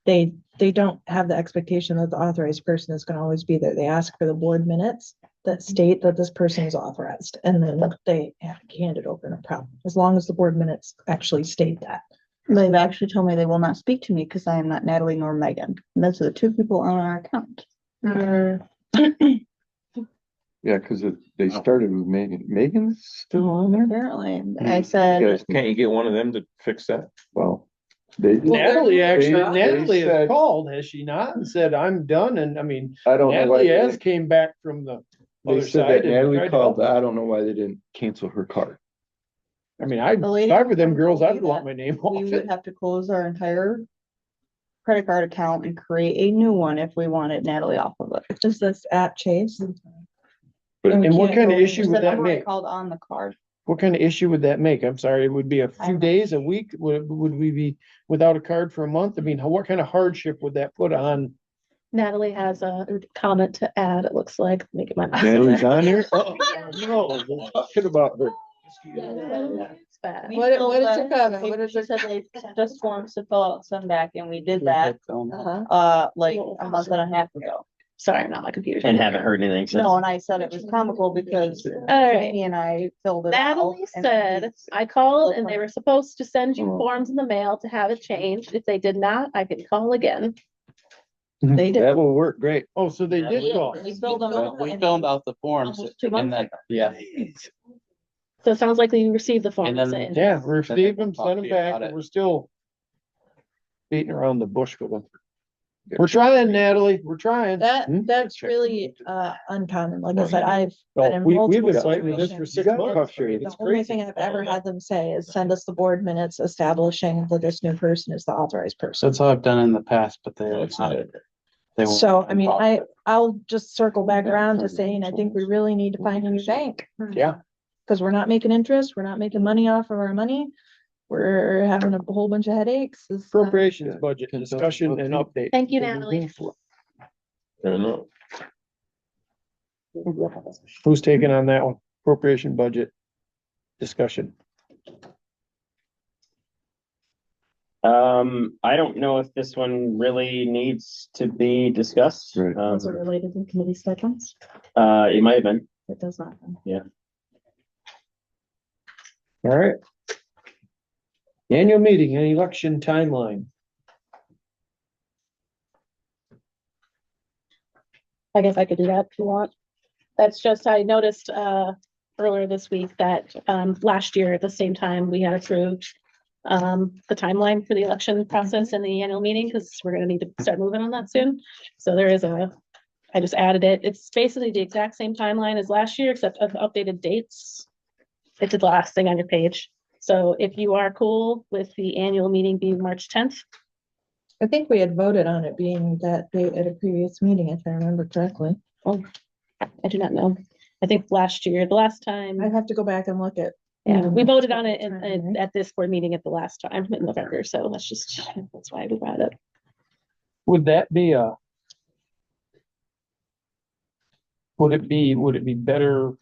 they don't have the expectation that the authorized person is gonna always be there. They ask for the board minutes that state that this person is authorized, and then they have to hand it over, no problem, as long as the board minutes actually state that. They've actually told me they will not speak to me because I am not Natalie nor Megan. And those are the two people on our account. Yeah, cause they started with Megan. Megan's still on there? Apparently, I said, You guys- Can't you get one of them to fix that? Well, they. Natalie actually, they Natalie has said- called, has she not? And said, I'm done. And I mean, I don't know why. Natalie They has came back from the they other said side. that and Natalie tried to called, help. but I don't know why they didn't cancel her card. I mean, I, The lady if I were them told girls, me I'd want that my name we off would it. have to close our entire credit card account and create a new one if we wanted Natalie off of it. Is this at Chase? But- we And what can't kind of go- issue Just would the that number I make? called on the card. What kind of issue would that make? I'm sorry, it would be a I few don't- days, a week? Would we be without a card for a month? I mean, what kind of hardship would that put on? Natalie has a comment to add, it looks like. Let me get my. Natalie's on there? Oh, no, we're talking about her. It's bad. We What- filled what is that- your comment? they- What is She your- said they sent us forms to fill out, send back, and we did that, Uh-huh. like a month and a half ago. Sorry, I'm not my computer. And haven't heard anything since. No, and I said it was comical because All right. Jamie and I filled it out. Natalie and said, I called and they were supposed to send you forms in the mail to have it changed. If they did not, I can call again. They did. That will work great. Oh, so they did call. We filled them out. We and filled out the forms Almost 2 and months then, ago. yeah. So it sounds like you received the And form then- saying. Yeah, we received them, Talk sent to them you back, about and it. we're still beating around the bush with them. We're trying, Natalie, we're trying. That's really, uncommon. Like I said, I've been Oh, in we've multiple been fighting with this for situations. 6 got months. frustrated. It's The only crazy. thing I've ever had them say is send us the board minutes establishing that this new person is the authorized person. That's how I've done in the past, but they won't. So, I mean, I'll just circle back around to saying, I think we really need to find a new bank. Yeah. Cause we're not making interest, we're not making money off of our money. We're having a whole bunch of headaches. Appropriations budget discussion and update. Thank you, Natalie. I don't know. Who's taking on that one? Appropriation budget discussion. I don't know if this one really needs to be discussed. Right. Also related to committee stipends? It might have been. It does not. All right. Annual meeting and election timeline. I guess I could do that if you want. That's just, I noticed, earlier this week that, last year at the same time, we had approved the timeline for the election process and the annual meeting, because we're gonna need to start moving on that soon. So there is I just added it. It's basically the exact same timeline as last year, except of updated dates. It's the last thing on your page. So if you are cool with the annual meeting being March 10th, I think we had voted on it being that date at a previous meeting, if I remember correctly. I do not know. I think last year, the last time. I'd have to go back and look at. Yeah, we voted on it Right. at this board meeting at the last time in November, so that's why we brought it up. Would that be would it be better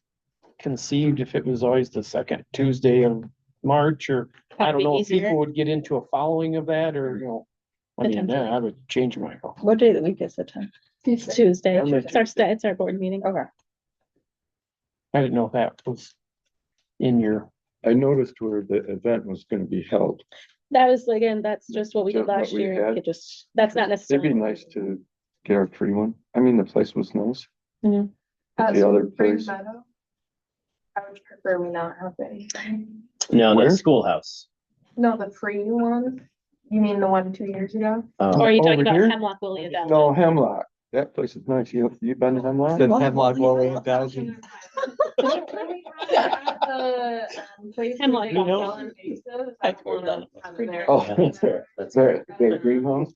conceived if it was always the second Tuesday of March, or I don't Probably know if easier. people would get into a following of that, or, you know, I mean, Potentially. I would change my call. What day of the week is it? It's Tuesday. Monday, It's our board meeting. Okay. I didn't know if that was in your, I noticed where the event was gonna be held. That was, again, that's just what we did Just what last we year. had. It just, that's not It'd necessarily. be nice to get our free one. I mean, the place was nice. Mhm. The other place, I would prefer we not have anything. No, Where? the schoolhouse. No, the free one. You mean the one 2 years ago? Or are you talking Over about here? Hemlock Lily Adele? no, Hemlock. That place is nice. You been to Hemlock? The Hemlock Lily and Thousand. Hemlock. You know? Oh, that's right. The greenhouse.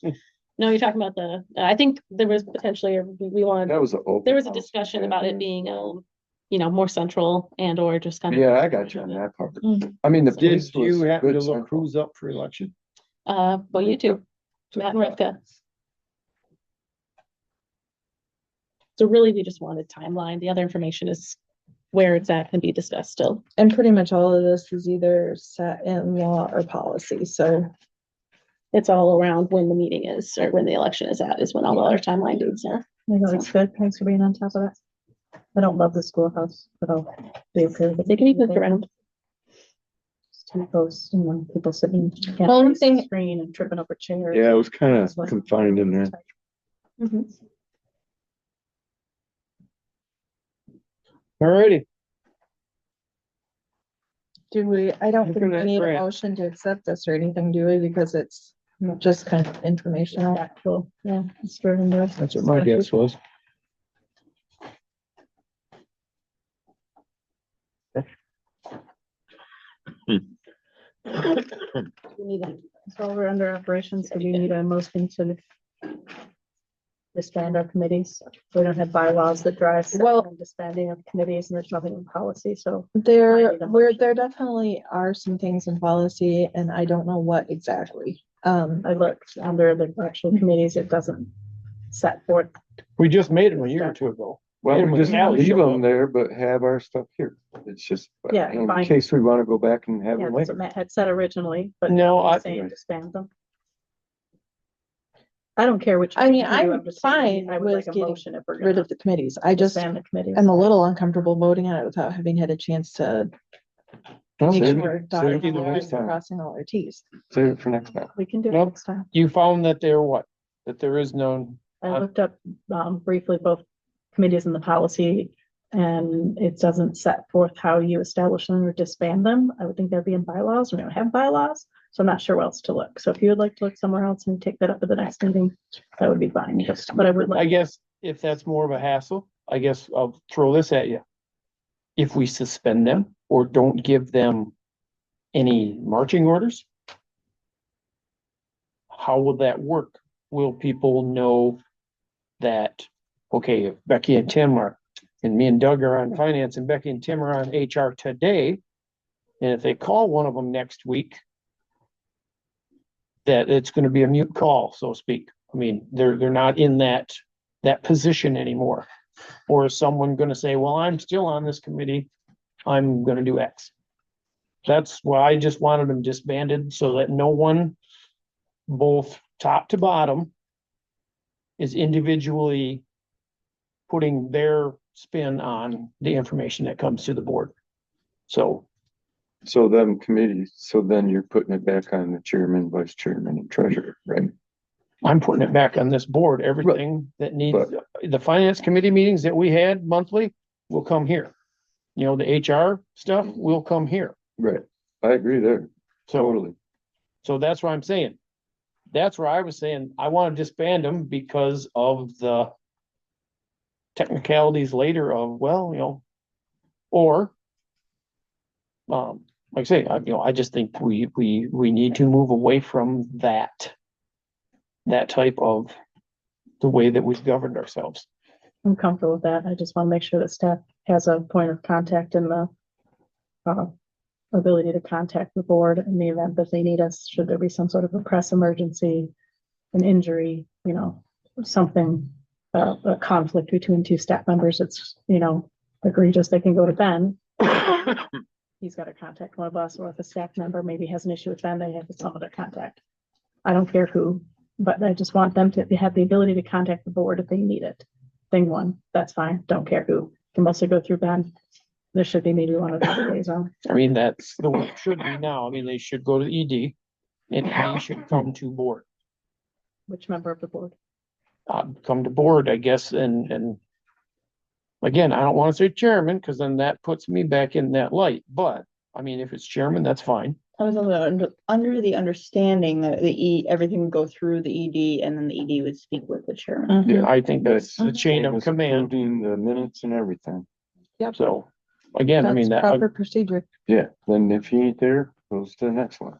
No, you're talking about I think there was potentially, we wanted, That was an open. there was a house. discussion about it being, more central and or just kind of. Yeah, I got you on that part. Mm. I mean, the did place was you happen to good. look central. who's up for election? Well, you too, Matt and Rivka. So really, we just wanted timeline. The other information is where it's at can be discussed still. And pretty much all of this is either set in law or policy, so. It's all around when the meeting is or when the election is at is when all the other timeline dates are. I know it's good. Thanks for being on top of that. I don't love the schoolhouse, but I'll be okay with it. They can be moved around. Just two posts, people sitting. can't Only face the thing- Screen and tripping over chairs. Yeah, it was kind of That's what- confined in there. Alrighty, Do we, I don't think Internet we need a grant. motion to accept this or anything, do we? Because it's just kind of informational. Cool, yeah, it's very interesting. that's what my guess was. So we're under operations, so we need a motion to disband our committees. We don't have bylaws that drive disbanding of committees, and there's nothing in policy, so. There definitely are some things in policy and I don't know what exactly. I looked under the actual committees, it doesn't set forth. We just made them a year or two ago. Well, And we when just Callie leave showed them up- there, but have our stuff here. It's just, Yeah, in fine. case we want to go back and have Yeah, them that's later. what Matt had said originally, but. No, he's I- saying disband them. I don't care which. I mean, you do, I'm just saying fine I would with like a getting motion if we're Rid gonna of the committees. I just disband the committee. am a little uncomfortable voting on it without having had a chance to No, make save sure we're it- save dotting it for all our next i's and time. crossing all our t's. Save it for next time. We can do it Nope. next time. You found that there what? That there is no, I looked up briefly both committees and the policy, and it doesn't set forth how you establish them or disband them. I would think that'd be in bylaws. We don't have bylaws, so I'm not sure where else to look. So if you would like to look somewhere else and take that up at the next meeting, that would be fine. But I would I like, guess if that's more of a hassle, I guess I'll throw this at you. If we suspend them or don't give them any marching orders, how will that work? Will people know that, okay, if Becky and Tim are, and me and Doug are on finance and Becky and Tim are on HR today, and if they call one of them next week, that it's gonna be a mute call, so to speak. I mean, they're not in that position anymore. Or is someone gonna say, well, I'm still on this committee, I'm gonna do X. That's why I just wanted them disbanded so that no one, both top to bottom, is individually putting their spin on the information that comes to the board. So So them committees, so then you're putting it back on the chairman, vice chairman and treasurer, right? I'm putting it back on this board, everything that needs, the finance committee meetings that we had monthly will come here. You know, the HR stuff will come here. Right. I agree there. So Totally. So that's what I'm saying. That's where I was saying, I want to disband them because of the technicalities later of, well, or like I say, I just think we need to move away from that type of the way that we've governed ourselves. I'm comfortable with that. I just want to make sure that staff has a point of contact in the ability to contact the board in the event that they need us, should there be some sort of a press emergency, an injury, something, a conflict between two staff members. It's, egregious. They can go to Ben. He's got to contact one of us, or if a staff member maybe has an issue with Ben, they have some other contact. I don't care who, but I just want them to have the ability to contact the board if they need it. Thing one, that's fine. Don't care who. Can mostly go through Ben. There should be maybe one of those liaison. I mean, that's the way it should be now. I mean, they should go to the ED and they should come to board. Which member of the board? Come to board, I guess, and again, I don't want to say chairman, because then that puts me back in that light, but I mean, if it's chairman, that's fine. I was under the understanding that everything would go through the ED and then the ED would speak with the chairman. Yeah. I think that's the That's chain of command, including the minutes and everything. so, again, I mean, That's that, proper procedure. Yeah, then if he ain't there, goes to the next one.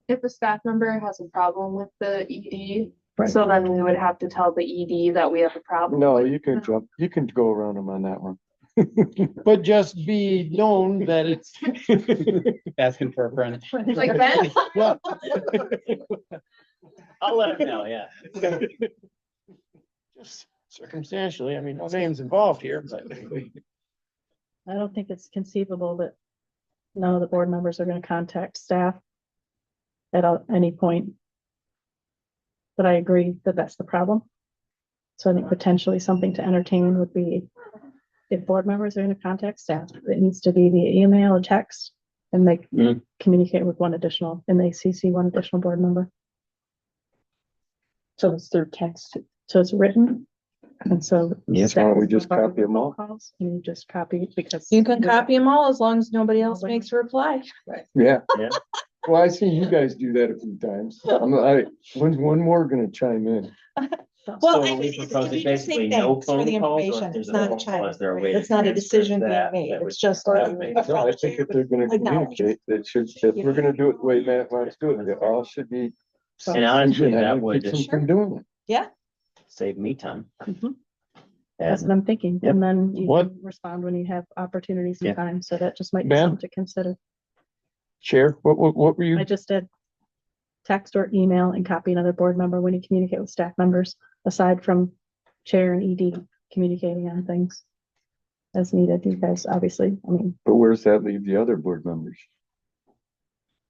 If a staff member has a problem with the ED, Right. so then we would have to tell the ED that we have a problem. No, with you can it. jump, you can go around him on that one. but just be known that it's. Asking for a friend. Like Ben? Well, I'll let him know, yeah. just circumstantially, I mean, no names involved here, but. I don't think it's conceivable that none of the board members are going to contact staff at any point. But I agree that that's the problem. So I think potentially something to entertain would be if board members are going to contact staff, it needs to be via email or text, and they communicate with one additional, and they CC one additional board member. So it's through text. So it's written. And so. Yes, why don't we just copy them all? Calls, and you just copy it because. You can copy them all as long as nobody else makes a reply. Yeah. Yeah. Well, I see you guys do that a few times. When's one more gonna chime in? Well, So I we think propose you just say basically no thanks for phone the calls, or information. if there's It's a not a phone call, is there a way child. to It's not a transfer decision being that? made. That would- It's just. that would- No, I think if they're gonna communicate, that should, if we're gonna do it the way Matt wants to do it, they all should be. And honestly, I that think would keeps them from doing it. save me time. That's And what I'm thinking. Yep. And then you What- can respond when you have opportunities Yeah. and time. So that just might be Ben? something to consider. Chair, what were I you, just did text or email and copy another board member when you communicate with staff members, aside from chair and ED communicating on things as needed. You guys, obviously, I mean. But where's that leave the other board members?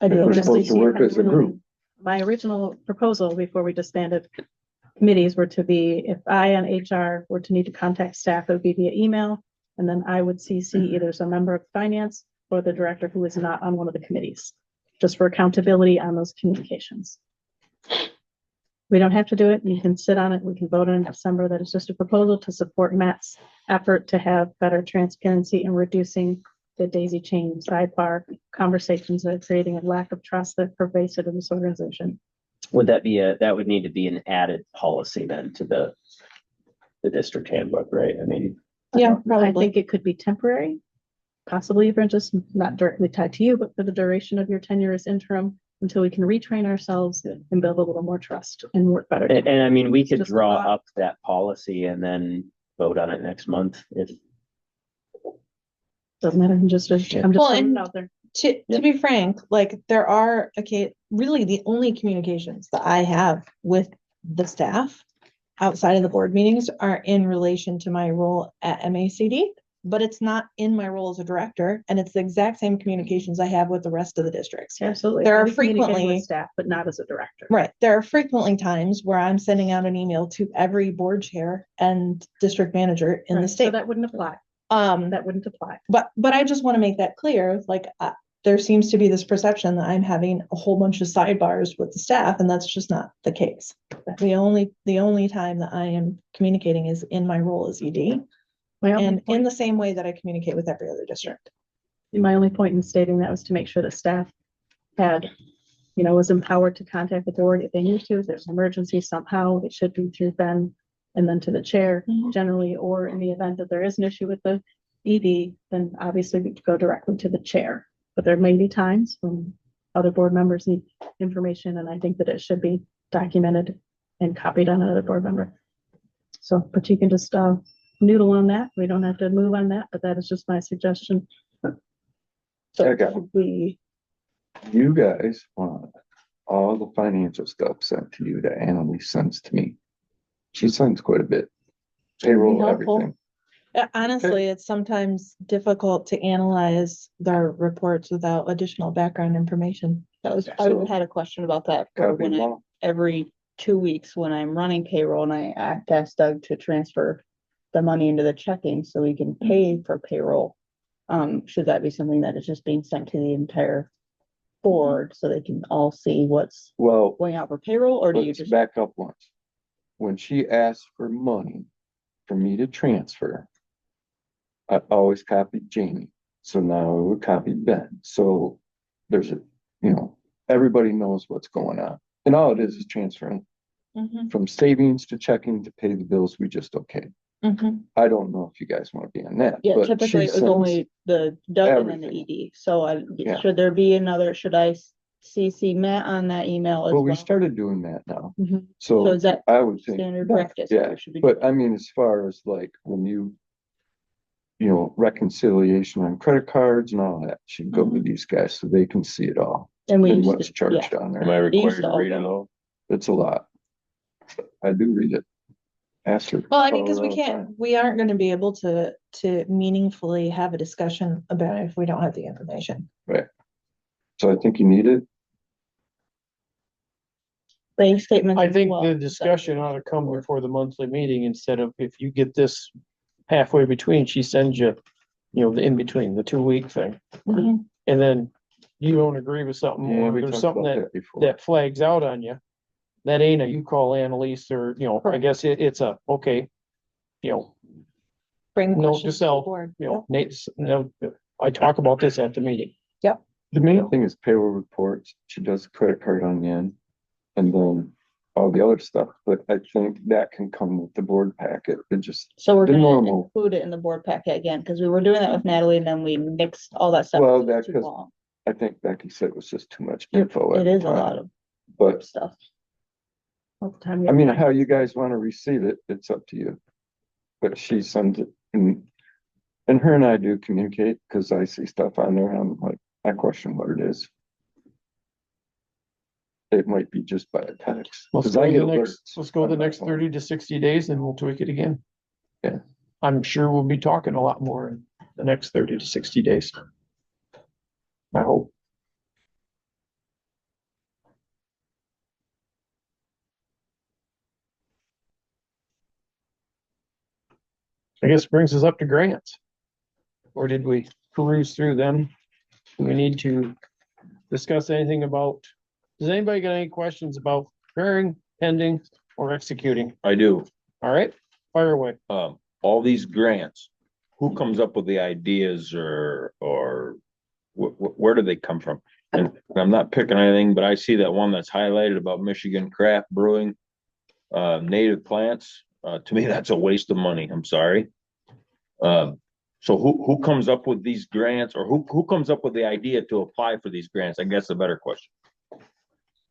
I If do we're honestly supposed to see work as a group. My original proposal before we disbanded committees were to be, if I and HR were to need to contact staff, it would be via email. And then I would CC either some member of finance or the director who is not on one of the committees, just for accountability on those communications. We don't have to do it. You can sit on it. We can vote on it in December. That is just a proposal to support Matt's effort to have better transparency and reducing the daisy chain sidebar conversations that are creating a lack of trust that pervasive in this organization. would that be that would need to be an added policy then to the district handbook, right? I mean, Yeah, I probably. think it could be temporary, possibly even just not directly tied to you, but for the duration of your tenure as interim until we can retrain ourselves and build a little more trust and work better. and I mean, we could Just a draw thought. up that policy and then vote on it next month if. Doesn't matter. I'm just Well, throwing it and- out there. To be frank, like there are, okay, really the only communications that I have with the staff outside of the board meetings are in relation to my role at MACD, but it's not in my role as a director, and it's the exact same communications I have with the rest of the districts. Absolutely. There are I'll be communicating with frequently- staff, but not as a director. Right, there are frequently times where I'm sending out an email to every board chair and district manager in the Right, so state. that wouldn't apply. That wouldn't apply. But I just want to make that clear, like, there seems to be this perception that I'm having a whole bunch of sidebars with the staff, and that's just not the case. The only time that I am communicating is in my role as ED, My only and in point- the same way that I communicate with every other district. My only point in stating that was to make sure that staff had you know, is empowered to contact the board if they need to, if there's an emergency somehow, it should be through Ben and then to the chair generally, or in the event that there is an issue with the ED, then obviously we go directly to the chair. But there may be times when other board members need information, and I think that it should be documented and copied on another board member. So, but you can just noodle on that. We don't have to move on that, but that is just my suggestion. So I got it. we, You guys want all the financial stuff sent to you that Annalise sends to me. She sends quite a bit. Payroll, helpful. everything. Honestly, it's sometimes difficult to analyze their reports without additional background information. That was, I So- had a question about that. for Copy when them I- all. Every 2 weeks when I'm running payroll and I ask Doug to transfer the money into the checking so we can pay for payroll. Should that be something that is just being sent to the entire board so they can all see what's Well, going out for payroll, or do you let's just? back up once. When she asked for money for me to transfer, I always copied Jamie. So now I would copy Ben. So there's a, everybody knows what's going on. And all it is transferring Mhm, from savings to checking to pay the bills we just okayed. mhm. I don't know if you guys want to be on that. Yeah, but typically she it was sends- only the Doug and then the everything. ED. So Yeah. should there be another, should I CC Matt on that email as Well, we well? started doing that now. Mhm. So So is that I would think. standard practice? Yeah, We should be but doing? I mean, as far as like when reconciliation on credit cards and all that should go to these guys so they can see it all. And we And used what's to- charged yeah. on Am I there. required used to to all read it know. all? It's a lot. I do read it. Ask her. Well, I mean, because all we the can't, time. we aren't gonna be able to meaningfully have a discussion about it if we don't have the information. So I think you need it. Bank statements. I as think well. the discussion ought to come before the monthly meeting instead of if you get this halfway between, she sends you, the in between, the 2 week thing. Mhm. And then you don't agree with something, Yeah, or we there's talked something about that, that before. that flags out on you. That ain't a, you call Annalise or, I guess it's a, okay. Bring Note questions to to the self, board. Nate's, I talk about this at the meeting. Yep. The The main main thing is payroll reports. She does a credit card on the end. And then all the other stuff, but I think that can come with the board packet. It just, So we're the gonna normal. include it in the board packet again, because we were doing that with Natalie and then we mixed all that stuff. Well, It was that too 'cause long. I think Becky said it was just too much Yep, info. It at the is a time. lot of But stuff. all the time. I mean, how you guys want to receive it, it's up to you. But she sends it and her and I do communicate because I see stuff on there and I'm like, I question what it is. It might be just by a text. Let's 'Cause go I the get next, alerts let's go the on my next phone. 30 to 60 days and we'll tweak it again. Yeah. I'm sure we'll be talking a lot more in the next 30 to 60 days. I hope. I guess it brings us up to grants. Or did we peruse through them? Do we need to discuss anything about, does anybody got any questions about preparing, pending, or executing? I do. All right, fire away. All these grants, who comes up with the ideas or where do they come from? And I'm not picking anything, but I see that one that's highlighted about Michigan craft brewing, native plants. To me, that's a waste of money. I'm sorry. So who comes up with these grants or who comes up with the idea to apply for these grants? I guess a better question.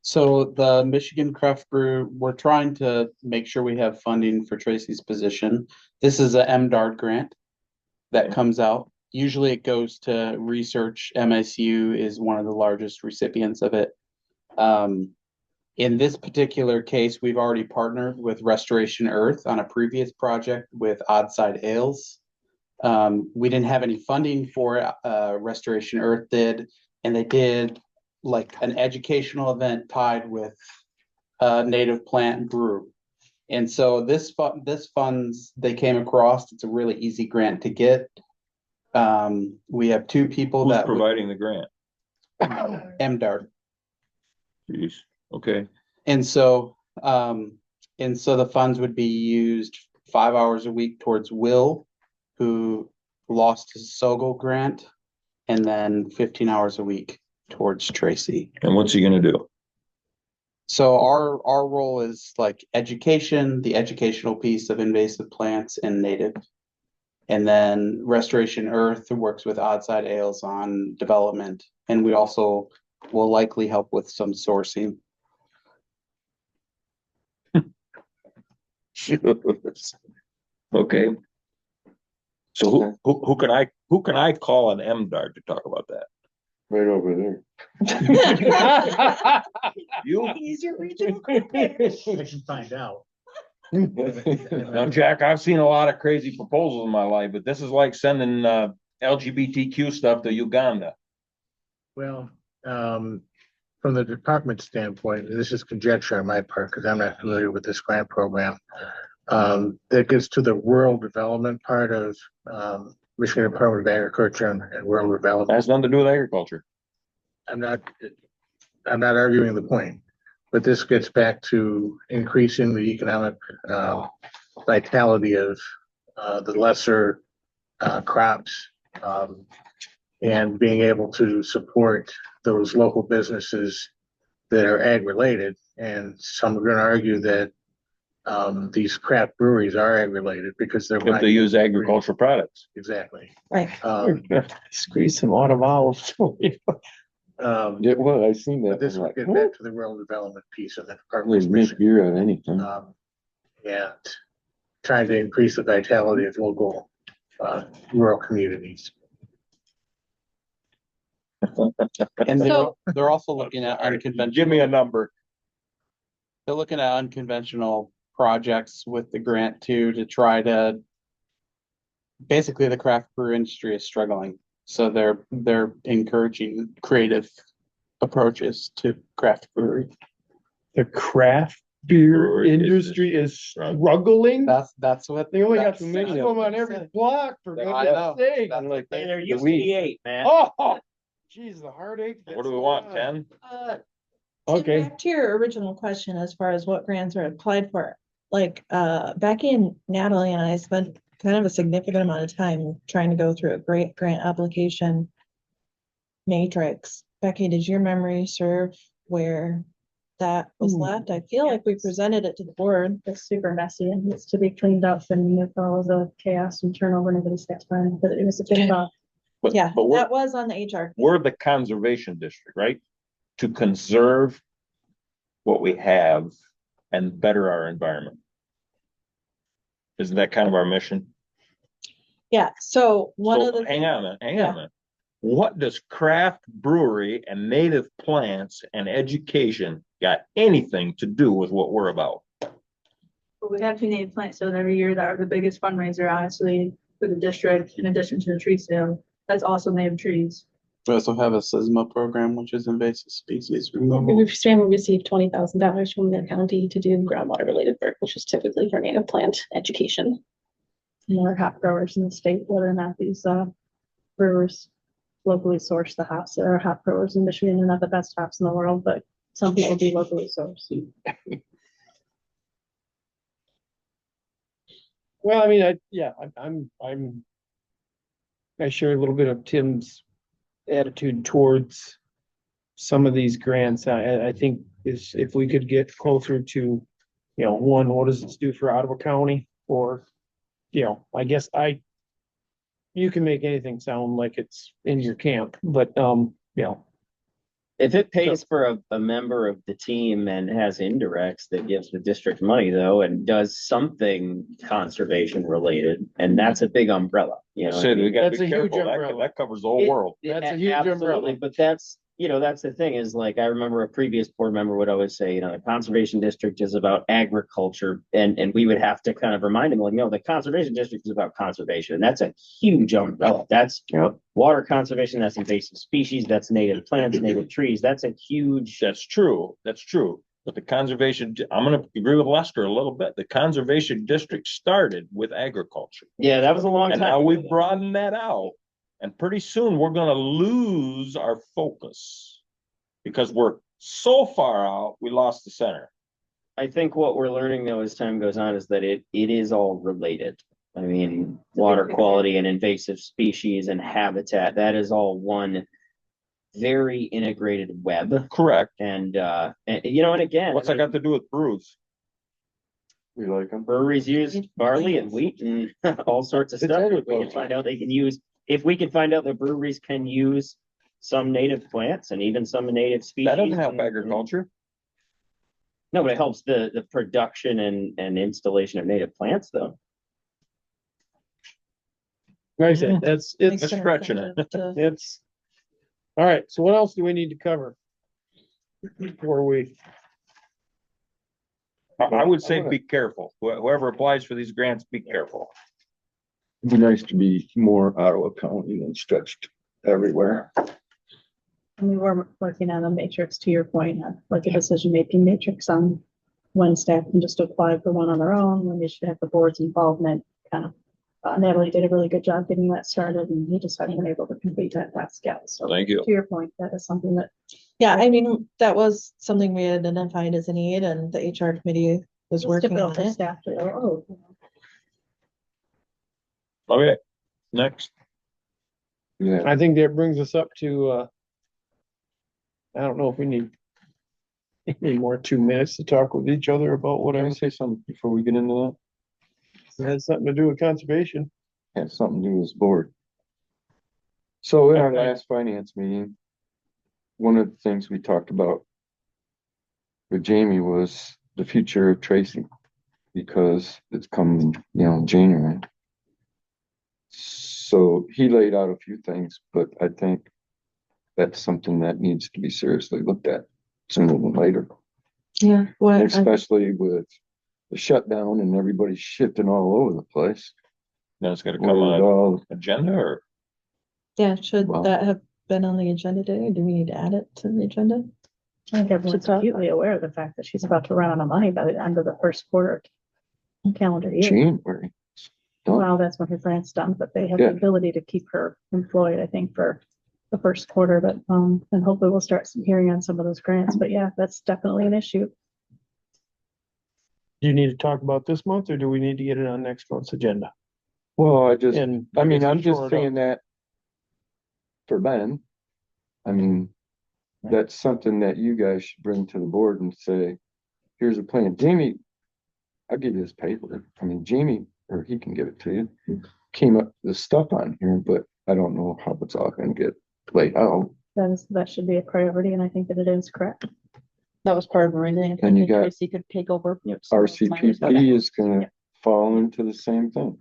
So the Michigan Craft Brew, we're trying to make sure we have funding for Tracy's position. This is a MDARD grant that comes out. Usually it goes to research. MSU is one of the largest recipients of it. In this particular case, we've already partnered with Restoration Earth on a previous project with Oddside Ales. We didn't have any funding for it. Restoration Earth did, and they did like an educational event tied with native plant brew. And so this funds they came across. It's a really easy grant to get. We have two people Who's that providing the grant? MDARD. Jeez, okay. And so the funds would be used 5 hours a week towards Will, who lost his Sogol grant, and then 15 hours a week towards Tracy. And what's he gonna do? So our role is like education, the educational piece of invasive plants and native. And then Restoration Earth works with Oddside Ales on development, and we also will likely help with some sourcing. Okay. So who can I call an MDR to talk about that? Right over there. You? He's your regional I can find out. Now, Jack, I've seen a lot of crazy proposals in my life, but this is like sending LGBTQ stuff to Uganda. Well, from the department standpoint, this is conjecture on my part, because I'm not familiar with this grant program. That gets to the rural development part of, Michigan Department of Agriculture and Rural Development. Has nothing to do with agriculture. I'm not arguing the point, but this gets back to increasing the economic, vitality of, the lesser, crops. And being able to support those local businesses that are ag related. And some are gonna argue that, these craft breweries are ag related because they're. If they use agricultural products. Exactly. Right. Squeeze some autumn olives. Yeah, well, I seen But that. this I'm would like, get what? back to the rural development piece of the Department They of make Michigan. beer out of anything. And trying to increase the vitality of local, rural communities. And So- they're also looking at unconventional. Give me a number. They're looking at unconventional projects with the grant too, to try to. Basically, the craft brew industry is struggling, so they're encouraging creative approaches to craft brewery. The craft beer Brewery industry is struggling. That's what. They only got that's- too many that's of them what on they every said. block, for I goodness know. sake. That's what they- There The used to weed. be 8, man. Oh, geez, the heartache. What do we want, 10? Okay. Back to your original question, as far as what grants are applied for, like, Becky and Natalie and I spent kind of a significant amount of time trying to go through a great grant application matrix. Becky, did your memory serve where that was left? I feel like we presented it to the board. It's super messy and needs to be cleaned up, and if all of the chaos and turnover, nobody's got time, but it was a big, But, Yeah, but we're, that was on the HR. we're the conservation district, right? To conserve what we have and better our environment. Isn't that kind of our mission? Yeah, so one So, of the. hang on a minute. What does craft brewery and native plants and education got anything to do with what we're about? But we have 2 native plant sales every year that are the biggest fundraiser, honestly, for the district, in addition to the tree sale. That's also native trees. We also have a SISMA program, which is invasive species removal. We've received $20,000 from the county to do groundwater related work, which is typically for native plant education. more hop growers in the state, whether or not these, brewers locally source the hops. There are hop growers in Michigan, they're not the best hops in the world, but some people do locally source. Well, I mean, I share a little bit of Tim's attitude towards some of these grants. I think is if we could get closer to, one, what does this do for Ottawa County? Or, I guess you can make anything sound like it's in your camp, but, If it pays for a member of the team and has indirects that gives the district money though, and does something conservation related, and that's a big umbrella, you know. what I Said we mean? gotta That's be a huge careful. umbrella. That covers the whole world. That's a huge Absolutely, umbrella. but that's, that's the thing is like, I remember a previous board member would always say, the conservation district is about agriculture. And we would have to kind of remind him, like, no, the conservation district is about conservation. And that's a huge umbrella. That's water conservation, that's invasive species, that's native plants, native trees. That's a huge. That's true. That's true. But the conservation, I'm gonna agree with Lester a little bit. The conservation district started with agriculture. Yeah, that was a long And time. now ago. we've broadened that out. And pretty soon we're gonna lose our focus. Because we're so far out, we lost the center. I think what we're learning though as time goes on is that it is all related. I mean, water quality and invasive species and habitat, that is all one very integrated web Correct. and you know, and again. What's that got to do with brews? We like them. Breweries use barley and wheat and all sorts of It's stuff. If we agriculture. can find out they can use, if we can find out that breweries can use some native plants and even some native species. That doesn't help and- agriculture. No, but it helps the production and installation of native plants though. Like I said, Makes It's sense stretching it. to- it's. All right, so what else do we need to cover? Before we, I would say be careful. Whoever applies for these grants, be careful. It'd be nice to be more Ottawa County than stretched everywhere. And we were working on a matrix, to your point, like a decision-making matrix on when staff can just apply for one on their own, when they should have the board's involvement, kind of. Natalie did a really good job getting that started, and he just hadn't been able to complete that task yet. So Thank you. to your point, that is something that Yeah, I mean, that was something we had identified as a need and the HR committee was is working difficult on for it. staff to, oh, Okay, next. Yeah, I think that brings us up to, I don't know if we need any more 2 minutes to talk with each other about can I whatever. say something before we get into that? It has something to do with conservation. Has something to do with this board. So in our last finance meeting, one of the things we talked about with Jamie was the future of Tracy, because it's coming, January. So he laid out a few things, but I think that's something that needs to be seriously looked at sooner than later, Yeah, what, especially with the shutdown and everybody shifting all over the place. Now it's gotta With come on all, agenda or yeah, should Well- that have been on the agenda today? Do we need to add it to the agenda? I think everyone's acutely aware of the fact that she's about to run out of money by the end of the first quarter calendar year. January. Well, that's when her grant's done, but they have the Yeah. ability to keep her employed, I think, for the first quarter, but, and hopefully we'll start hearing on some of those grants, but yeah, that's definitely an issue. Do you need to talk about this month, or do we need to get it on next month's agenda? Well, And I mean, guess I'm it's just short saying that for Ben. I mean, that's something that you guys should bring to the board and say, here's a plan. Jamie, I'll give you this paper. I mean, Jamie, or he can give it to you, came up with stuff on here, but I don't know how it's all gonna get laid out. That should be a priority, and I think that it is correct. That was part of everything. And you got Tracy could take over. some of my RCPP responsibility. is gonna fall into the same thing.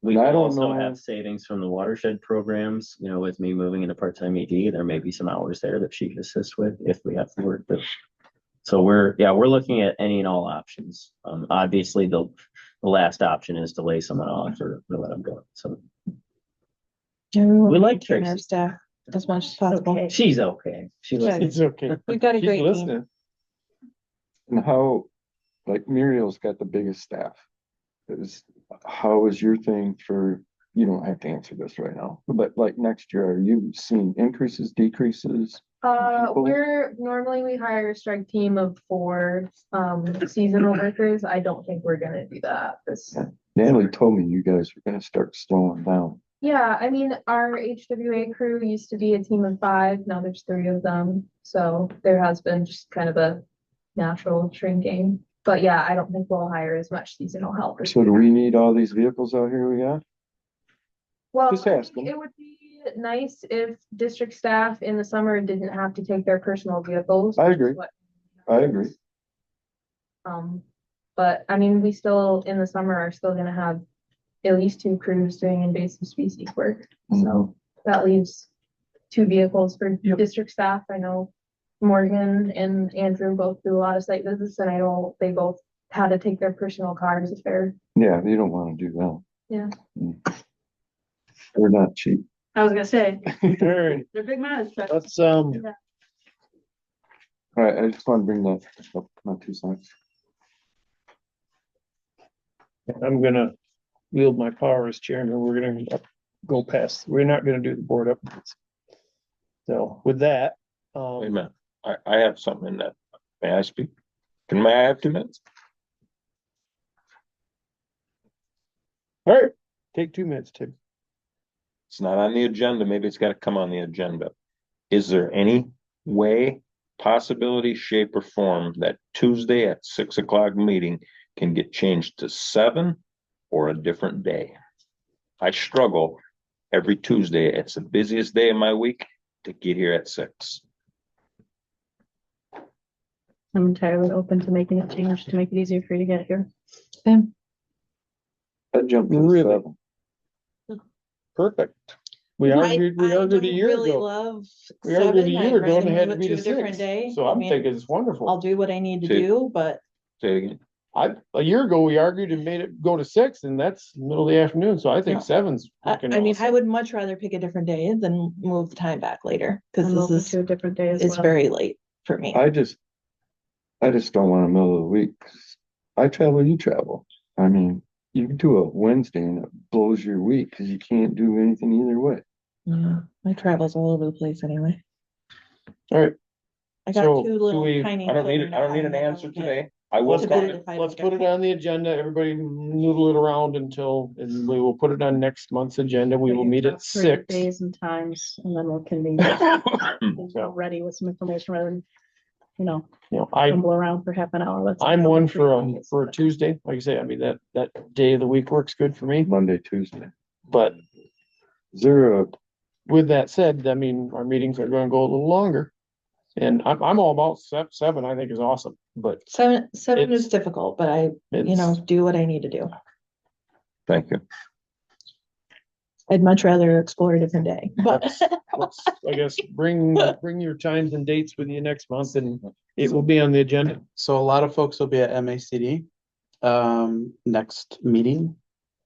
We I don't also know. have savings from the watershed programs, with me moving into part-time ED, there may be some hours there that she could assist with if we have to work. But so we're looking at any and all options. Obviously, the last option is to lay someone off or let them go. So We like to have Tracy. staff as much as possible. Okay. she's okay. She looks, It's okay. We've got a She's great team. listening. And how, like Muriel's got the biggest staff. How is your thing for, you don't have to answer this right now, but like next year, are you seeing increases, decreases? People? Normally we hire a strike team of 4, seasonal workers. I don't think we're gonna do that Natalie told me you guys were gonna start slowing down. Yeah, I mean, our HWA crew used to be a team of 5, now there's 3 of them, so there has been just kind of a natural shrinking. But yeah, I don't think we'll hire as much seasonal help. So do we need all these vehicles out here we got? Well, Just I ask think them. it would be nice if district staff in the summer didn't have to take their personal vehicles. I which is agree. what- I agree. But I mean, we still, in the summer, are still gonna have at least 2 crews doing invasive species work. So that leaves 2 vehicles for district staff. I know Morgan and Andrew both do a lot of site visits, and I know they both had to take their personal cars if they're. Yeah, you don't wanna do that. Yeah. We're not cheap. I was gonna say, All right, they're big mileage trucks. let's, All right, I just wanna bring that up, my 2 cents. I'm gonna wield my power as chairman. We're gonna go past, we're not gonna do the board updates. So with that, wait a minute. I have something in that. May I speak? May I have 2 minutes? all right, take 2 minutes, Tim. It's not on the agenda. Maybe it's gotta come on the agenda. Is there any way, possibility, shape or form that Tuesday at 6 o'clock meeting can get changed to 7 or a different day? I struggle every Tuesday. It's the busiest day of my week to get here at 6. I'm entirely open to making a change to make it easier for you to get here. I jumped to Really? 7. Perfect. We argued a year ago. Love. We argued a 7. year I'd ago and rather it had move to it be to the a different 6th. day. So I I'm mean, thinking it's I'll wonderful. do what I need to See. do, but Say it again. A year ago, we argued and made it go to 6 and that's middle of the afternoon. So I think No. 7's. I fucking mean, I awesome. would much rather pick a different day than move the time back later, because I'm open this to a different day as is well. very late for me. I just don't want a middle of the week. 'Cause I travel, you travel. I mean, you can do a Wednesday and it blows your week because you can't do anything either way. Yeah, my travel's all over the place anyway. All right. I got So, 2 do little we- tiny. I don't need children it. I don't need an that answer don't get- today. I will Let's call put it. it, let's put it on the agenda. Everybody noodle it around until, and we will put it on next month's agenda. We will meet at For 6. Days and times, and then we'll convene. We're ready with some information rather than, You know, I, stumble around for half an hour. Let's- I'm one for a Tuesday. Like I say, I mean, that day of the week works good for me. Monday, Tuesday. But Is there a, with that said, I mean, our meetings are gonna go a little longer. And I'm all about 7, I think is awesome, but 7 It's- is difficult, but I, it's, do what I need to do. Thank you. I'd much rather explore a different day, but let's, I guess, bring your times and dates with you next month and it will be on the agenda. So a lot of folks will be at MACD, next meeting.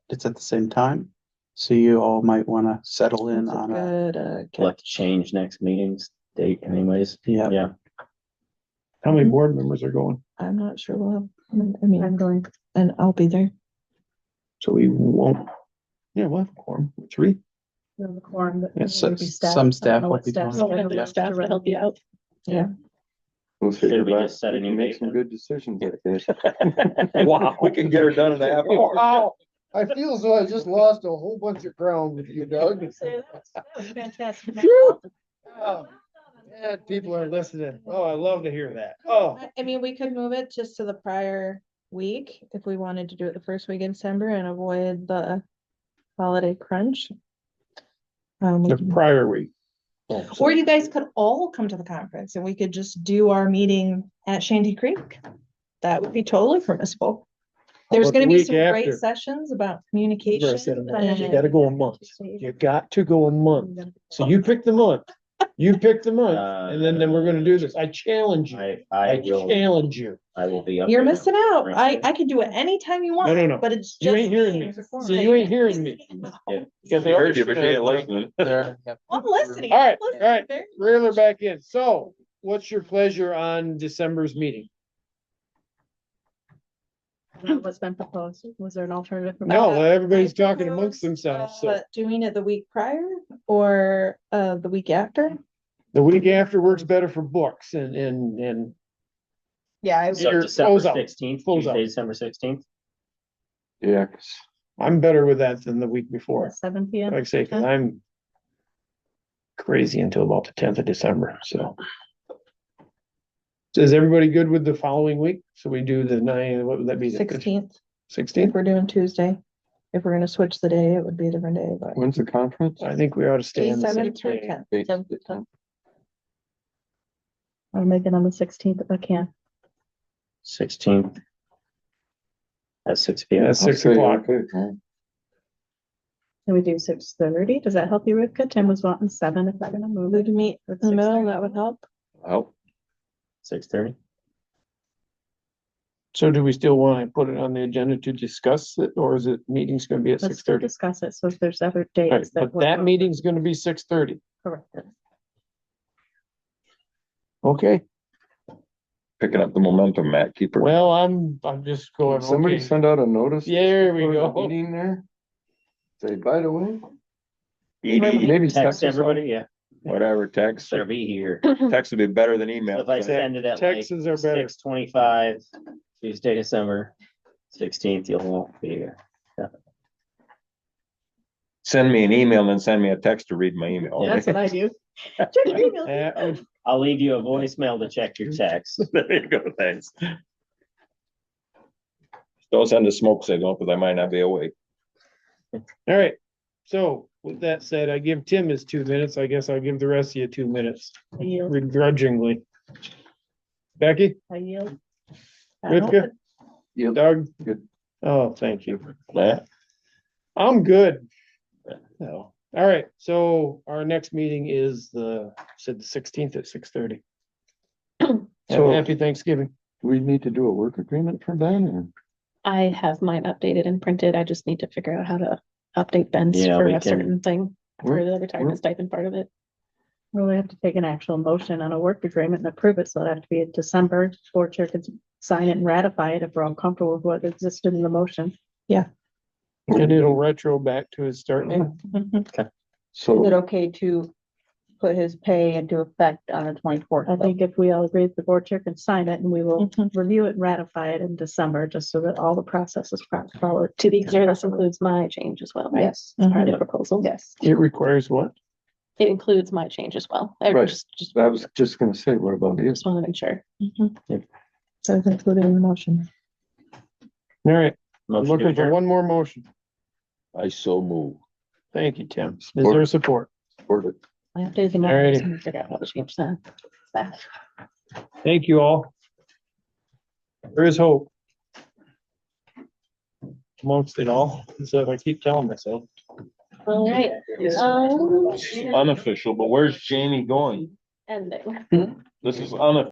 It's at the same time. So you all might want to settle in that's a on a, good, We'll have to change next meeting's date anyways. yeah. Yeah. How many board members are going? I'm not sure we'll have, I I'm mean, going. and I'll be there. So we won't, yeah, we'll have a quorum, 3. We have a quorum, but Yeah, maybe staff. some I don't staff know will what be staff's doing it. schedule Yeah. is Staff to help you out. we'll Should figure we out, just set a we new can make date some then? good decisions like this. Wow, we can get her done in a half hour. Wow, I feel as though I just lost a whole bunch of ground with you, Doug. That was fantastic. Oh, yeah, people are listening. Oh, I love to hear that. Oh. I mean, we could move it just to the prior week if we wanted to do it the first week in December and avoid the holiday crunch. The prior week. Or you guys could all come to the conference and we could just do our meeting at Shanty Creek. That would be totally permissible. There's about the gonna be week some great after? sessions about communication. You gotta go a month. You got to go a month. So you pick the month. You pick the month, and then we're gonna do this. I challenge you. I I will, challenge you. I will be up. You're there. missing out. I could do it anytime you want. No, no, no. But it's You just. ain't hearing me. meetings or See, you ain't hearing me. Yeah. Because they Heard you, but you ain't listening. There, yeah. I'm listening. All right, I'm listening all right. very- Reel her back in. So what's your pleasure on December's meeting? What's been proposed? Was there an alternative? No, everybody's I talking amongst propose, themselves, so But doing it the week prior or the week after? the week after works better for books and Yeah, So Your December close out. 16th, Close out. Tuesday, December 16th. Yeah, 'cause I'm better with that than the week before. 7 p.m. Like I say, cause I'm crazy until about the 10th of December, so. So is everybody good with the following week? So we do the 9, what would that be? 16th, if 16th? we're doing Tuesday. If we're gonna switch the day, it would be a different day, but. when's the conference? I think we ought to stay on the same 7th or day. 10th. Eight- 10th. I'll make it on the 16th if I can. 16th. At 6 p.m. At 6 o'clock. Okay. Can we do 6:30? Does that help you, Rivka? Tim was wanting 7 if I'm gonna move We it. could meet in the middle, that would help. Well, 6:30. So do we still want to put it on the agenda to discuss it, or is it meeting's gonna be at Let's 6:30? discuss it. So if there's other Right, dates but work that well, meeting's gonna be 6:30. correct. Okay, picking up the momentum, Matt, keep her. well, I'm just going, Somebody okay. send out a notice. There we for the go. Meeting there. Say, by the way, Maybe maybe Text text us everybody, yeah, whatever, text, better be here. text would be better than email. If I send it at like Texts are better. 6:25, Tuesday, December 16th, you'll all be here. send me an email and send me a text to read my email. That's what I do. Check your email. That would- I'll leave you a voicemail to check your text. There you go, thanks. Don't send a smoke signal, because I might not be awake. All right, so with that said, I give Tim his 2 minutes. I guess I'll give the rest of you 2 minutes I yield. begrudgingly. Becky, I yield. Rivka, Yep. Doug? Good. Oh, thank you. Matt? I'm good. No. All right, so our next meeting is said the 16th at 6:30. So- Happy Thanksgiving. We need to do a work agreement for Ben or? I have mine updated and printed. I just need to figure out how to update Ben's Yeah, for we a can- certain thing, for We're- the retirement stipend part of it. Well, we have to take an actual motion on a work agreement and approve it, so it'd have to be in December. Board chair could sign it and ratify it if we're all comfortable with what existed in the motion. And it'll retro back to his start date. Is it So, okay to put his pay into effect on the 24th? I think if we all agree, the board chair can sign it and we will Mhm. review it and ratify it in December, just so that all the process is followed. To be clear, this includes my change as well, right? Yes. As part of the proposal. Yes. It requires what? It includes my change as well. I Right. just I was just gonna say, what about you? want to make sure. So it's included in the motion. All right, I'm Motion to looking for adjourn. one more motion. I so move. Thank you, Tim. Is there support? Or the- I updated the Alrighty. motion, and figure out how to change that. Thank you all. There is hope. Amongst it all, so I keep telling myself. All right. Unofficial, but where's Jamie going? Ending. This is unofficial.